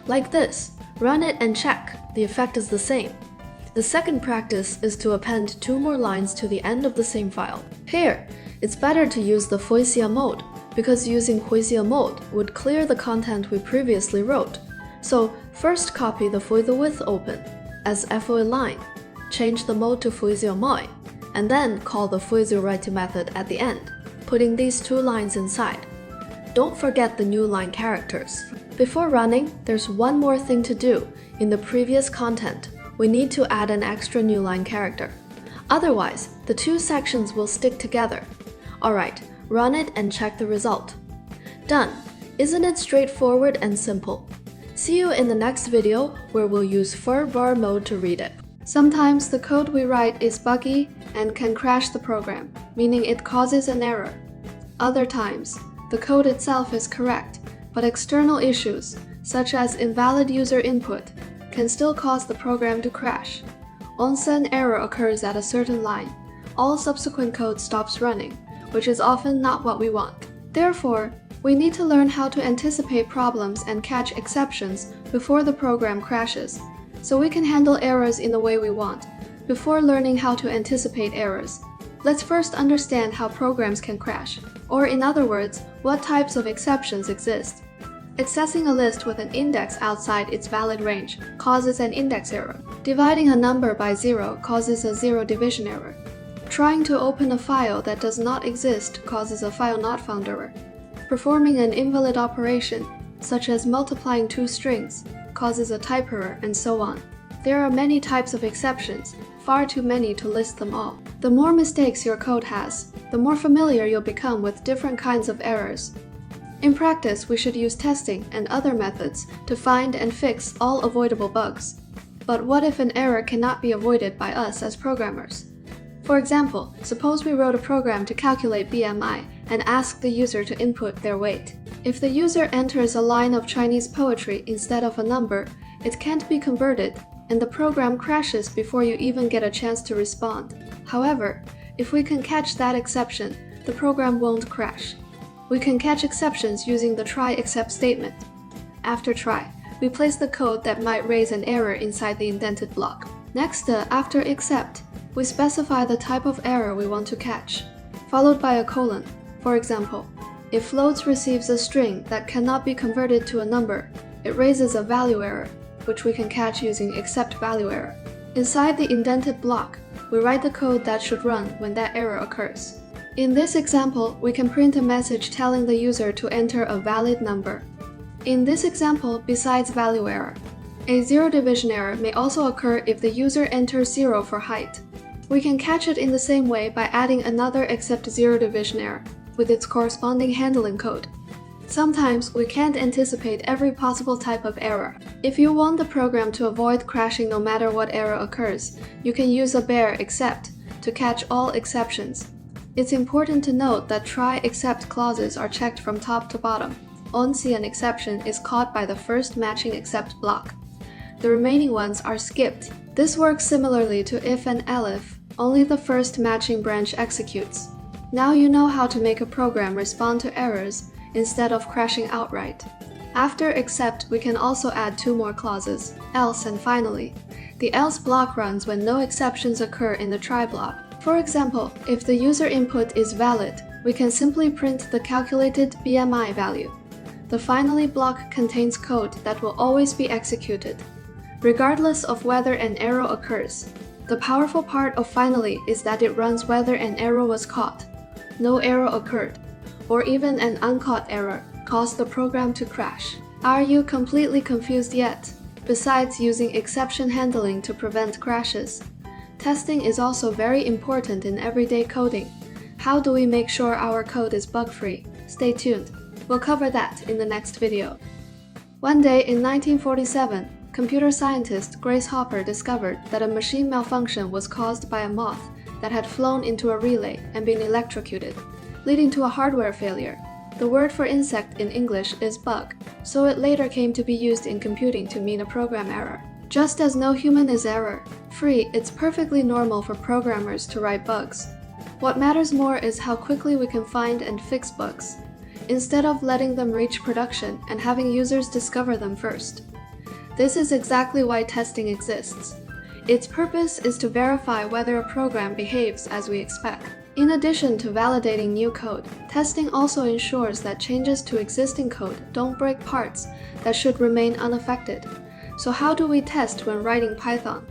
[SPEAKER 1] Like this, run it and check, the effect is the same. The second practice is to append 2 more lines to the end of the same file. Here, it's better to use the Foisia mode, because using Foisia mode would clear the content we previously wrote. So, first copy the Foisia open as FOA line, change the mode to Foisia moi, and then call the Foisia write method at the end, putting these 2 lines inside. Don't forget the new line characters. Before running, there's one more thing to do. In the previous content, we need to add an extra new line character. Otherwise, the 2 sections will stick together. Alright, run it and check the result. Done! Isn't it straightforward and simple? See you in the next video where we'll use furbar mode to read it. Sometimes the code we write is buggy and can crash the program, meaning it causes an error. Other times, the code itself is correct, but external issues, such as invalid user input, can still cause the program to crash. Once an error occurs at a certain line, all subsequent code stops running, which is often not what we want. Therefore, we need to learn how to anticipate problems and catch exceptions before the program crashes, so we can handle errors in the way we want. Before learning how to anticipate errors, let's first understand how programs can crash, or in other words, what types of exceptions exist. Accessing a list with an index outside its valid range causes an index error. Dividing a number by 0 causes a 0 division error. Trying to open a file that does not exist causes a file not found error. Performing an invalid operation, such as multiplying 2 strings, causes a type error, and so on. There are many types of exceptions, far too many to list them all. The more mistakes your code has, the more familiar you'll become with different kinds of errors. In practice, we should use testing and other methods to find and fix all avoidable bugs. But what if an error cannot be avoided by us as programmers? For example, suppose we wrote a program to calculate BMI and ask the user to input their weight. If the user enters a line of Chinese poetry instead of a number, it can't be converted, and the program crashes before you even get a chance to respond. However, if we can catch that exception, the program won't crash. We can catch exceptions using the try-except statement. After try, we place the code that might raise an error inside the indented block. Next, after except, we specify the type of error we want to catch, followed by a colon. For example, if floats receives a string that cannot be converted to a number, it raises a value error, which we can catch using except value error. Inside the indented block, we write the code that should run when that error occurs. In this example, we can print a message telling the user to enter a valid number. In this example, besides value error, a zero division error may also occur if the user enters 0 for height. We can catch it in the same way by adding another except zero division error with its corresponding handling code. Sometimes we can't anticipate every possible type of error. If you want the program to avoid crashing no matter what error occurs, you can use a bare except to catch all exceptions. It's important to note that try except clauses are checked from top to bottom. Only an exception is caught by the first matching except block. The remaining ones are skipped. This works similarly to if and elif, only the first matching branch executes. Now you know how to make a program respond to errors instead of crashing outright. After except, we can also add 2 more clauses, else and finally. The else block runs when no exceptions occur in the try block. For example, if the user input is valid, we can simply print the calculated BMI value. The finally block contains code that will always be executed, regardless of whether an error occurs. The powerful part of finally is that it runs whether an error was caught, no error occurred, or even an uncaught error caused the program to crash. Are you completely confused yet? Besides using exception handling to prevent crashes, testing is also very important in everyday coding. How do we make sure our code is bug-free? Stay tuned. We'll cover that in the next video. One day in 1947, computer scientist Grace Hopper discovered that a machine malfunction was caused by a moth that had flown into a relay and been electrocuted, leading to a hardware failure. The word for insect in English is bug, so it later came to be used in computing to mean a program error. Just as no human is error-free, it's perfectly normal for programmers to write bugs. What matters more is how quickly we can find and fix bugs, instead of letting them reach production and having users discover them first. This is exactly why testing exists. Its purpose is to verify whether a program behaves as we expect. In addition to validating new code, testing also ensures that changes to existing code don't break parts that should remain unaffected. So how do we test when writing Python?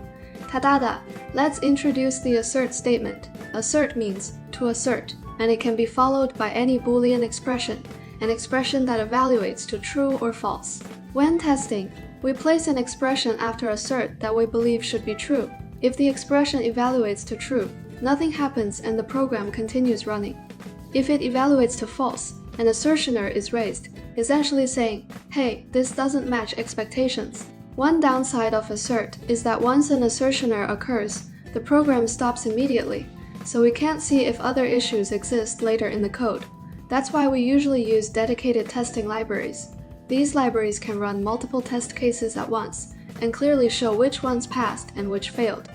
[SPEAKER 1] Ta-da-da! Let's introduce the assert statement. Assert means to assert, and it can be followed by any Boolean expression, an expression that evaluates to true or false. When testing, we place an expression after assert that we believe should be true. If the expression evaluates to true, nothing happens and the program continues running. If it evaluates to false, an assertioner is raised, essentially saying, hey, this doesn't match expectations. One downside of assert is that once an assertioner occurs, the program stops immediately, so we can't see if other issues exist later in the code. That's why we usually use dedicated testing libraries. These libraries can run multiple test cases at once and clearly show which ones passed and which failed.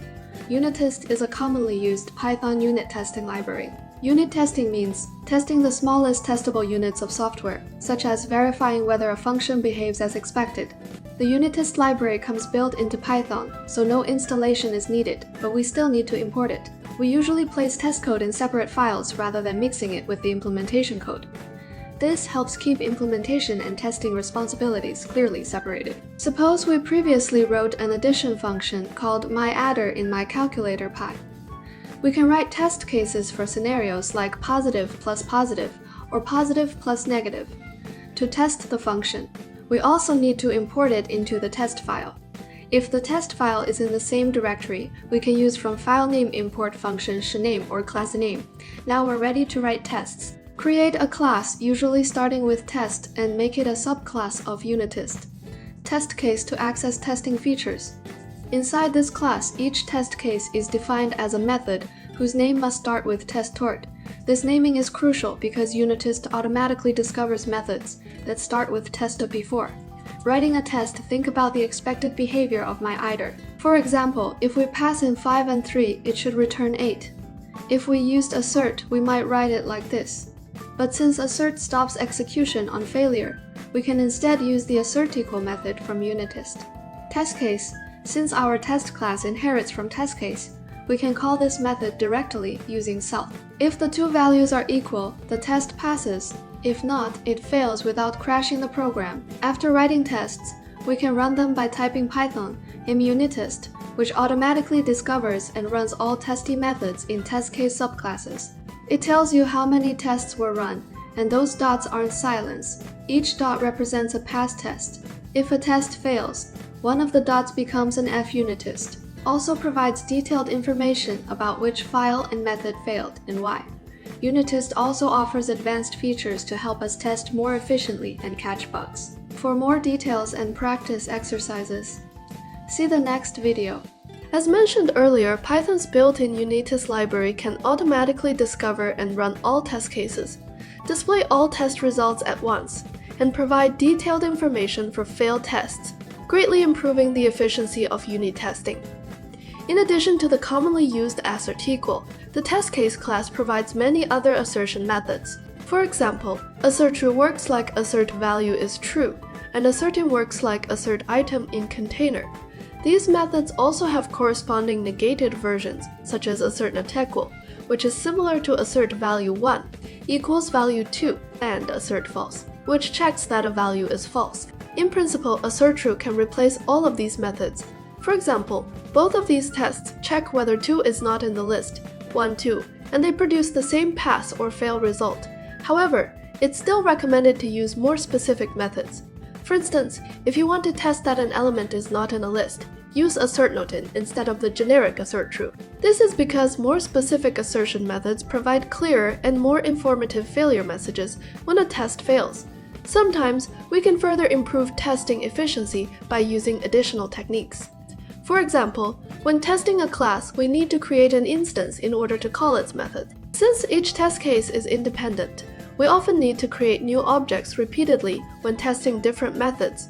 [SPEAKER 1] Unitest is a commonly used Python unit testing library. Unit testing means testing the smallest testable units of software, such as verifying whether a function behaves as expected. The Unitest library comes built into Python, so no installation is needed, but we still need to import it. We usually place test code in separate files rather than mixing it with the implementation code. This helps keep implementation and testing responsibilities clearly separated. Suppose we previously wrote an addition function called myAdder in myCalculatorPy. We can write test cases for scenarios like positive plus positive or positive plus negative. To test the function, we also need to import it into the test file. If the test file is in the same directory, we can use from filename import function shname or classname. Now we're ready to write tests. Create a class, usually starting with test, and make it a subclass of Unitest. Test case to access testing features. Inside this class, each test case is defined as a method whose name must start with test_tort. This naming is crucial because Unitest automatically discovers methods that start with test before. Writing a test, think about the expected behavior of myIdder. For example, if we pass in 5 and 3, it should return 8. If we used assert, we might write it like this. But since assert stops execution on failure, we can instead use the assert_equal method from Unitest. Test case. Since our test class inherits from test case, we can call this method directly using self. If the two values are equal, the test passes. If not, it fails without crashing the program. After writing tests, we can run them by typing Python in Unitest, which automatically discovers and runs all testy methods in test case subclasses. It tells you how many tests were run, and those dots aren't silence. Each dot represents a past test. If a test fails, one of the dots becomes an F-unit test. Also provides detailed information about which file and method failed and why. Unit test also offers advanced features to help us test more efficiently and catch bugs. For more details and practice exercises, see the next video. As mentioned earlier, Python's built-in unit test library can automatically discover and run all test cases, display all test results at once, and provide detailed information for failed tests, greatly improving the efficiency of unit testing. In addition to the commonly used assert equal, the test case class provides many other assertion methods. For example, assert true works like assert value is true, and asserting works like assert item in container. These methods also have corresponding negated versions, such as assert not equal, which is similar to assert value 1 equals value 2, and assert false, which checks that a value is false. In principle, assert true can replace all of these methods. For example, both of these tests check whether 2 is not in the list, 1, 2, and they produce the same pass or fail result. However, it's still recommended to use more specific methods. For instance, if you want to test that an element is not in a list, use assert not in instead of the generic assert true. This is because more specific assertion methods provide clearer and more informative failure messages when a test fails. Sometimes, we can further improve testing efficiency by using additional techniques. For example, when testing a class, we need to create an instance in order to call its method. Since each test case is independent, we often need to create new objects repeatedly when testing different methods.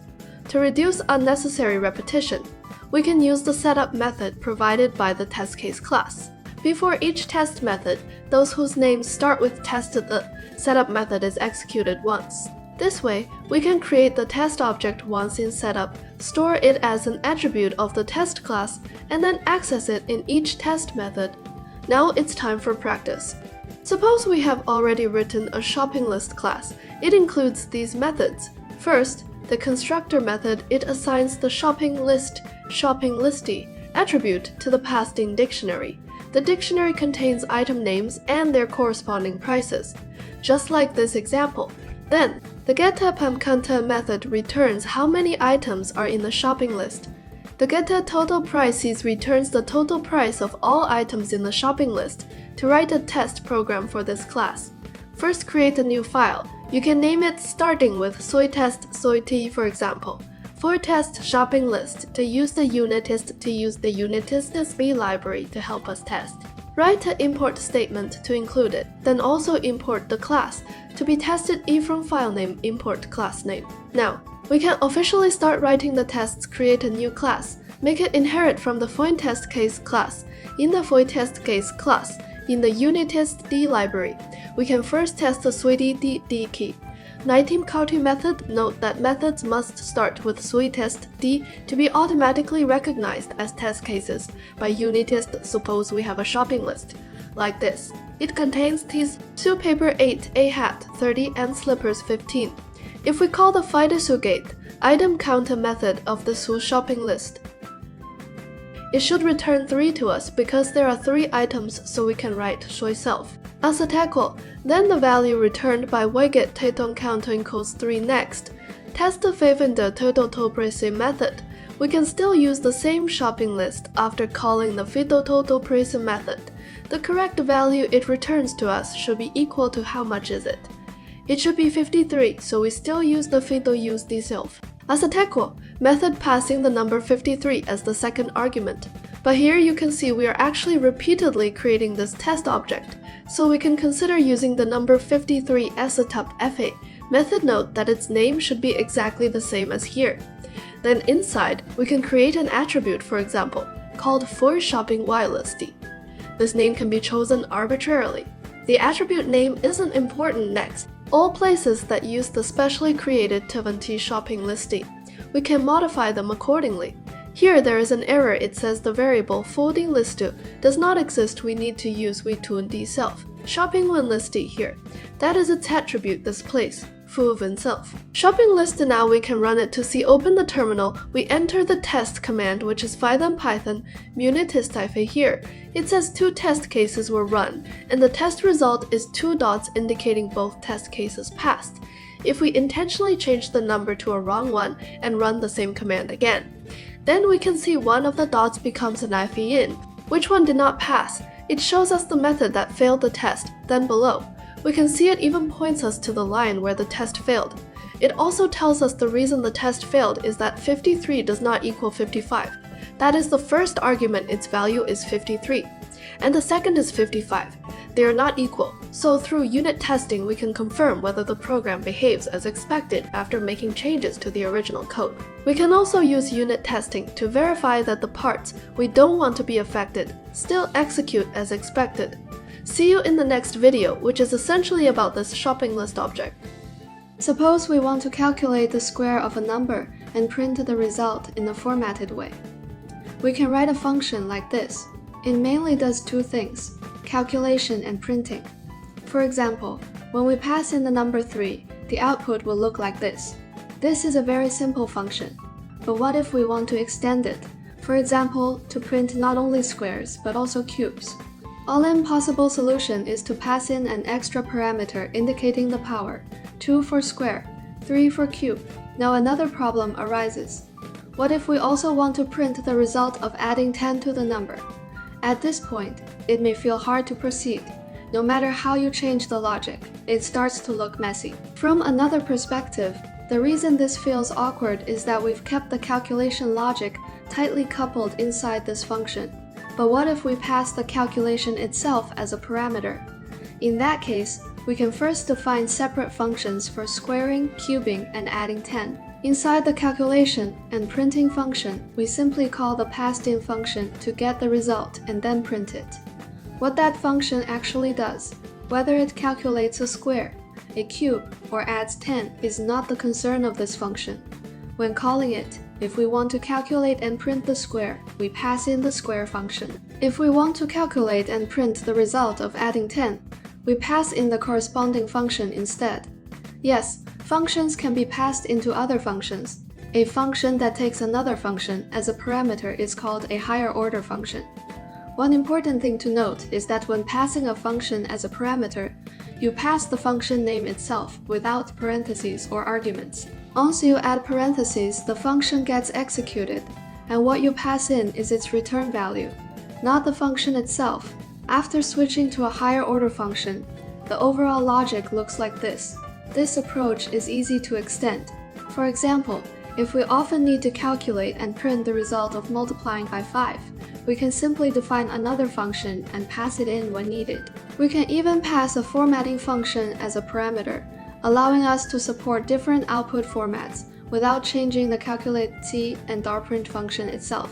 [SPEAKER 1] To reduce unnecessary repetition, we can use the setup method provided by the test case class. Before each test method, those whose names start with tested, the setup method is executed once. This way, we can create the test object once in setup, store it as an attribute of the test class, and then access it in each test method. Now it's time for practice. Suppose we have already written a shopping list class. It includes these methods. First, the constructor method, it assigns the shopping listy attribute to the passed-in dictionary. The dictionary contains item names and their corresponding prices, just like this example. Then, the getAppamCounter method returns how many items are in the shopping list. The getTotalPrices returns the total price of all items in the shopping list. To write a test program for this class, first create a new file. You can name it starting with soytest for example. For test shopping list, to use the unit test SB library to help us test. Write an import statement to include it, then also import the class. To be tested, from file name import class name. Now, we can officially start writing the tests. Create a new class. Make it inherit from the FoyTest case class. In the FoyTest case class, in the unitTestD library, we can first test the suitD key. NiTeamCount method, note that methods must start with suitTestD to be automatically recognized as test cases by unitTest. Suppose we have a shopping list, like this. It contains these shoe paper 8, a hat 30, and slippers 15. If we call the findShoeGet item counter method of the shoe shopping list, it should return 3 to us because there are 3 items, so we can write shoyself. As a tackle, then the value returned by getTotalCount equals 3 next. Test the the total method. We can still use the same shopping list after calling the total method. The correct value it returns to us should be equal to how much is it. It should be 53, so we still use the useDself. As a tackle, method passing the number 53 as the second argument. But here you can see we are actually repeatedly creating this test object, so we can consider using the number 53 as a top FA. Method note that its name should be exactly the same as here. Then inside, we can create an attribute, for example, called ForShoppingWireListy. This name can be chosen arbitrarily. The attribute name isn't important next. All places that use the specially created T shopping listy, we can modify them accordingly. Here there is an error. It says the variable folding listu does not exist. We need to use DSelf. Shopping listy here. That is its attribute, this place.
[SPEAKER 2] full of itself. Shopping list now we can run it to see open the terminal. We enter the test command, which is Python munitest here. It says 2 test cases were run, and the test result is 2 dots indicating both test cases passed. If we intentionally change the number to a wrong one and run the same command again, then we can see one of the dots becomes an in. Which one did not pass? It shows us the method that failed the test. Then below, we can see it even points us to the line where the test failed. It also tells us the reason the test failed is that 53 does not equal 55. That is, the first argument, its value is 53, and the second is 55. They are not equal, so through unit testing we can confirm whether the program behaves as expected after making changes to the original code. We can also use unit testing to verify that the parts we don't want to be affected still execute as expected. See you in the next video, which is essentially about this shopping list object.
[SPEAKER 1] Suppose we want to calculate the square of a number and print the result in a formatted way. We can write a function like this. It mainly does 2 things: calculation and printing. For example, when we pass in the number 3, the output will look like this. This is a very simple function. But what if we want to extend it? For example, to print not only squares, but also cubes. All-in possible solution is to pass in an extra parameter indicating the power, 2 for square, 3 for cube. Now another problem arises. What if we also want to print the result of adding 10 to the number? At this point, it may feel hard to proceed. No matter how you change the logic, it starts to look messy. From another perspective, the reason this feels awkward is that we've kept the calculation logic tightly coupled inside this function. But what if we pass the calculation itself as a parameter? In that case, we can first define separate functions for squaring, cubing, and adding 10. Inside the calculation and printing function, we simply call the passed-in function to get the result and then print it. What that function actually does, whether it calculates a square, a cube, or adds 10, is not the concern of this function. When calling it, if we want to calculate and print the square, we pass in the square function. If we want to calculate and print the result of adding 10, we pass in the corresponding function instead. Yes, functions can be passed into other functions. A function that takes another function as a parameter is called a higher order function. One important thing to note is that when passing a function as a parameter, you pass the function name itself without parentheses or arguments. Once you add parentheses, the function gets executed, and what you pass in is its return value, not the function itself. After switching to a higher order function, the overall logic looks like this. This approach is easy to extend. For example, if we often need to calculate and print the result of multiplying by 5, we can simply define another function and pass it in when needed. We can even pass a formatting function as a parameter, allowing us to support different output formats without changing the calculate-c and $print function itself.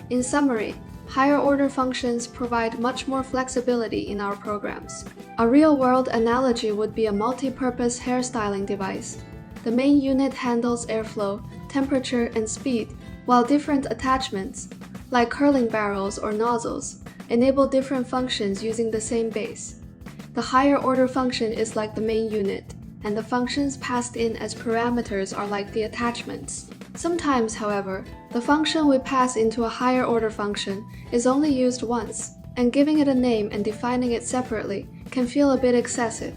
[SPEAKER 1] In summary, higher order functions provide much more flexibility in our programs. A real-world analogy would be a multi-purpose hairstyling device. The main unit handles airflow, temperature, and speed, while different attachments, like curling barrels or nozzles, enable different functions using the same base. The higher order function is like the main unit, and the functions passed in as parameters are like the attachments. Sometimes, however, the function we pass into a higher order function is only used once, and giving it a name and defining it separately can feel a bit excessive.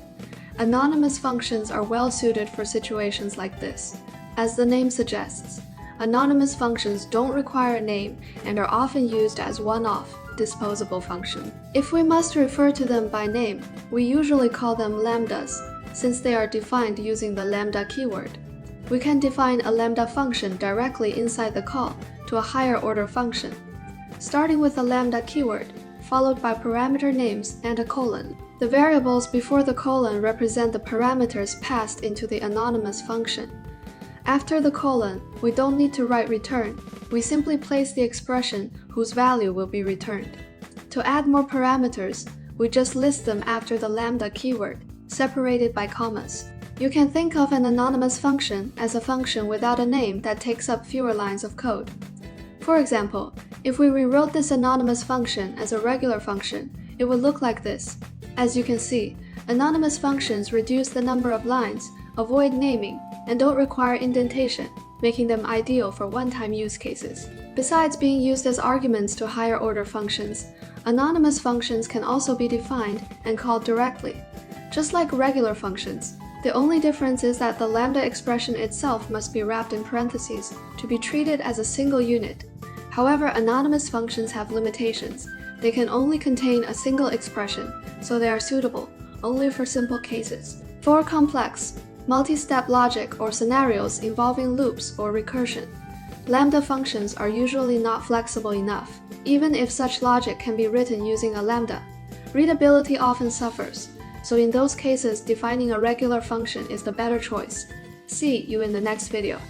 [SPEAKER 1] Anonymous functions are well suited for situations like this. As the name suggests, anonymous functions don't require a name and are often used as one-off, disposable function. If we must refer to them by name, we usually call them lambdas, since they are defined using the lambda keyword. We can define a lambda function directly inside the call to a higher order function, starting with the lambda keyword, followed by parameter names and a colon. The variables before the colon represent the parameters passed into the anonymous function. After the colon, we don't need to write return. We simply place the expression whose value will be returned. To add more parameters, we just list them after the lambda keyword, separated by commas. You can think of an anonymous function as a function without a name that takes up fewer lines of code. For example, if we rewrote this anonymous function as a regular function, it would look like this. As you can see, anonymous functions reduce the number of lines, avoid naming, and don't require indentation, making them ideal for one-time use cases. Besides being used as arguments to higher-order functions, anonymous functions can also be defined and called directly. Just like regular functions, the only difference is that the lambda expression itself must be wrapped in parentheses to be treated as a single unit. However, anonymous functions have limitations. They can only contain a single expression, so they are suitable only for simple cases. For complex, multi-step logic or scenarios involving loops or recursion, lambda functions are usually not flexible enough, even if such logic can be written using a lambda. Readability often suffers, so in those cases defining a regular function is the better choice. See you in the next video.